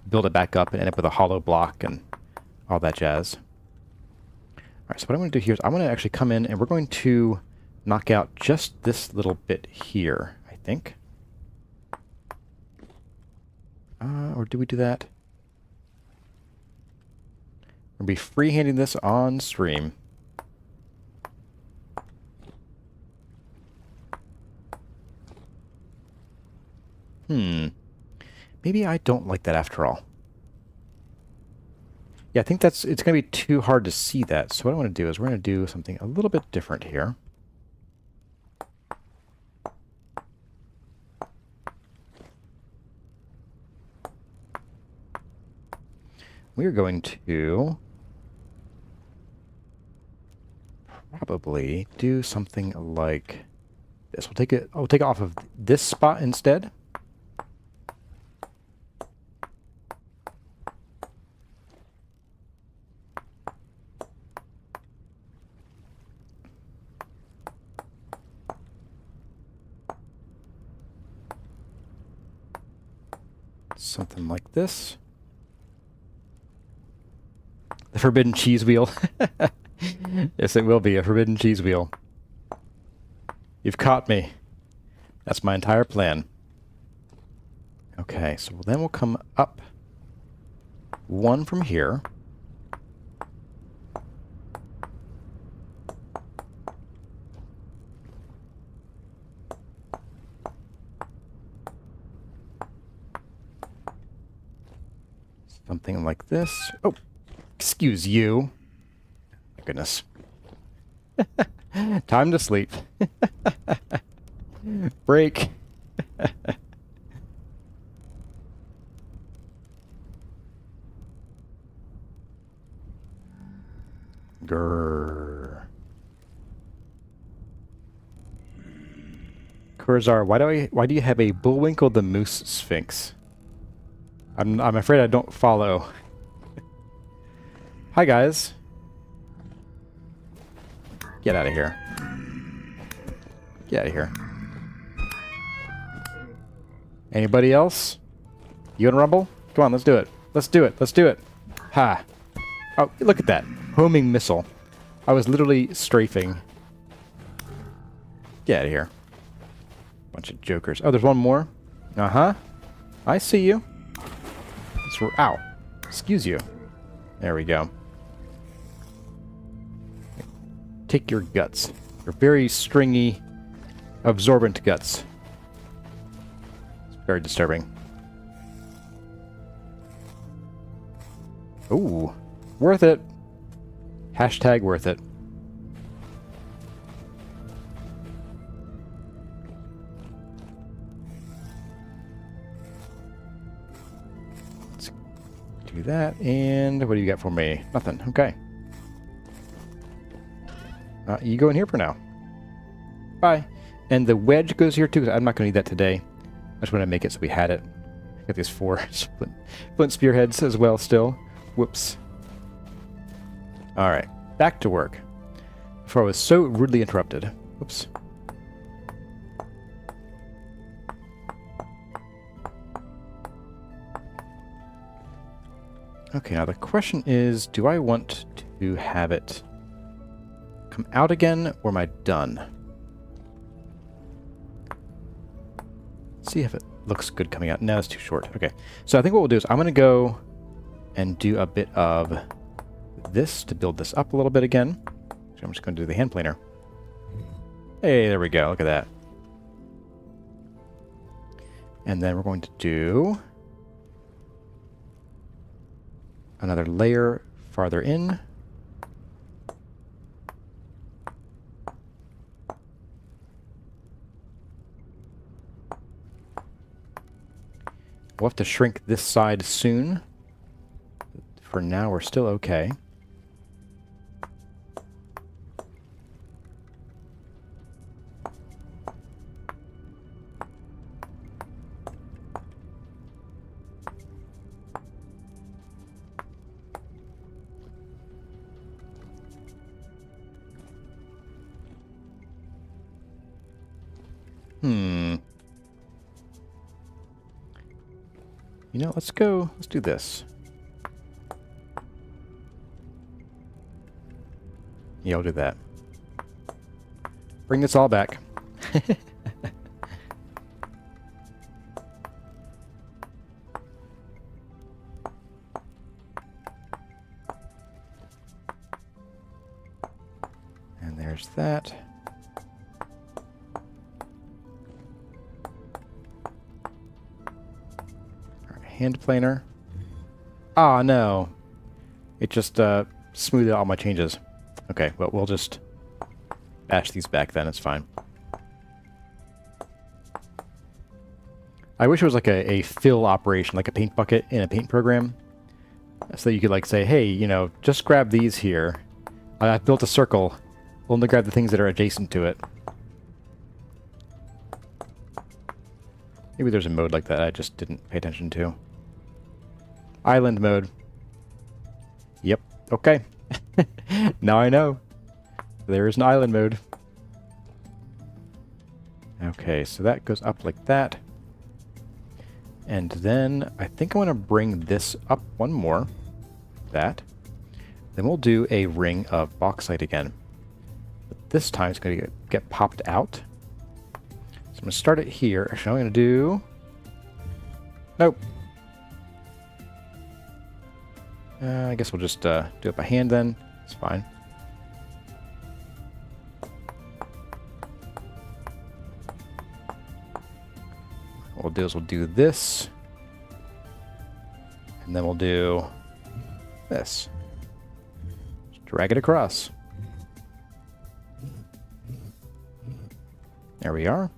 build it back up and end up with a hollow block and all that jazz. All right, so what I'm going to do here is I'm going to actually come in and we're going to knock out just this little bit here, I think. Or do we do that? We'll be freehanding this on stream. Maybe I don't like that after all. Yeah, I think it's going to be too hard to see that. So what I want to do is we're going to do something a little bit different here. We're going to probably do something like this. I'll take it off of this spot instead. Something like this. The forbidden cheese wheel. Yes, it will be a forbidden cheese wheel. You've caught me. That's my entire plan. Okay, so then we'll come up one from here. Something like this. Oh, excuse you. My goodness. Time to sleep. Break. Grrr. Kurzar, why do you have a Bullwinkle the Moose Sphinx? I'm afraid I don't follow. Hi guys. Get out of here. Get out of here. Anybody else? You and Rumble? Come on, let's do it. Let's do it. Let's do it. Ha. Oh, look at that. Homing missile. I was literally strafing. Get out of here. Bunch of jokers. Oh, there's one more. Uh-huh. I see you. Ow. Excuse you. There we go. Take your guts. Your very stringy, absorbent guts. It's very disturbing. Ooh. Worth it. Hashtag worth it. Do that, and what do you got for me? Nothing. Okay. You go in here for now. Bye. And the wedge goes here too, because I'm not going to need that today. I just want to make it so we had it. Got these 4 flint spearheads as well still. Whoops. Alright. Back to work. Before I was so rudely interrupted. Whoops. Okay, now the question is, do I want to have it come out again, or am I done? See if it looks good coming out. No, it's too short. Okay. So I think what we'll do is I'm going to go and do a bit of this to build this up a little bit again. So I'm just going to do the hand planer. Hey, there we go. Look at that. And then we're going to do another layer farther in. We'll have to shrink this side soon. For now, we're still okay. You know, let's do this. Yeah, I'll do that. Bring this all back. And there's that. Hand planer. Ah, no. It just smoothed out all my changes. Okay, well, we'll just bash these back then. It's fine. I wish it was like a fill operation, like a paint bucket in a paint program. So that you could like say, hey, you know, just grab these here. I've built a circle. Only grab the things that are adjacent to it. Maybe there's a mode like that I just didn't pay attention to. Island mode. Yep. Okay. Now I know. There is an island mode. Okay, so that goes up like that. And then I think I want to bring this up one more. That. Then we'll do a ring of bauxite again. But this time it's going to get popped out. So I'm going to start it here. Actually, I'm going to do... Nope. I guess we'll just do it by hand then. It's fine. What we'll do is we'll do this. And then we'll do this. Just drag it across. There we are.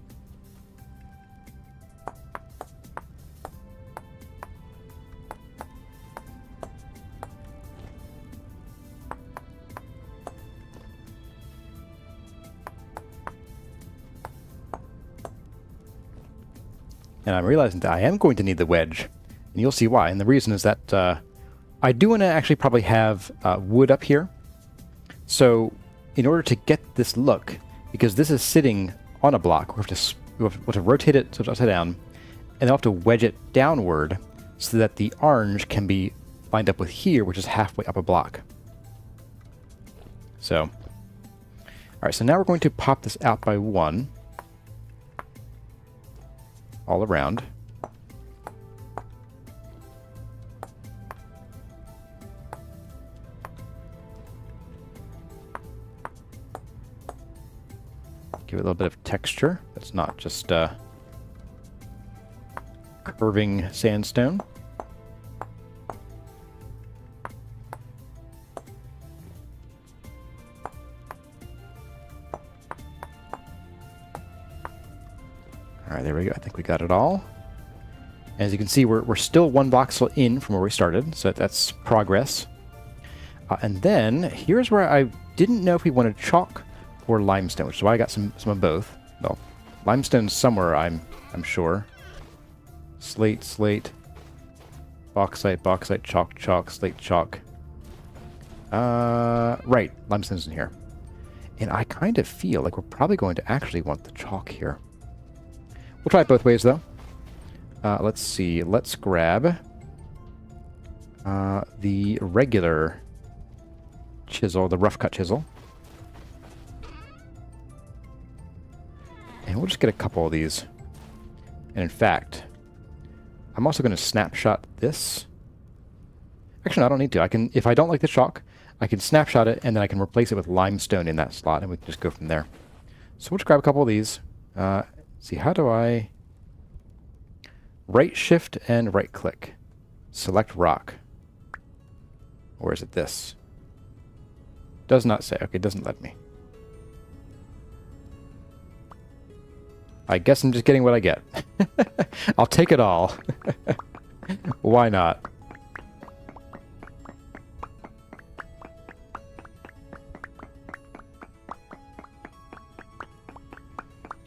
And I'm realizing that I am going to need the wedge, and you'll see why. And the reason is that I do want to actually probably have wood up here. So in order to get this look, because this is sitting on a block, we have to rotate it so it's upside down, and I'll have to wedge it downward so that the orange can be lined up with here, which is halfway up a block. So, all right, so now we're going to pop this out by one. All around. Give it a little bit of texture. That's not just curving sandstone. Alright, there we go. I think we got it all. As you can see, we're still one voxel in from where we started, so that's progress. And then, here's where I didn't know if we wanted chalk or limestone, which is why I got some of both. Well, limestone's somewhere, I'm sure. Slate, slate. Bauxite, bauxite, chalk, chalk, slate, chalk. Right, limestone's in here. And I kind of feel like we're probably going to actually want the chalk here. We'll try it both ways, though. Let's see. Let's grab the regular chisel, the rough cut chisel. we'll just get a couple of these. And in fact, I'm also going to snapshot this. Actually, no, I don't need to. I can, if I don't like the chalk, I can snapshot it, and then I can replace it with limestone in that slot, and we can just go from there. So we'll just grab a couple of these. See, how do I... Right shift and right click. Select rock. Or is it this? Does not say. Okay, it doesn't let me. I guess I'm just getting what I get. I'll take it all. Why not?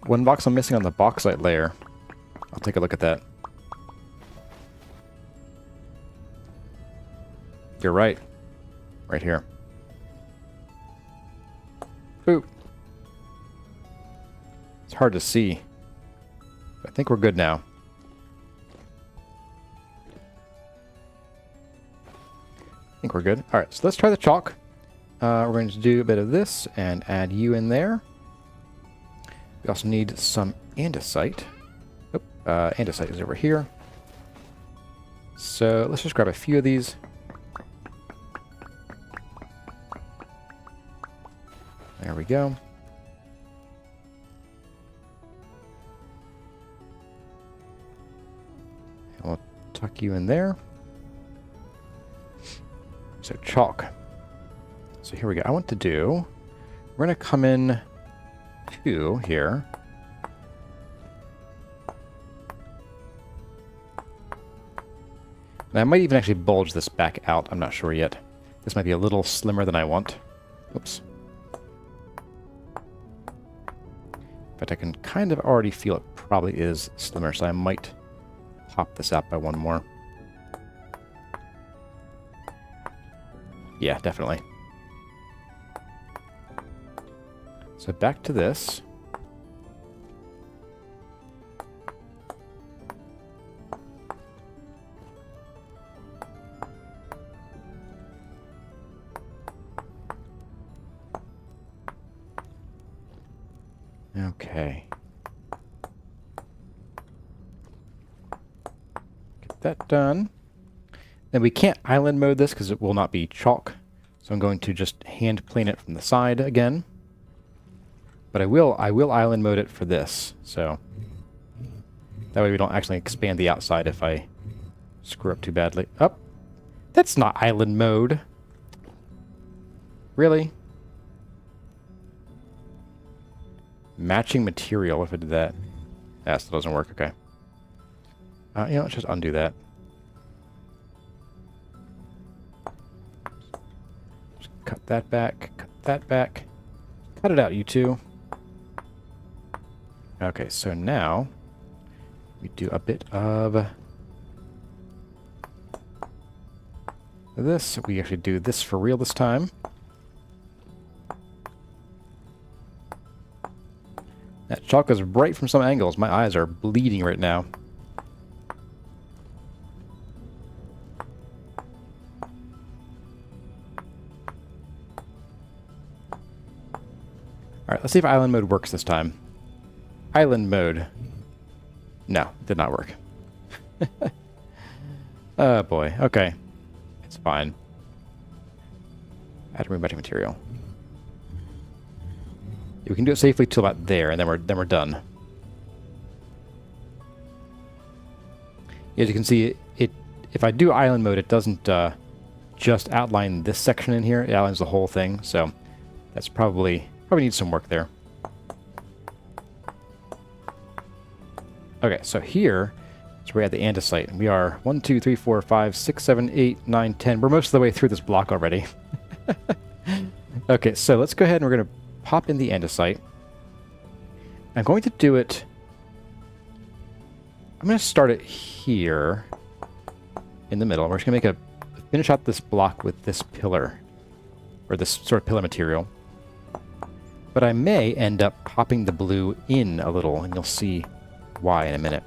One box I'm missing on the bauxite layer. I'll take a look at that. You're right. Right here. Ooh. It's hard to see. I think we're good now. I think we're good. Alright, so let's try the chalk. We're going to do a bit of this and add you in there. We also need some andesite. Oh, andesite is over here. So let's just grab a few of these. There we go. And we'll tuck you in there. So chalk. So here we go. I want to do... We're going to come in... 2 here. And I might even actually bulge this back out. I'm not sure yet. This might be a little slimmer than I want. Oops. But I can kind of already feel it probably is slimmer, so I might pop this out by one more. Yeah, definitely. So back to this. Okay. Get that done. Then we can't island mode this because it will not be chalk. So I'm going to just hand plane it from the side again. But I will island mode it for this, so that way we don't actually expand the outside if I screw up too badly. Oh, that's not island mode. Really? Matching material, if I did that. That still doesn't work, okay. You know, let's just undo that. Just cut that back, cut that back. Cut it out, you two. Okay, so now we do a bit of this. We actually do this for real this time. That chalk is bright from some angles. My eyes are bleeding right now. Alright, let's see if island mode works this time. Island mode. No, did not work. Oh boy, okay. It's fine. Add rematching material. We can do it safely till about there, and then we're done. As you can see, if I do island mode, it doesn't just outline this section in here. It outlines the whole thing, so that's probably needs some work there. Okay, so here is where we have the andesite. We are 1, 2, 3, 4, 5, 6, 7, 8, 9, 10. We're most of the way through this block already. Okay, so let's go ahead and we're going to pop in the andesite. I'm going to do it... I'm going to start it here in the middle. We're just going to finish out this block with this pillar, or this sort of pillar material. But I may end up popping the blue in a little, and you'll see why in a minute.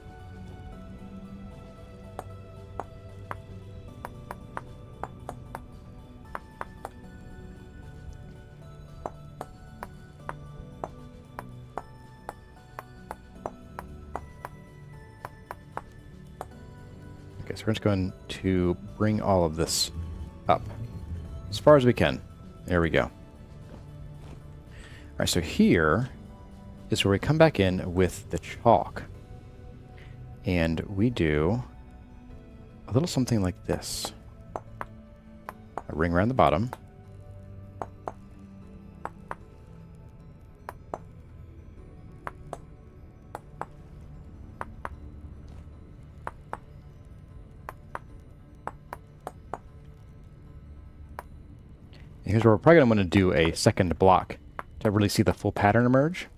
Okay, so we're just going to bring all of this up as far as we can. There we go. All right, so here is where we come back in with the chalk. And we do a little something like this. A ring around the bottom. Here's where we're probably going to want to do a second block to really see the full pattern emerge.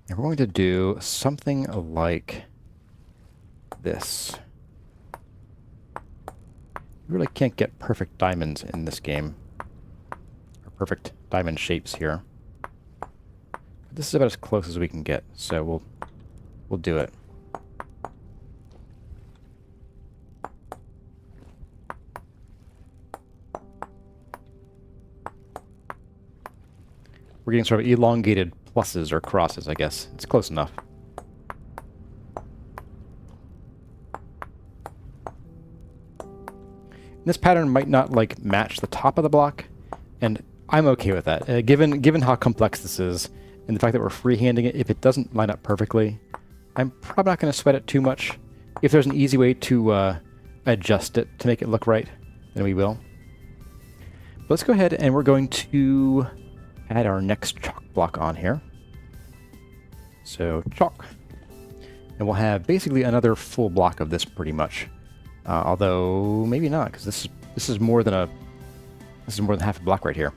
And we're going to do something like this. You really can't get perfect diamonds in this game, or perfect diamond shapes here. But this is about as close as we can get, so we'll do it. We're getting sort of elongated pluses or crosses, I guess. It's close enough. This pattern might not, like, match the top of the block, and I'm okay with that. Given how complex this is, and the fact that we're freehanding it, if it doesn't line up perfectly, I'm probably not going to sweat it too much. If there's an easy way to adjust it to make it look right, then we will. But let's go ahead and we're going to add our next chalk block on here. So chalk. And we'll have basically another full block of this pretty much. Although maybe not, because this is more than half a block right here.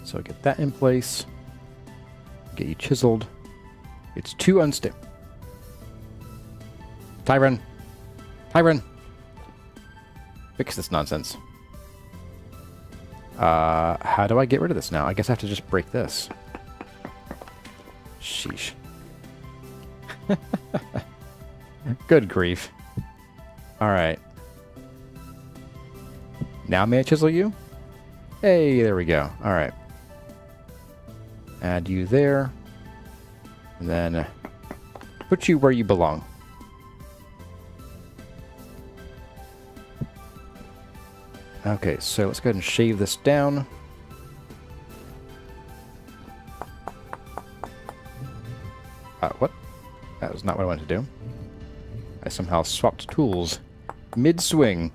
So get that in place. Get you chiseled. It's too unstable. Tyron! Tyron! Fix this nonsense. How do I get rid of this now? I guess I have to just break this. Sheesh. Good grief. Alright. Now may I chisel you? Hey, there we go. Alright. Add you there. And then put you where you belong. Okay, so let's go ahead and shave this down. What? That was not what I wanted to do. I somehow swapped tools mid-swing.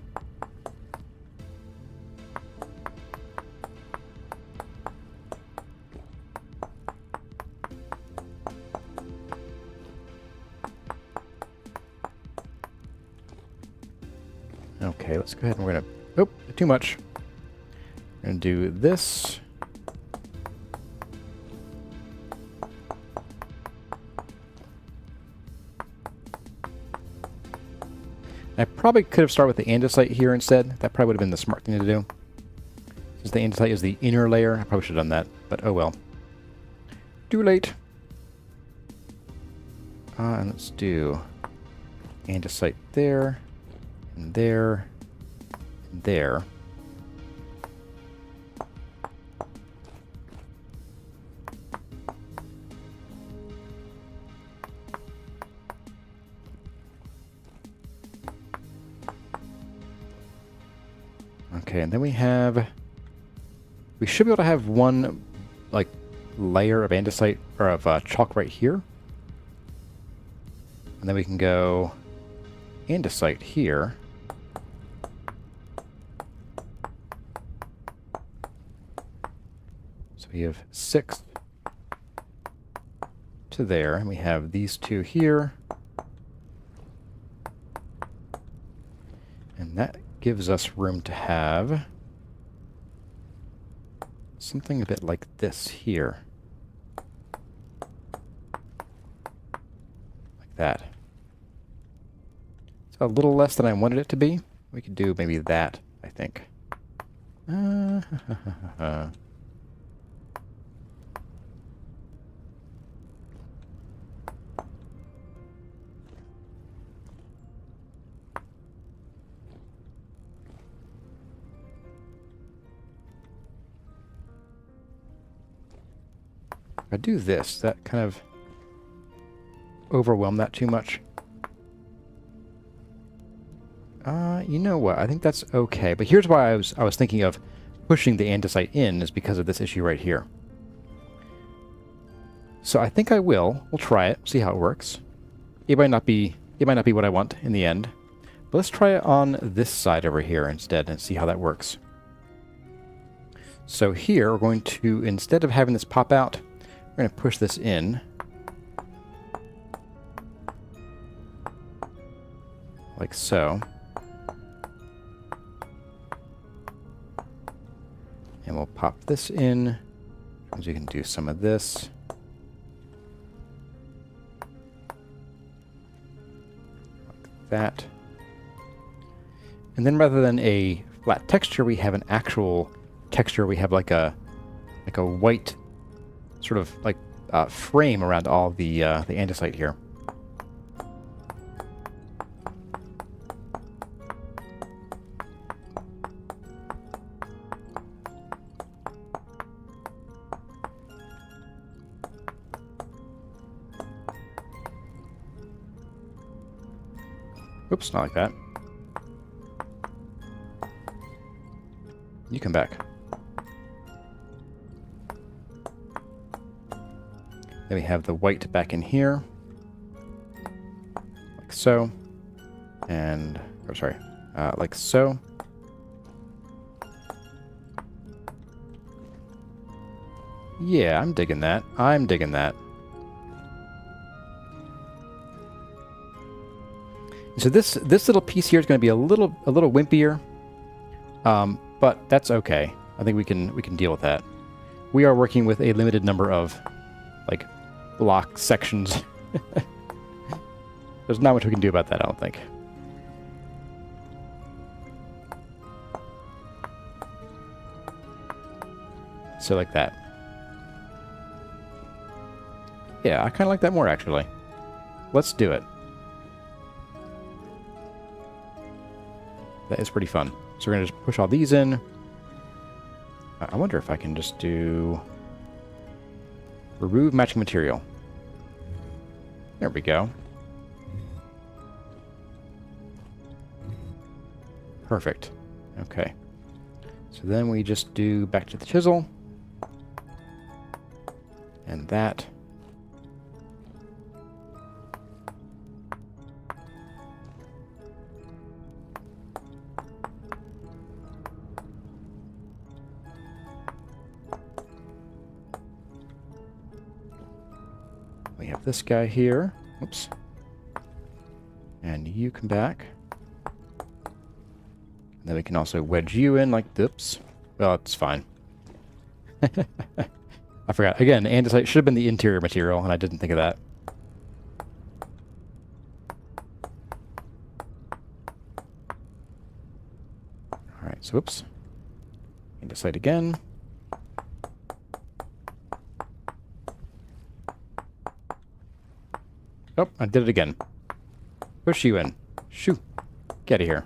Okay, let's go ahead and we're gonna... Oh, too much. We're gonna do this. I probably could have started with the andesite here instead. That probably would have been the smart thing to do. Since the andesite is the inner layer, I probably should have done that, but oh well. Too late. And let's do andesite there, and there, and there. Okay, and then we should be able to have one, like, layer of andesite, or of chalk right here. And then we can go andesite here. So we have 6 to there, and we have these 2 here. And that gives us room to have something a bit like this here. Like that. It's a little less than I wanted it to be. We could do maybe that, I think. If I do this, that kind of overwhelm that too much. You know what? I think that's okay. But here's why I was thinking of pushing the andesite in, is because of this issue right here. So I think I will. We'll try it, see how it works. It might not be what I want in the end. But let's try it on this side over here instead and see how that works. So here we're going to, instead of having this pop out, we're going to push this in. Like so. And we'll pop this in. So you can do some of this. Like that. And then rather than a flat texture, we have an actual texture. We have like a white sort of like frame around all the andesite here. Oops, not like that. You come back. Then we have the white back in here. Like so. And, oh, sorry, like so. Yeah, I'm digging that. I'm digging that. So this little piece here is going to be a little wimpier, but that's okay. I think we can deal with that. We are working with a limited number of like block sections. There's not much we can do about that, I don't think. So like that. Yeah, I kind of like that more actually. Let's do it. That is pretty fun. So we're going to just push all these in. I wonder if I can just do... remove matching material. There we go. Perfect. Okay. So then we just do back to the chisel. And that. We have this guy here. Oops. And you come back. And then we can also wedge you in like this. Well, it's fine. I forgot. Again, andesite should have been the interior material, and I didn't think of that. Alright, so whoops. Andesite again. Oh, I did it again. Push you in. Shoo. Get out of here.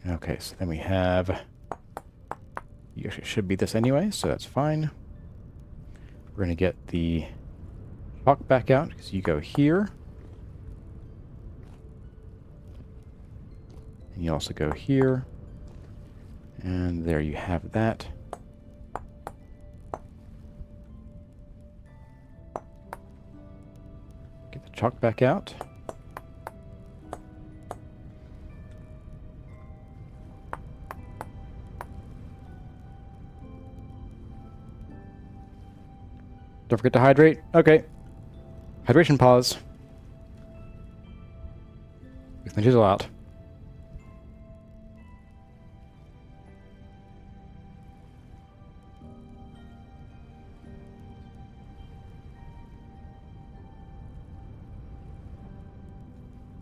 Okay, so then we have... you actually should be this anyway, so that's fine. We're going to get the chalk back out, because you go here. And you also go here. And there you have that. Get the chalk back out. Don't forget to hydrate. Okay. Hydration pause. With my chisel out.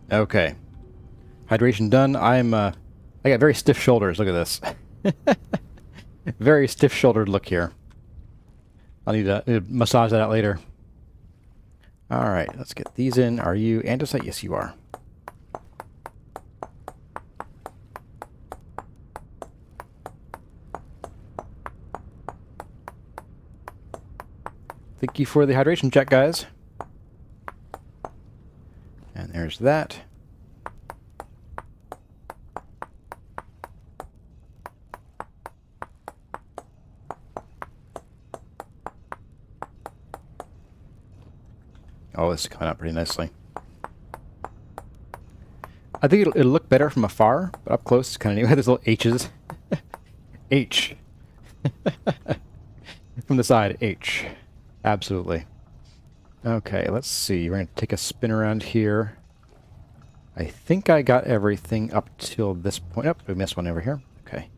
Okay. Hydration done. I got very stiff shoulders. Look at this. Very stiff-shouldered look here. I'll need to massage that out later. All right, let's get these in. Are you andesite? Yes, you are. Thank you for the hydration check, guys. And there's that. Oh, this is coming out pretty nicely. I think it'll look better from afar, but up close it's kind of neat. There's little H's. H. From the side, H. Absolutely. Okay, let's see. We're going to take a spin around here. I think I got everything up till this point. Oh, we missed one over here. Okay.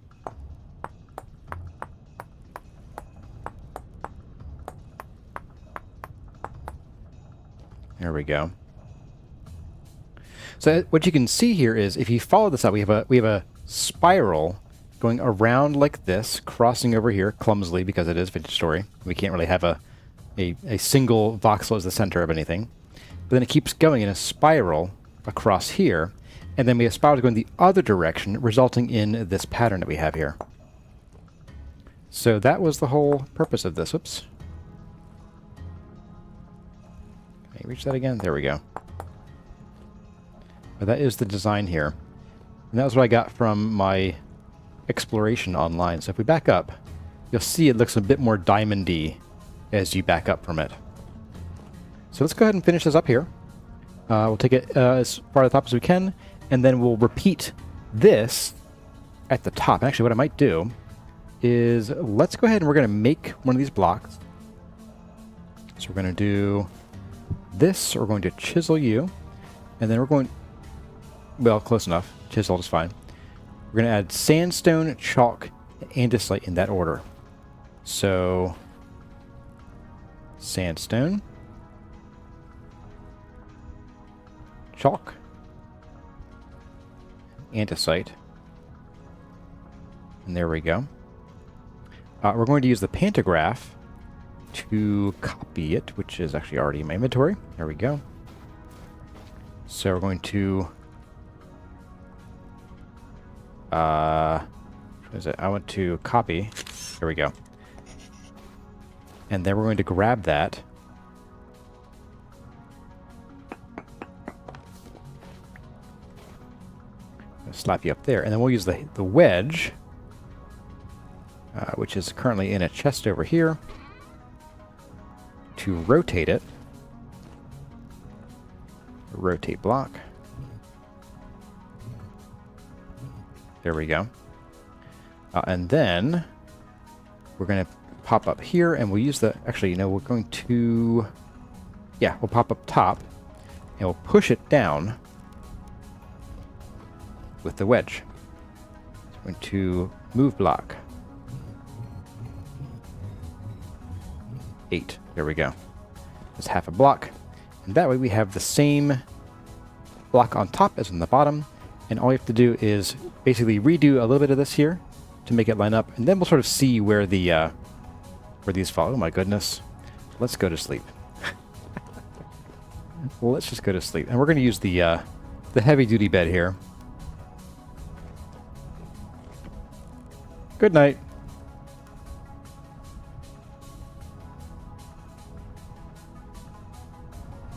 There we go. So what you can see here is if you follow this out, we have a spiral going around like this, crossing over here clumsily because it is vintage story. We can't really have a single voxel as the center of anything. But then it keeps going in a spiral across here, and then we have spirals going the other direction, resulting in this pattern that we have here. So that was the whole purpose of this. Oops. Can I reach that again? There we go. But that is the design here. And that was what I got from my exploration online. So if we back up, you'll see it looks a bit more diamond-y as you back up from it. So let's go ahead and finish this up here. We'll take it as far to the top as we can, and then we'll repeat this at the top. Actually, what I might do is let's go ahead and we're going to make one of these blocks. So we're going to do this. We're going to chisel you, and then we're going... Well, close enough. Chiseled is fine. We're going to add sandstone, chalk, and andesite in that order. So... sandstone, chalk, andesite, and there we go. We're going to use the pantograph to copy it, which is actually already in my inventory. There we go. So we're going to what is it? I want to copy. There we go. And then we're going to grab that. Slap you up there. And then we'll use the wedge, which is currently in a chest over here, to rotate it. Rotate block. There we go. And then we're going to pop up here, and we'll use the... Actually, you know, we're going to... Yeah, we'll pop up top, and we'll push it down with the wedge. So we're going to move block. 8. There we go. That's half a block. And that way we have the same block on top as on the bottom, and all you have to do is basically redo a little bit of this here to make it line up, and then we'll sort of see where the where these fall. Oh my goodness. Let's go to sleep. Well, let's just go to sleep. And we're going to use the heavy-duty bed here. Good night.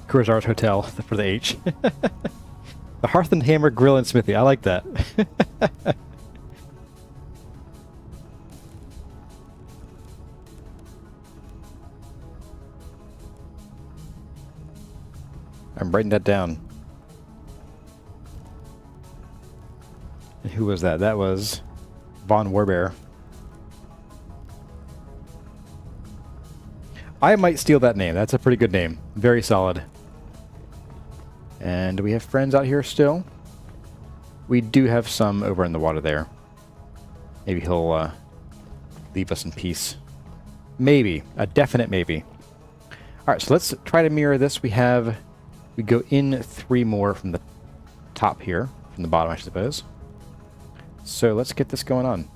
Curzar's Hotel for the H. The Hearth and Hammer Grill and Smithy. I like that. I'm writing that down. And who was that? That was Von Warbear. I might steal that name. That's a pretty good name. Very solid. And do we have friends out here still? We do have some over in the water there. Maybe he'll leave us in peace. Maybe. A definite maybe. Alright, so let's try to mirror this. We go in 3 more from the top here. From the bottom, I suppose. So let's get this going on.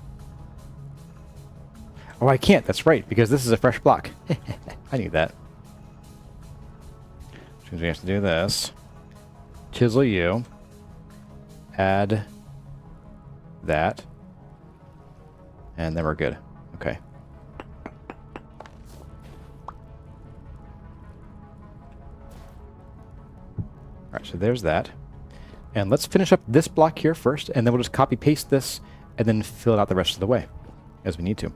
Oh, I can't. That's right, because this is a fresh block. I knew that. Which means we have to do this. Chisel you. Add that. And then we're good. Okay. Alright, so there's that. And let's finish up this block here first, and then we'll just copy-paste this, and then fill it out the rest of the way, as we need to.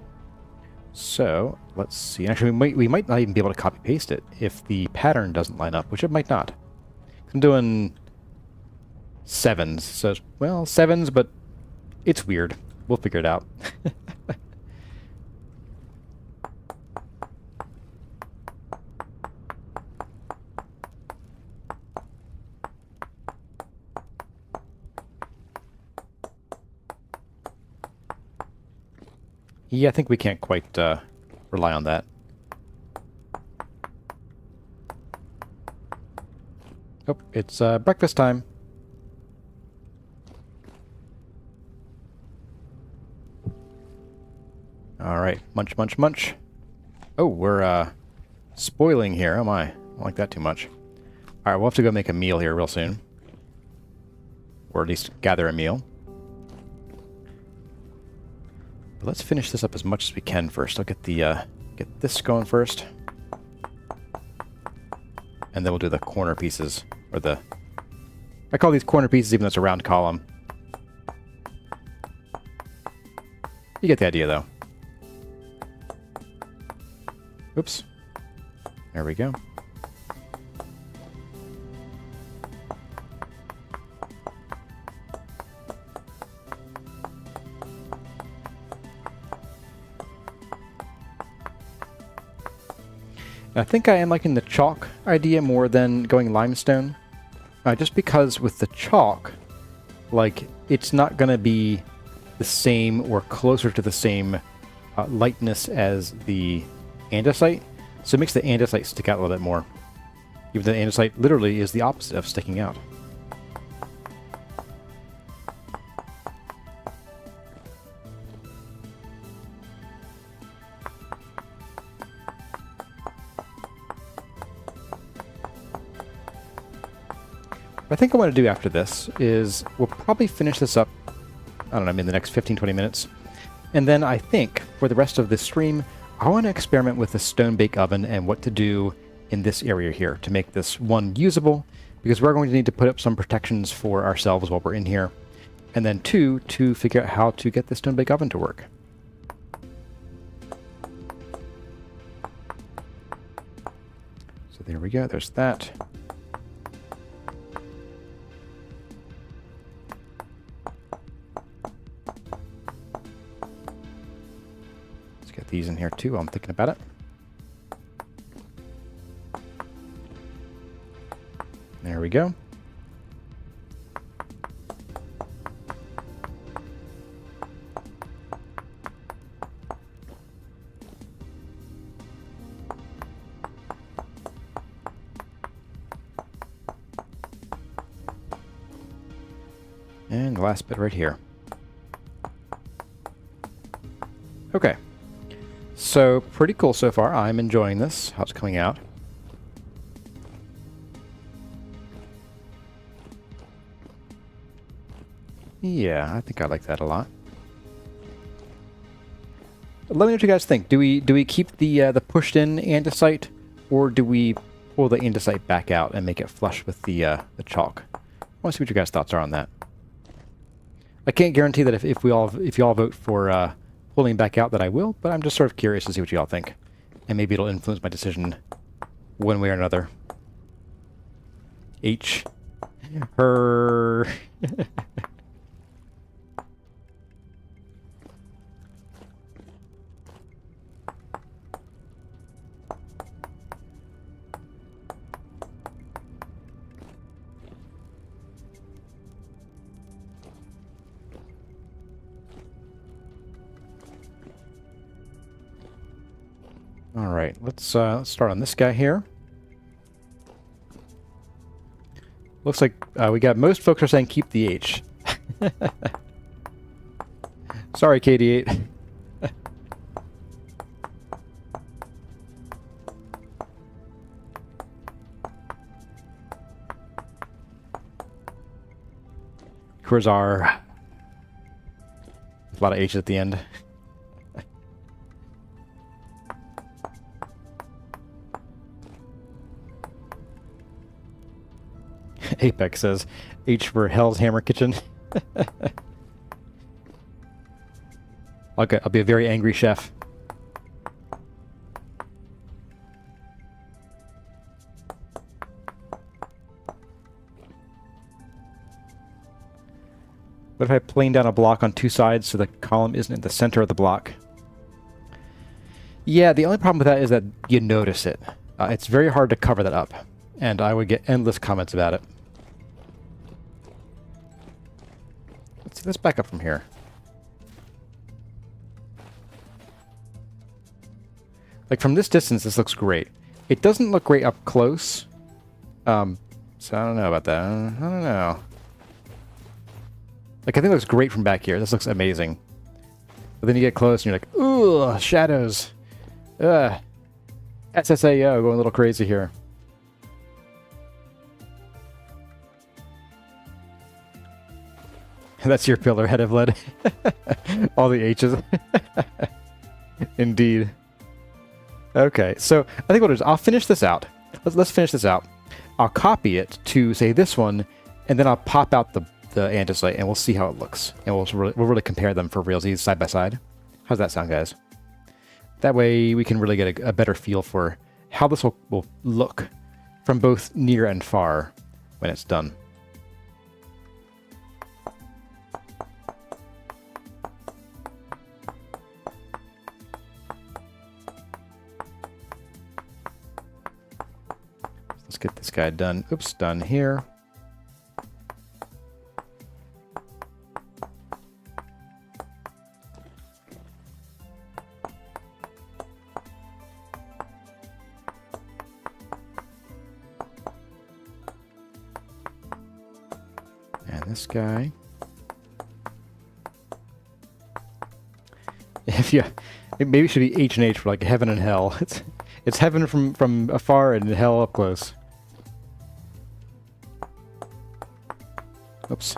So, let's see. Actually, we might not even be able to copy-paste it if the pattern doesn't line up, which it might not. I'm doing 7s, so, well, 7s, but it's weird. We'll figure it out. Yeah, I think we can't quite rely on that. Oh, it's breakfast time. Alright, munch, munch, munch. Oh, we're spoiling here. Oh my, I don't like that too much. Alright, we'll have to go make a meal here real soon. Or at least gather a meal. But let's finish this up as much as we can first. I'll get the get this going first. And then we'll do the corner pieces, or the... I call these corner pieces even though it's a round column. You get the idea, though. Oops. There we go. I think I am liking the chalk idea more than going limestone. Just because with the chalk, like, it's not going to be the same or closer to the same lightness as the andesite. So it makes the andesite stick out a little bit more. Even though the andesite literally is the opposite of sticking out. What I think I want to do after this is we'll probably finish this up, I don't know, in the next 15-20 minutes. And then I think for the rest of this stream, I want to experiment with the stone bake oven and what to do in this area here to make this, one, usable, because we're going to need to put up some protections for ourselves while we're in here. And then two, to figure out how to get the stone bake oven to work. So there we go, there's that. These in here too while I'm thinking about it. There we go. And the last bit right here. Okay. So, pretty cool so far. I'm enjoying this, how it's coming out. Yeah, I think I like that a lot. Let me know what you guys think. Do we keep the pushed-in andesite, or do we pull the andesite back out and make it flush with the chalk? I want to see what your guys' thoughts are on that. I can't guarantee that if you all vote for pulling back out that I will, but I'm just sort of curious to see what you all think. And maybe it'll influence my decision one way or another. H. Her. Alright, let's start on this guy here. Looks like we got most folks are saying keep the H. Sorry, KD8. Where's our... A lot of H's at the end. Apex says, H for Hell's Hammer Kitchen. Okay, I'll be a very angry chef. What if I plane down a block on two sides so the column isn't in the center of the block? Yeah, the only problem with that is that you notice it. It's very hard to cover that up, and I would get endless comments about it. Let's back up from here. Like, from this distance, this looks great. It doesn't look great up close. So I don't know about that. I don't know. Like, I think it looks great from back here. This looks amazing. But then you get close and you're like, ooh, shadows. Ugh. SSAO going a little crazy here. That's your pillar, head of lead. All the H's. Indeed. Okay, so I think what I'll do is I'll finish this out. Let's finish this out. I'll copy it to, say, this one, and then I'll pop out the andesite, and we'll see how it looks. And we'll really compare them for realsies side by side. How's that sound, guys? That way we can really get a better feel for how this will look from both near and far when it's done. Let's get this guy done. Oops, done here. And this guy. If you, it maybe should be H and H for like heaven and hell. It's heaven from afar and hell up close. Oops.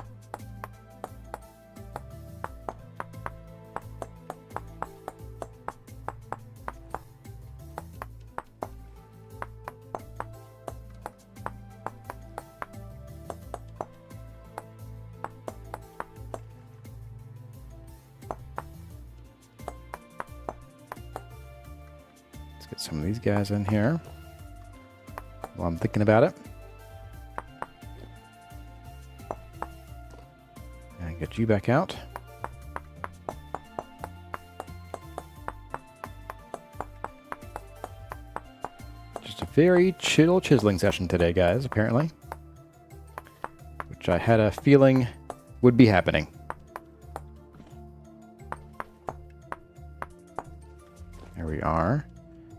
Let's get some of these guys in here while I'm thinking about it. Get you back out. Just a very chill chiseling session today, guys, apparently. Which I had a feeling would be happening. There we are.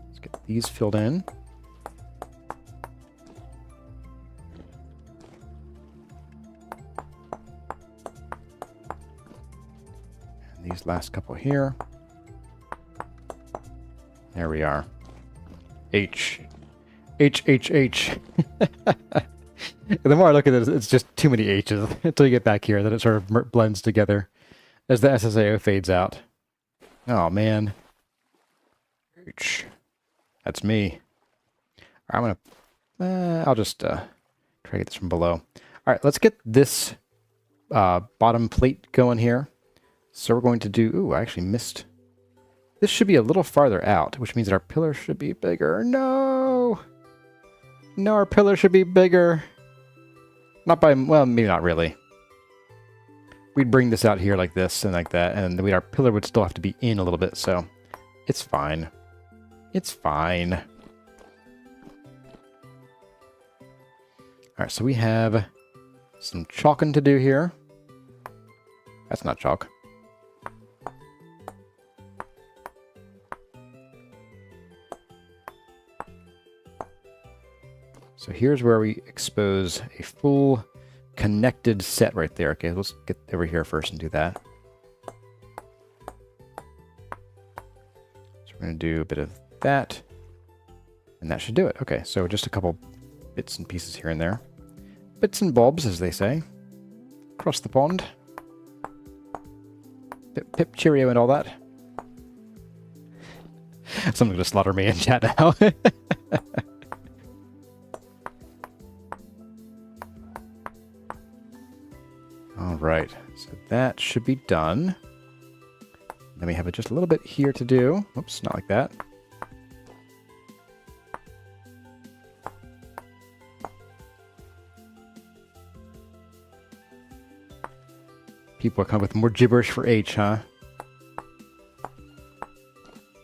Let's get these filled in. These last couple here. There we are. H. H, H, H. The more I look at it, it's just too many H's until you get back here, then it sort of blends together as the SSAO fades out. Oh, man. H. That's me. I'm gonna... I'll just try to get this from below. All right, let's get this bottom plate going here. So we're going to do... Ooh, I actually missed... This should be a little farther out, which means that our pillar should be bigger. No! No, our pillar should be bigger. Not by... Well, maybe not really. We'd bring this out here like this and like that, and our pillar would still have to be in a little bit, so... It's fine. It's fine. Alright, so we have some chalking to do here. That's not chalk. So here's where we expose a full connected set right there. Okay, let's get over here first and do that. So we're going to do a bit of that, and that should do it. Okay, so just a couple bits and pieces here and there. Bits and bulbs, as they say. across the pond. Pip, pip, cheerio and all that. Someone's gonna slaughter me in chat now. Alright, so that should be done. Then we have just a little bit here to do. Oops, not like that. People are coming with more gibberish for H, huh?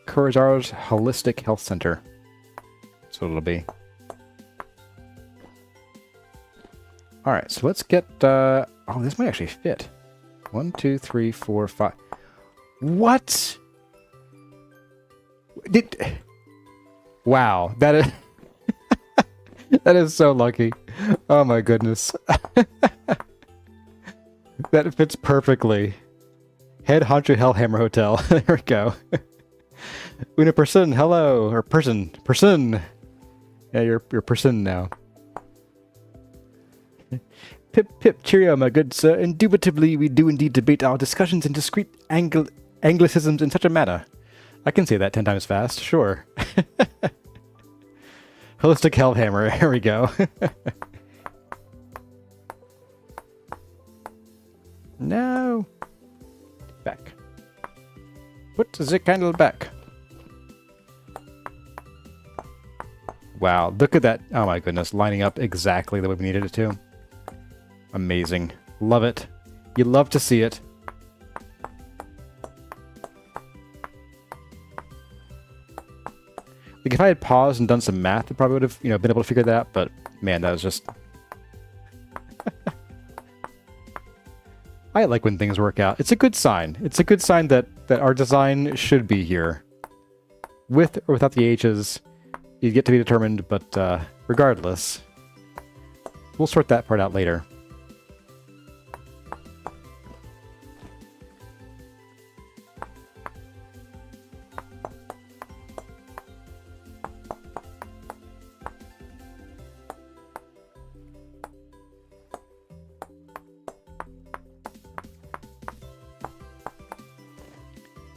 Kurosawa's Holistic Health Center. That's what it'll be. Alright, so let's get... oh, this might actually fit. 1, 2, 3, 4, 5... What? Wow, that is... that is so lucky. Oh my goodness. That fits perfectly. Head Honcho Hellhammer Hotel. There we go. Una person, hello. Or person. Yeah, you're person now. Pip, pip, cheerio, my good sir. Indubitably, we do indeed debate our discussions in discrete anglicisms in such a manner. I can say that 10 times fast, sure. Holistic Hellhammer, here we go. No. Back. Put the candle back. Wow, look at that. Oh my goodness, lining up exactly the way we needed it to. Amazing. Love it. You love to see it. Like if I had paused and done some math, I probably would have, been able to figure that out, but man, that was just... I like when things work out. It's a good sign. It's a good sign that our design should be here. With or without the H's, you get to be determined, but regardless, we'll sort that part out later.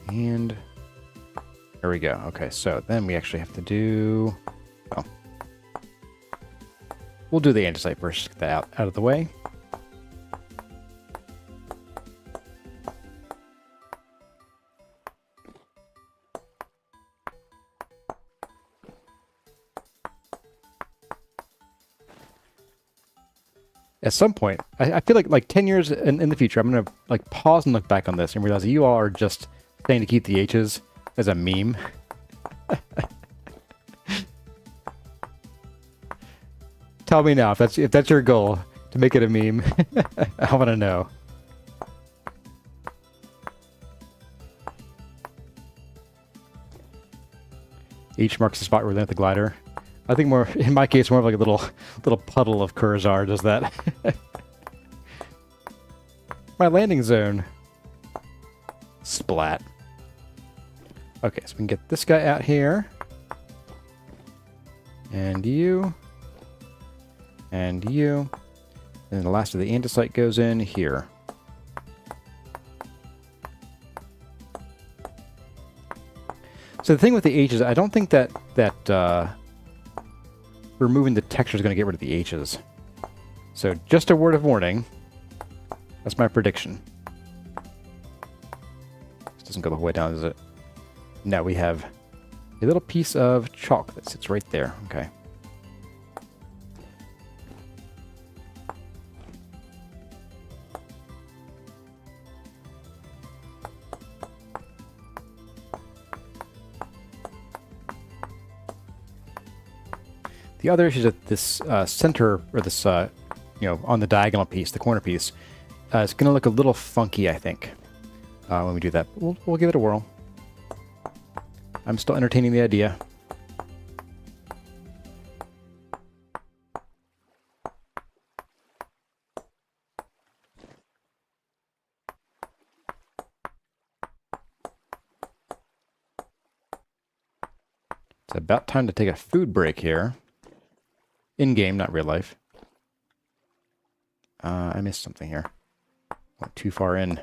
And there we go. Okay, so then we actually have to do... Oh. We'll do the andesite first, get that out of the way. At some point, I feel like 10 years in the future, I'm going to pause and look back on this and realize that you all are just saying to keep the H's as a meme. Tell me now if that's your goal, to make it a meme. I want to know. H marks the spot where we land the glider. I think more, in my case, more of like a little puddle of Kurosawa does that. My landing zone. Splat. Okay, so we can get this guy out here. And you. And you. And the last of the andesite goes in here. So the thing with the H's, I don't think that removing the texture is going to get rid of the H's. So just a word of warning. That's my prediction. This doesn't go the whole way down, does it? No, we have a little piece of chalk that sits right there. Okay. The other issue is that this center, or this, on the diagonal piece, the corner piece, it's going to look a little funky, I think, when we do that. We'll give it a whirl. I'm still entertaining the idea. It's about time to take a food break here. In-game, not real life. I missed something here. Went too far in.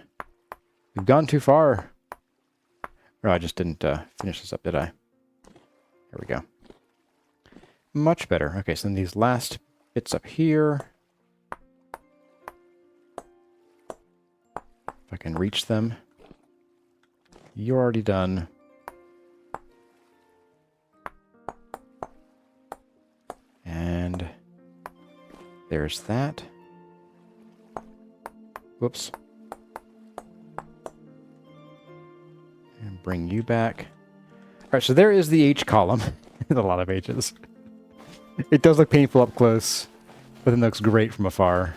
We've gone too far. Oh, I just didn't finish this up, did I? There we go. Much better. Okay, so then these last bits up here. If I can reach them. You're already done. And there's that. Whoops. And bring you back. All right, so there is the H column. There's a lot of H's. It does look painful up close, but it looks great from afar.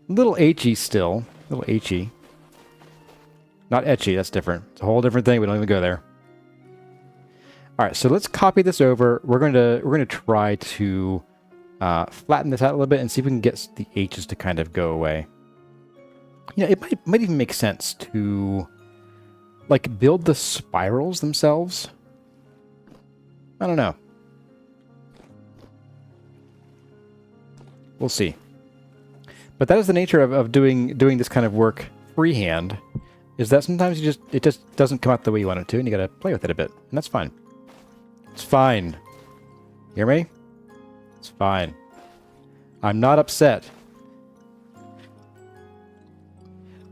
A little H-y still. A little H-y. Not etchy, that's different. It's a whole different thing. We don't even go there. All right, so let's copy this over. We're going to try to flatten this out a little bit and see if we can get the H's to kind of go away. You know, it might even make sense to like build the spirals themselves. I don't know. We'll see. But that is the nature of doing this kind of work freehand, is that sometimes it just doesn't come out the way you want it to, and you gotta play with it a bit, and that's fine. It's fine. Hear me? It's fine. I'm not upset.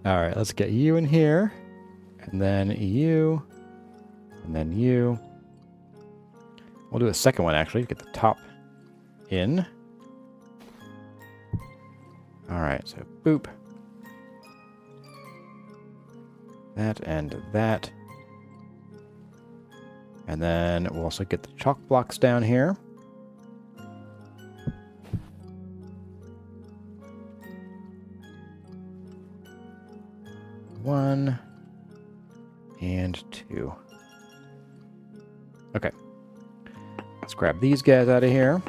Alright, let's get you in here. And then you. And then you. We'll do a second one, actually. Get the top in. Alright, so boop. That and that. And then we'll also get the chalk blocks down here. One and two. Okay. Let's grab these guys out of here.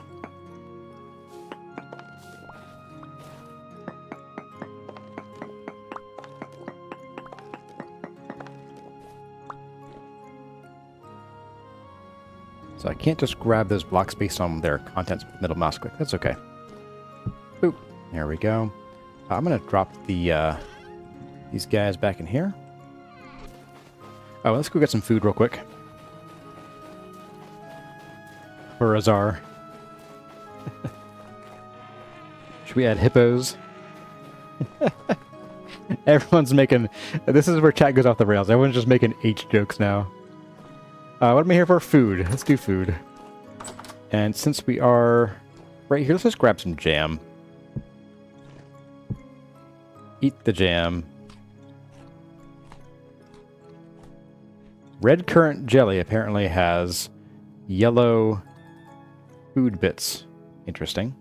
So I can't just grab those blocks based on their contents with middle mouse click. That's okay. Boop. There we go. I'm going to drop the these guys back in here. Oh, let's go get some food real quick. For Azar. Should we add hippos? Everyone's making... This is where chat goes off the rails. Everyone's just making H jokes now. What am I here for? Food. Let's do food. And since we are right here, let's just grab some jam. Eat the jam. Red currant jelly apparently has yellow food bits. Interesting.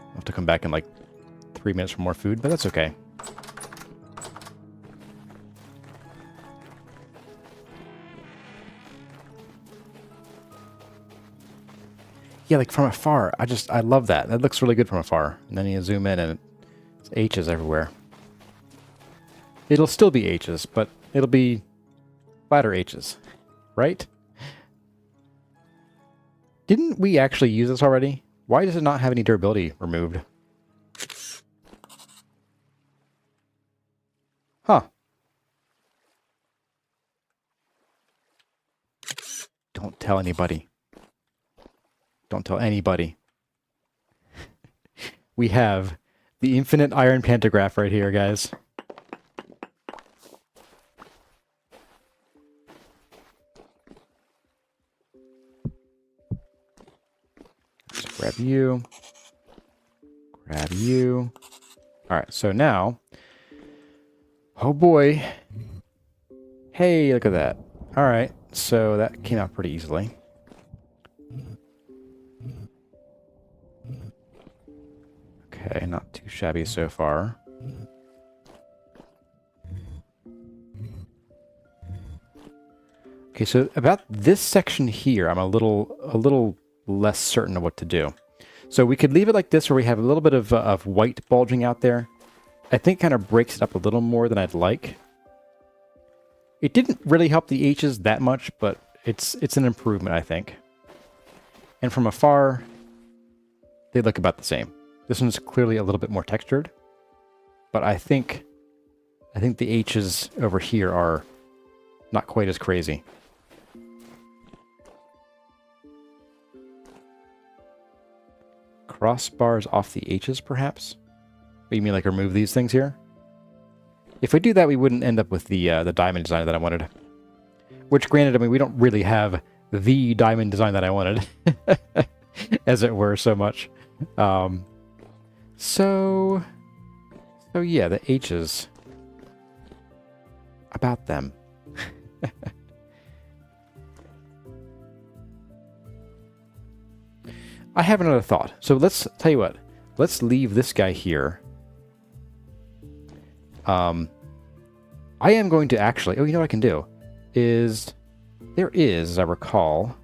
I'll have to come back in like 3 minutes for more food, but that's okay. Yeah, like from afar, I love that. That looks really good from afar. And then you zoom in and it's H's everywhere. It'll still be H's, but it'll be flatter H's, right? Didn't we actually use this already? Why does it not have any durability removed? Huh. Don't tell anybody. Don't tell anybody. We have the infinite iron pantograph right here, guys. Just grab you. Grab you. Alright, so now... Oh boy. Hey, look at that. Alright, so that came out pretty easily. Okay, not too shabby so far. Okay, so about this section here, I'm a little less certain of what to do. So we could leave it like this, where we have a little bit of white bulging out there. I think it kind of breaks it up a little more than I'd like. It didn't really help the H's that much, but it's an improvement, I think. And from afar, they look about the same. This one's clearly a little bit more textured, but I think the H's over here are not quite as crazy. Crossbars off the H's, perhaps? You mean like remove these things here? If we do that, we wouldn't end up with the diamond design that I wanted. Which, granted, I mean, we don't really have the diamond design that I wanted, as it were, so much. So yeah, the H's. About them. I have another thought. So let's tell you what. Let's leave this guy here. I am going to actually... Oh, you know what I can do? There is, as I recall...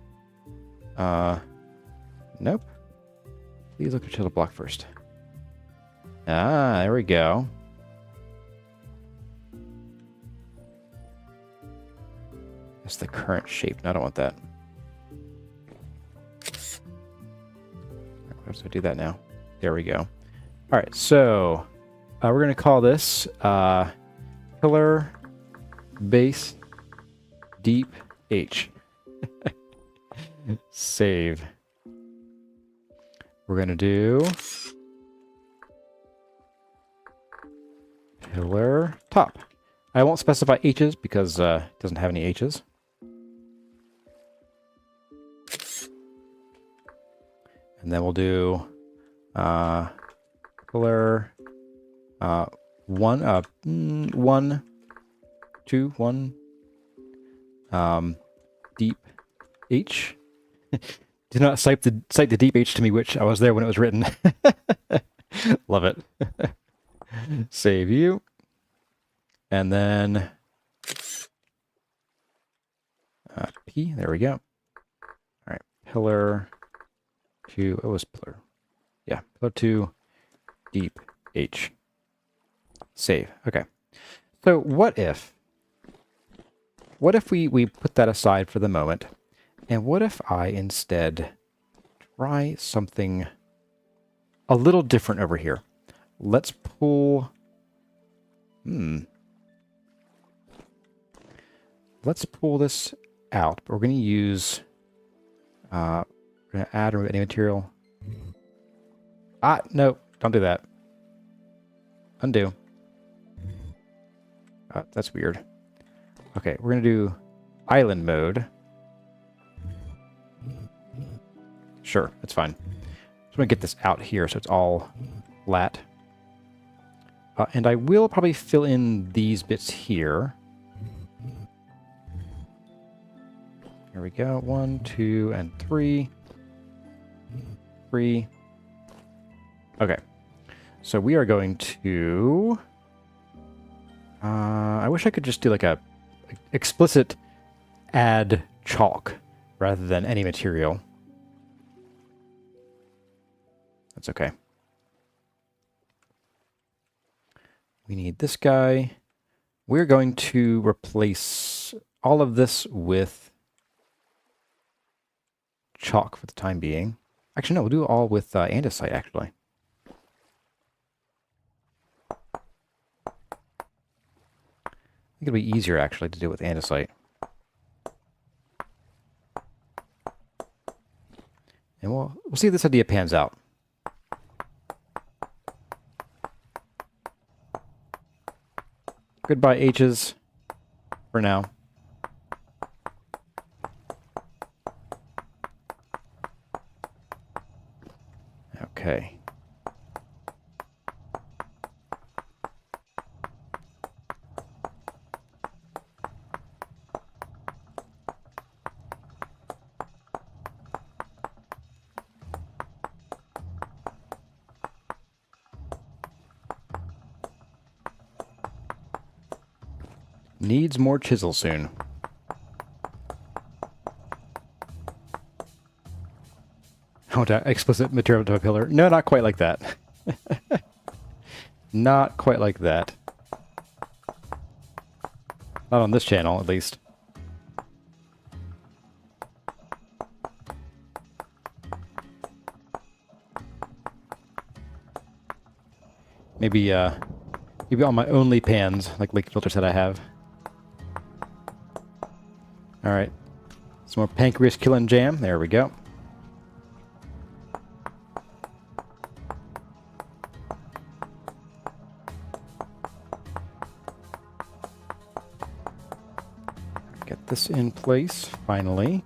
Nope. Please look at chisel block first. Ah, there we go. That's the current shape. No, I don't want that. So do that now. There we go. All right, so we're going to call this pillar base deep H. Save. We're going to do pillar top. I won't specify H's because it doesn't have any H's. And then we'll do pillar 1, 2, 1 deep H. Do not cite the deep H to me, which I was there when it was written. Love it. Save you. And then P. There we go. All right, pillar 2. Oh, it was pillar. Yeah, pillar 2 deep H. Save. Okay. So what if we put that aside for the moment, and what if I instead try something a little different over here? Let's pull... Let's pull this out. We're going to use... we're going to add or remove any material. Ah, no, don't do that. Undo. That's weird. Okay, we're going to do island mode. Sure, that's fine. Just want to get this out here so it's all flat. And I will probably fill in these bits here. Here we go. 1, 2, and 3. 3. Okay. So we are going to... I wish I could just do like a explicit add chalk rather than any material. That's okay. We need this guy. We're going to replace all of this with chalk for the time being. Actually, no, we'll do it all with andesite, actually. I think it'll be easier, actually, to do it with andesite. And we'll see if this idea pans out. Goodbye, H's, for now. Okay. Needs more chisel soon. Oh, explicit material to a pillar. No, not quite like that. Not quite like that. Not on this channel, at least. Maybe on my only pans, like Lake Filter said I have. Alright. Some more pancreas killing jam. There we go. Get this in place, finally.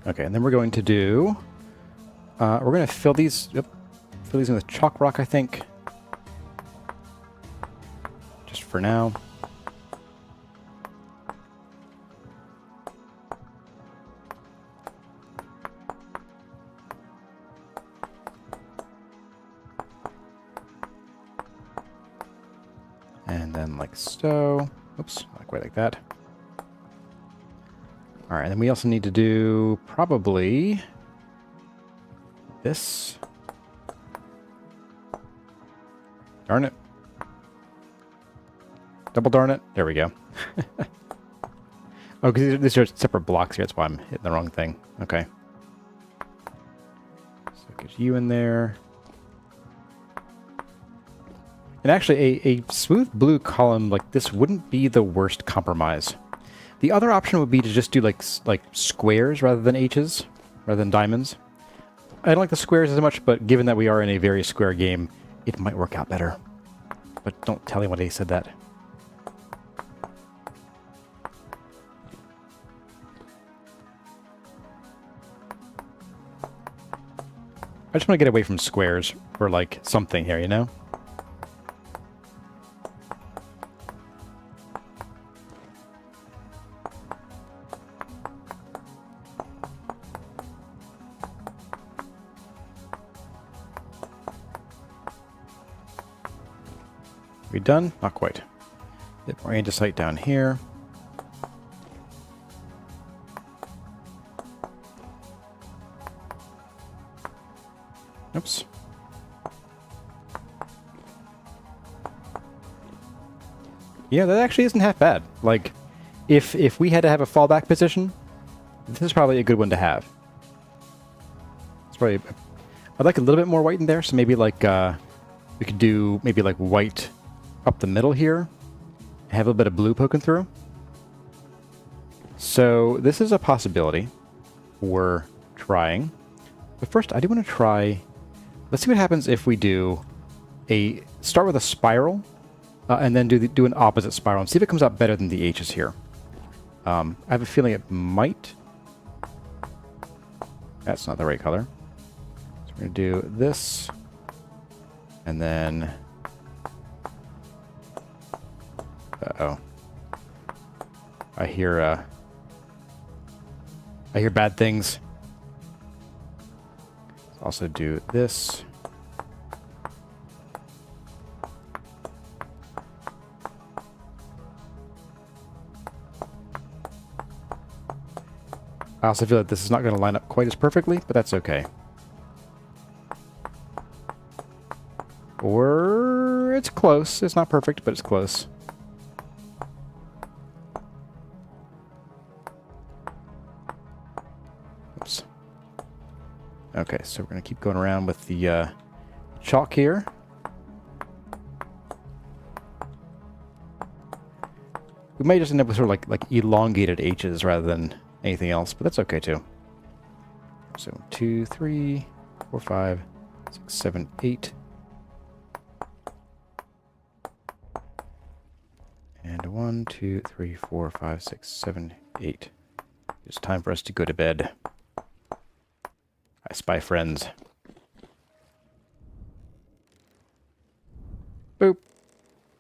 Okay, and then we're going to do... we're going to fill these... Yep, fill these in with chalk rock, I think. Just for now. And then like so. Oops, not quite like that. Alright, and then we also need to do probably this. Darn it. Double darn it. There we go. Oh, because these are separate blocks here. That's why I'm hitting the wrong thing. Okay. So get you in there. And actually, a smooth blue column like this wouldn't be the worst compromise. The other option would be to just do like squares rather than H's, rather than diamonds. I don't like the squares as much, but given that we are in a very square game, it might work out better. But don't tell anyone he said that. I just want to get away from squares for like something here, you know? We done? Not quite. A bit more andesite down here. Oops. Yeah, that actually isn't half bad. Like, if we had to have a fallback position, this is probably a good one to have. It's probably... I'd like a little bit more white in there, so maybe like, we could do maybe like white up the middle here, have a little bit of blue poking through. So this is a possibility we're trying. But first, I do want to try... Let's see what happens if we do a... Start with a spiral, and then do an opposite spiral, and see if it comes out better than the H's here. I have a feeling it might. That's not the right color. So we're going to do this, and then... Uh-oh. I hear bad things. Let's also do this. I also feel that this is not going to line up quite as perfectly, but that's okay. Or it's close. It's not perfect, but it's close. Oops. Okay, so we're going to keep going around with the chalk here. We might just end up with sort of like elongated H's rather than anything else, but that's okay too. So 2, 3, 4, 5, 6, 7, 8. And 1, 2, 3, 4, 5, 6, 7, 8. It's time for us to go to bed. I spy friends. Boop.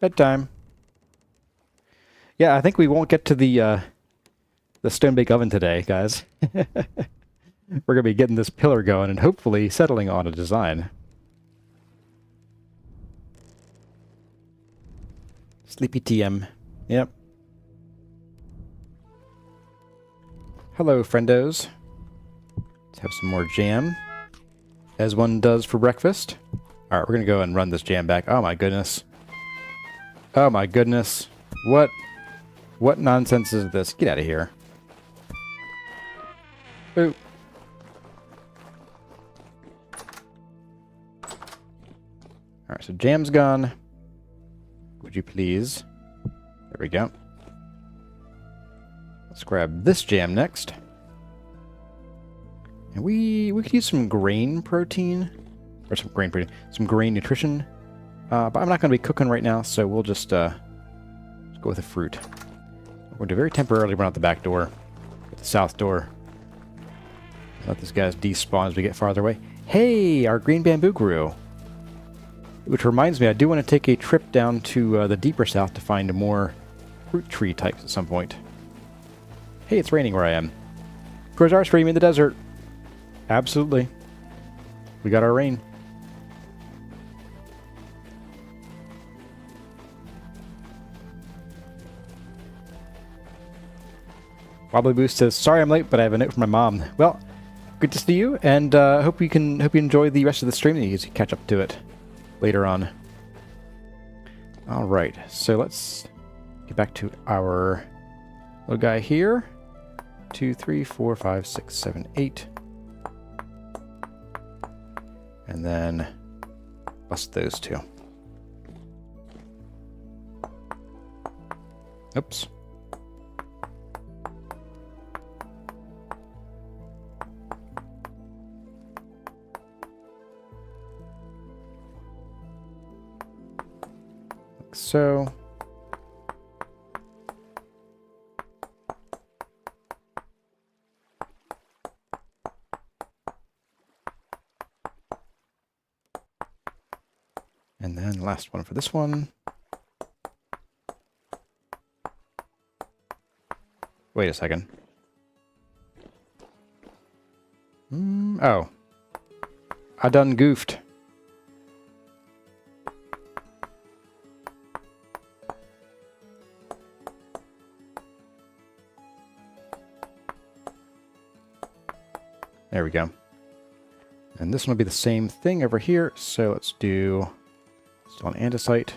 Bedtime. Yeah, I think we won't get to the stone bake oven today, guys. We're going to be getting this pillar going and hopefully settling on a design. Sleepy TM. Yep. Hello, friendos. Let's have some more jam, as one does for breakfast. All right, we're going to go and run this jam back. Oh, my goodness. Oh, my goodness. What nonsense is this? Get out of here. Ooh. Alright, so jam's gone. Would you please? There we go. Let's grab this jam next. And we could use some grain protein. Or some grain protein. Some grain nutrition. But I'm not going to be cooking right now, so we'll just go with the fruit. We're going to very temporarily run out the back door. Get the south door. Let this guys despawn as we get farther away. Hey, our green bamboo grew. Which reminds me, I do want to take a trip down to the deeper south to find more fruit tree types at some point. Hey, it's raining where I am. Where's our stream in the desert? Absolutely. We got our rain. Wobbly Boost says, sorry I'm late, but I have a note from my mom. Well, good to see you, and hope you enjoy the rest of the stream and you can catch up to it later on. Alright, so let's get back to our little guy here. 2, 3, 4, 5, 6, 7, 8. And then bust those two. Oops. Like so. And then last one for this one. Wait a second. Oh. I done goofed. There we go. And this one will be the same thing over here, so let's do still an andesite.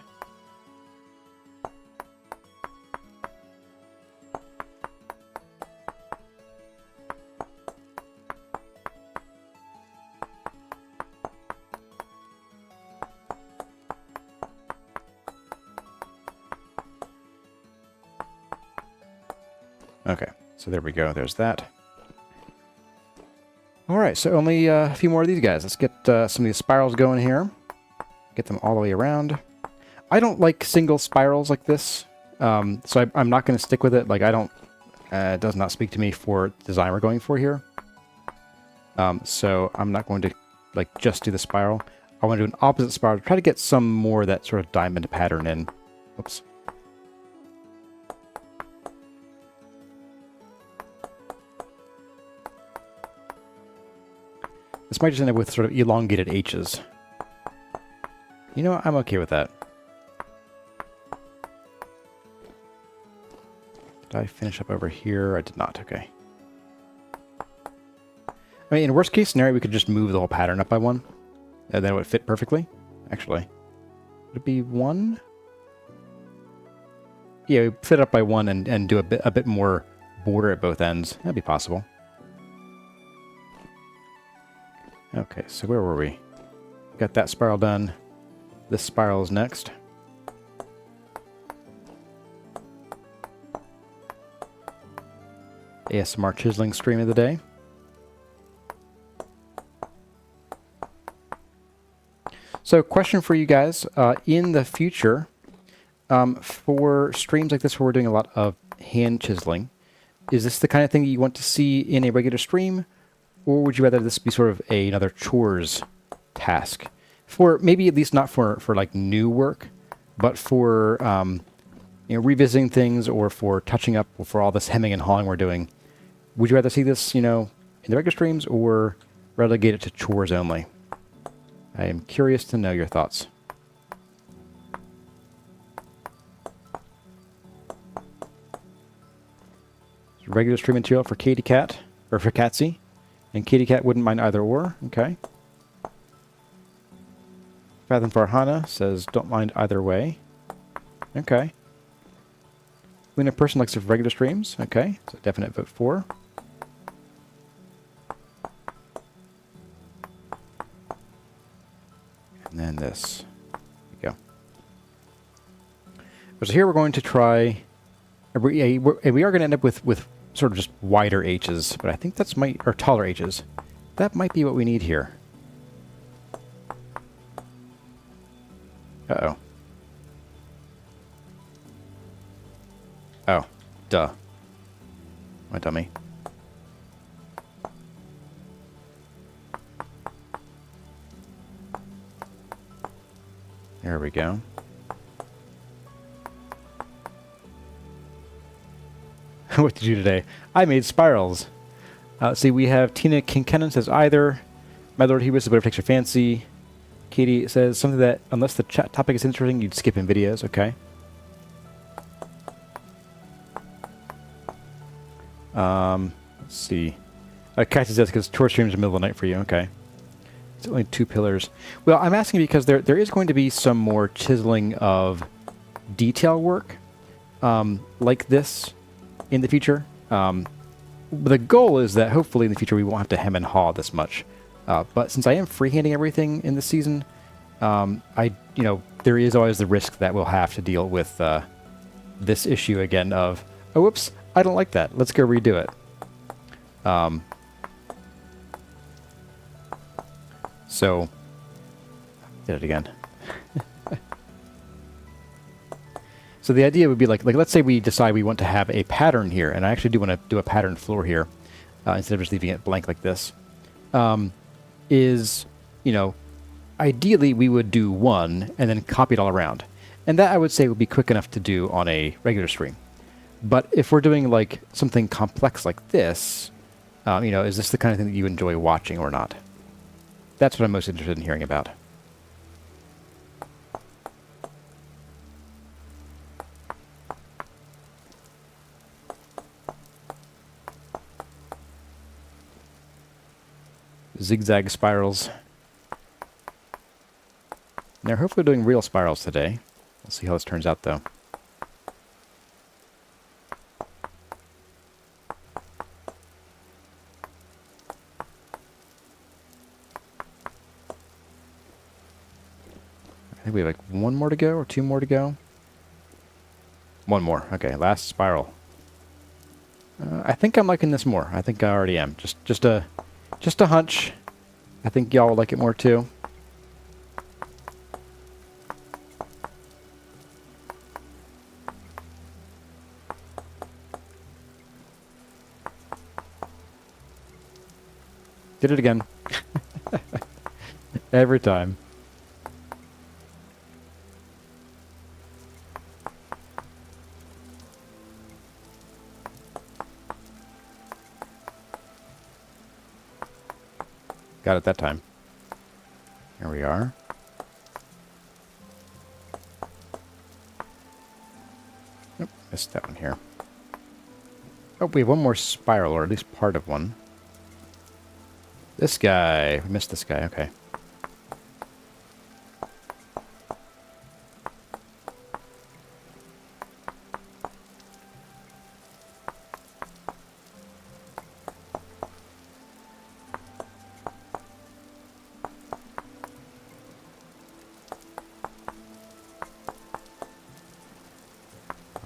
Okay, so there we go, there's that. Alright, so only a few more of these guys. Let's get some of these spirals going here. Get them all the way around. I don't like single spirals like this, so I'm not going to stick with it. Like, I don't, it does not speak to me for the design we're going for here. So I'm not going to, like, just do the spiral. I want to do an opposite spiral to try to get some more of that sort of diamond pattern in. Oops. This might just end up with sort of elongated H's. You know what? I'm okay with that. Did I finish up over here? I did not. Okay. I mean, in worst case scenario, we could just move the whole pattern up by one. And then it would fit perfectly. Actually. Would it be one? Yeah, we fit up by one and do a bit more border at both ends. That'd be possible. Okay, so where were we? Got that spiral done. This spiral is next. ASMR chiseling stream of the day. So, question for you guys. In the future, for streams like this where we're doing a lot of hand chiseling, is this the kind of thing that you want to see in a regular stream? Or would you rather this be sort of another chores task? For maybe at least not for like new work, but for you know, revisiting things or for touching up or for all this hemming and hawing we're doing. Would you rather see this, you know, in the regular streams or relegate it to chores only? I am curious to know your thoughts. Regular stream material for Katie Cat, or for Catsy. And Katie Cat wouldn't mind either or. Okay. Fathom Farhana says, don't mind either way. Okay. Luna Person likes the regular streams. Okay. So definite vote for. and this. There we go. So here we're going to try... we are going to end up with sort of just wider H's, but I think that's or taller H's. That might be what we need here. Uh-oh. Oh, duh. My dummy. There we go. What did you do today? I made spirals. See, we have Tina Kincannon says either. My Lord Hubris is whatever takes your fancy. Katie says something that, unless the chat topic is interesting, you'd skip in videos. Okay. Let's see. Cactus says because tour streams in the middle of the night for you. Okay. It's only 2 pillars. Well, I'm asking because there is going to be some more chiseling of detail work like this in the future. The goal is that hopefully in the future we won't have to hem and haw this much. But since I am freehanding everything in this season, there is always the risk that we'll have to deal with this issue again of, oh, whoops, I don't like that. Let's go redo it. So, did it again. So the idea would be like let's say we decide we want to have a pattern here, and I actually do want to do a pattern floor here instead of just leaving it blank like this. Ideally we would do one and then copy it all around, and that I would say would be quick enough to do on a regular stream. But if we're doing like something complex like this, is this the kind of thing that you enjoy watching or not? That's what I'm most interested in hearing about. Zigzag spirals. They're hopefully doing real spirals today. We'll see how this turns out, though. I think we have like 1 more to go or 2 more to go. 1 more. Okay, last spiral. I think I'm liking this more. I think I already am. Just a hunch. I think y'all will like it more too. Did it again. Every time. Got it that time. Here we are. Nope, missed that one here. Oh, we have 1 more spiral, or at least part of one. This guy. We missed this guy. Okay.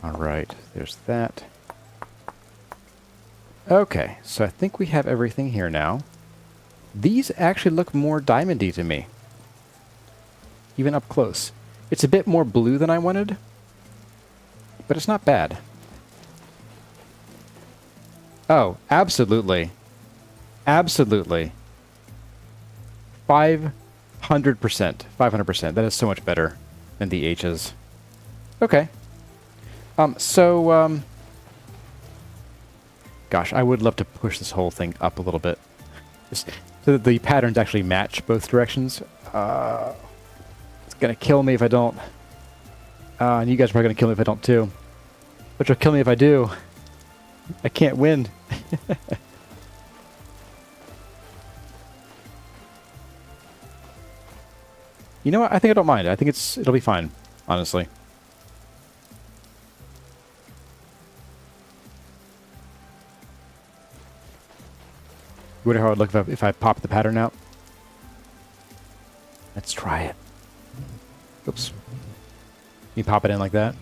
Alright, there's that. Okay, so I think we have everything here now. These actually look more diamondy to me. Even up close. It's a bit more blue than I wanted, but it's not bad. Oh, absolutely. Absolutely. 500%. 500%. That is so much better than the H's. Okay. Gosh, I would love to push this whole thing up a little bit. Just so that the patterns actually match both directions. It's gonna kill me if I don't. And you guys are probably gonna kill me if I don't too. Which will kill me if I do. I can't win. You know what? I think I don't mind. I think it'll be fine, honestly. Wonder how it would look if I pop the pattern out. Let's try it. Oops. You pop it in like that.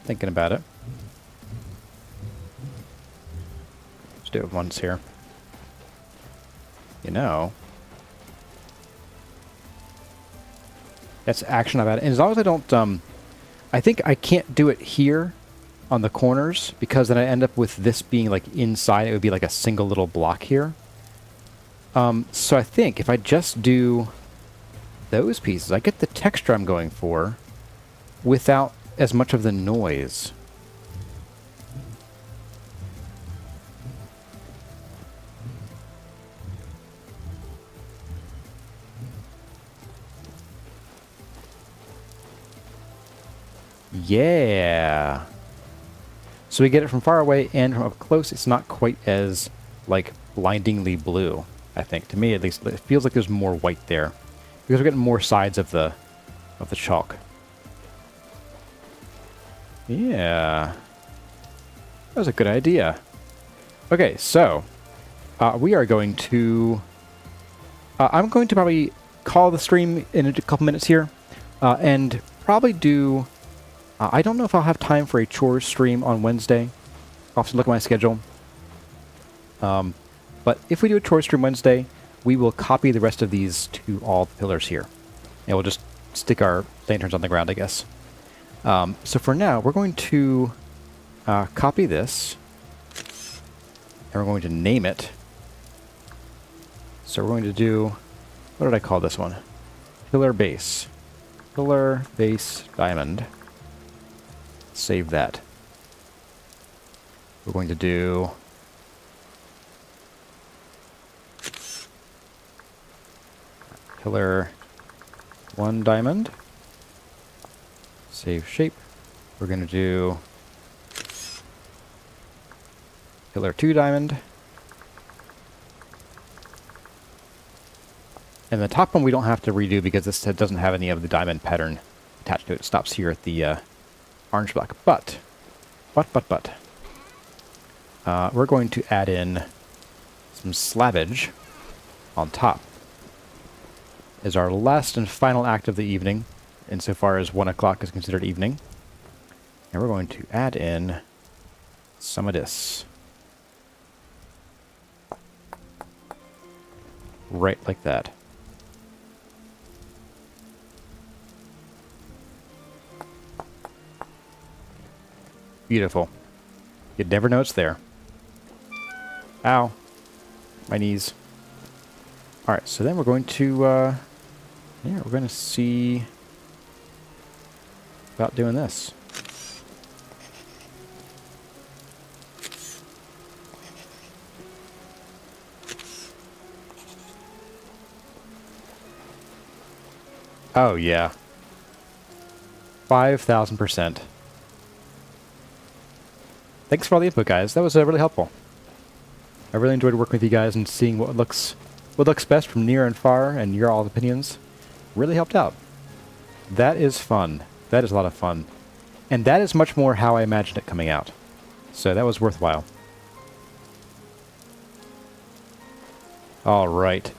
Thinking about it. Let's do it once here. You know. That's action about it. And as long as I don't, I think I can't do it here on the corners, because then I end up with this being like inside. It would be like a single little block here. So I think if I just do those pieces, I get the texture I'm going for without as much of the noise. Yeah. So we get it from far away and from up close. It's not quite as, like, blindingly blue, I think. To me, at least, it feels like there's more white there, because we're getting more sides of the chalk. Yeah. That was a good idea. Okay, so we are going to... I'm going to probably call the stream in a couple minutes here, and probably do... I don't know if I'll have time for a chores stream on Wednesday. I'll have to look at my schedule. But if we do a chores stream Wednesday, we will copy the rest of these to all the pillars here. And we'll just stick our lanterns on the ground, I guess. So for now, we're going to copy this. And we're going to name it. So we're going to do... What did I call this one? Pillar base. Pillar base diamond. Save that. We're going to do... Pillar 1 diamond. Save shape. We're going to do Pillar 2 diamond. And the top one we don't have to redo because this doesn't have any of the diamond pattern attached to it. It stops here at the orange block. But, we're going to add in some slavage on top as our last and final act of the evening, insofar as 1 o'clock is considered evening. And we're going to add in some of this. Right like that. Beautiful. You'd never know it's there. Ow. My knees. Alright, so then we're going to, yeah, we're going to see about doing this. Oh, yeah. 5,000%. Thanks for all the input, guys. That was really helpful. I really enjoyed working with you guys and seeing what looks best from near and far, and your all opinions. Really helped out. That is fun. That is a lot of fun. And that is much more how I imagined it coming out. So that was worthwhile. Alright.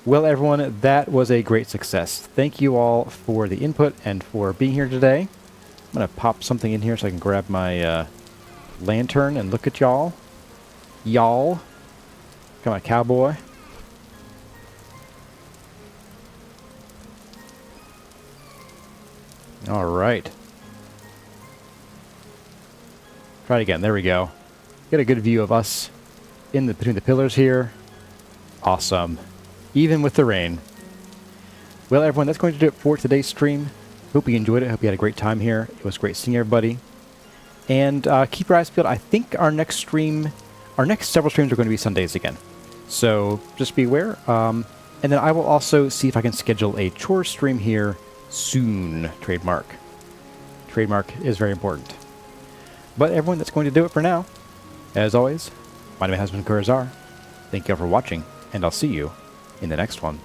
Well, everyone, that was a great success. Thank you all for the input and for being here today. I'm going to pop something in here so I can grab my lantern and look at y'all. Y'all. Come on, cowboy. Alright. Try it again. There we go. Get a good view of us between the pillars here. Awesome. Even with the rain. Well, everyone, that's going to do it for today's stream. Hope you enjoyed it. Hope you had a great time here. It was great seeing everybody. And keep your eyes peeled. I think our next several streams are going to be Sundays again. So just be aware. And then I will also see if I can schedule a chore stream here soon. Trademark. Trademark is very important. But everyone, that's going to do it for now. As always, my name has been Kurazar. Thank you all for watching, and I'll see you in the next one.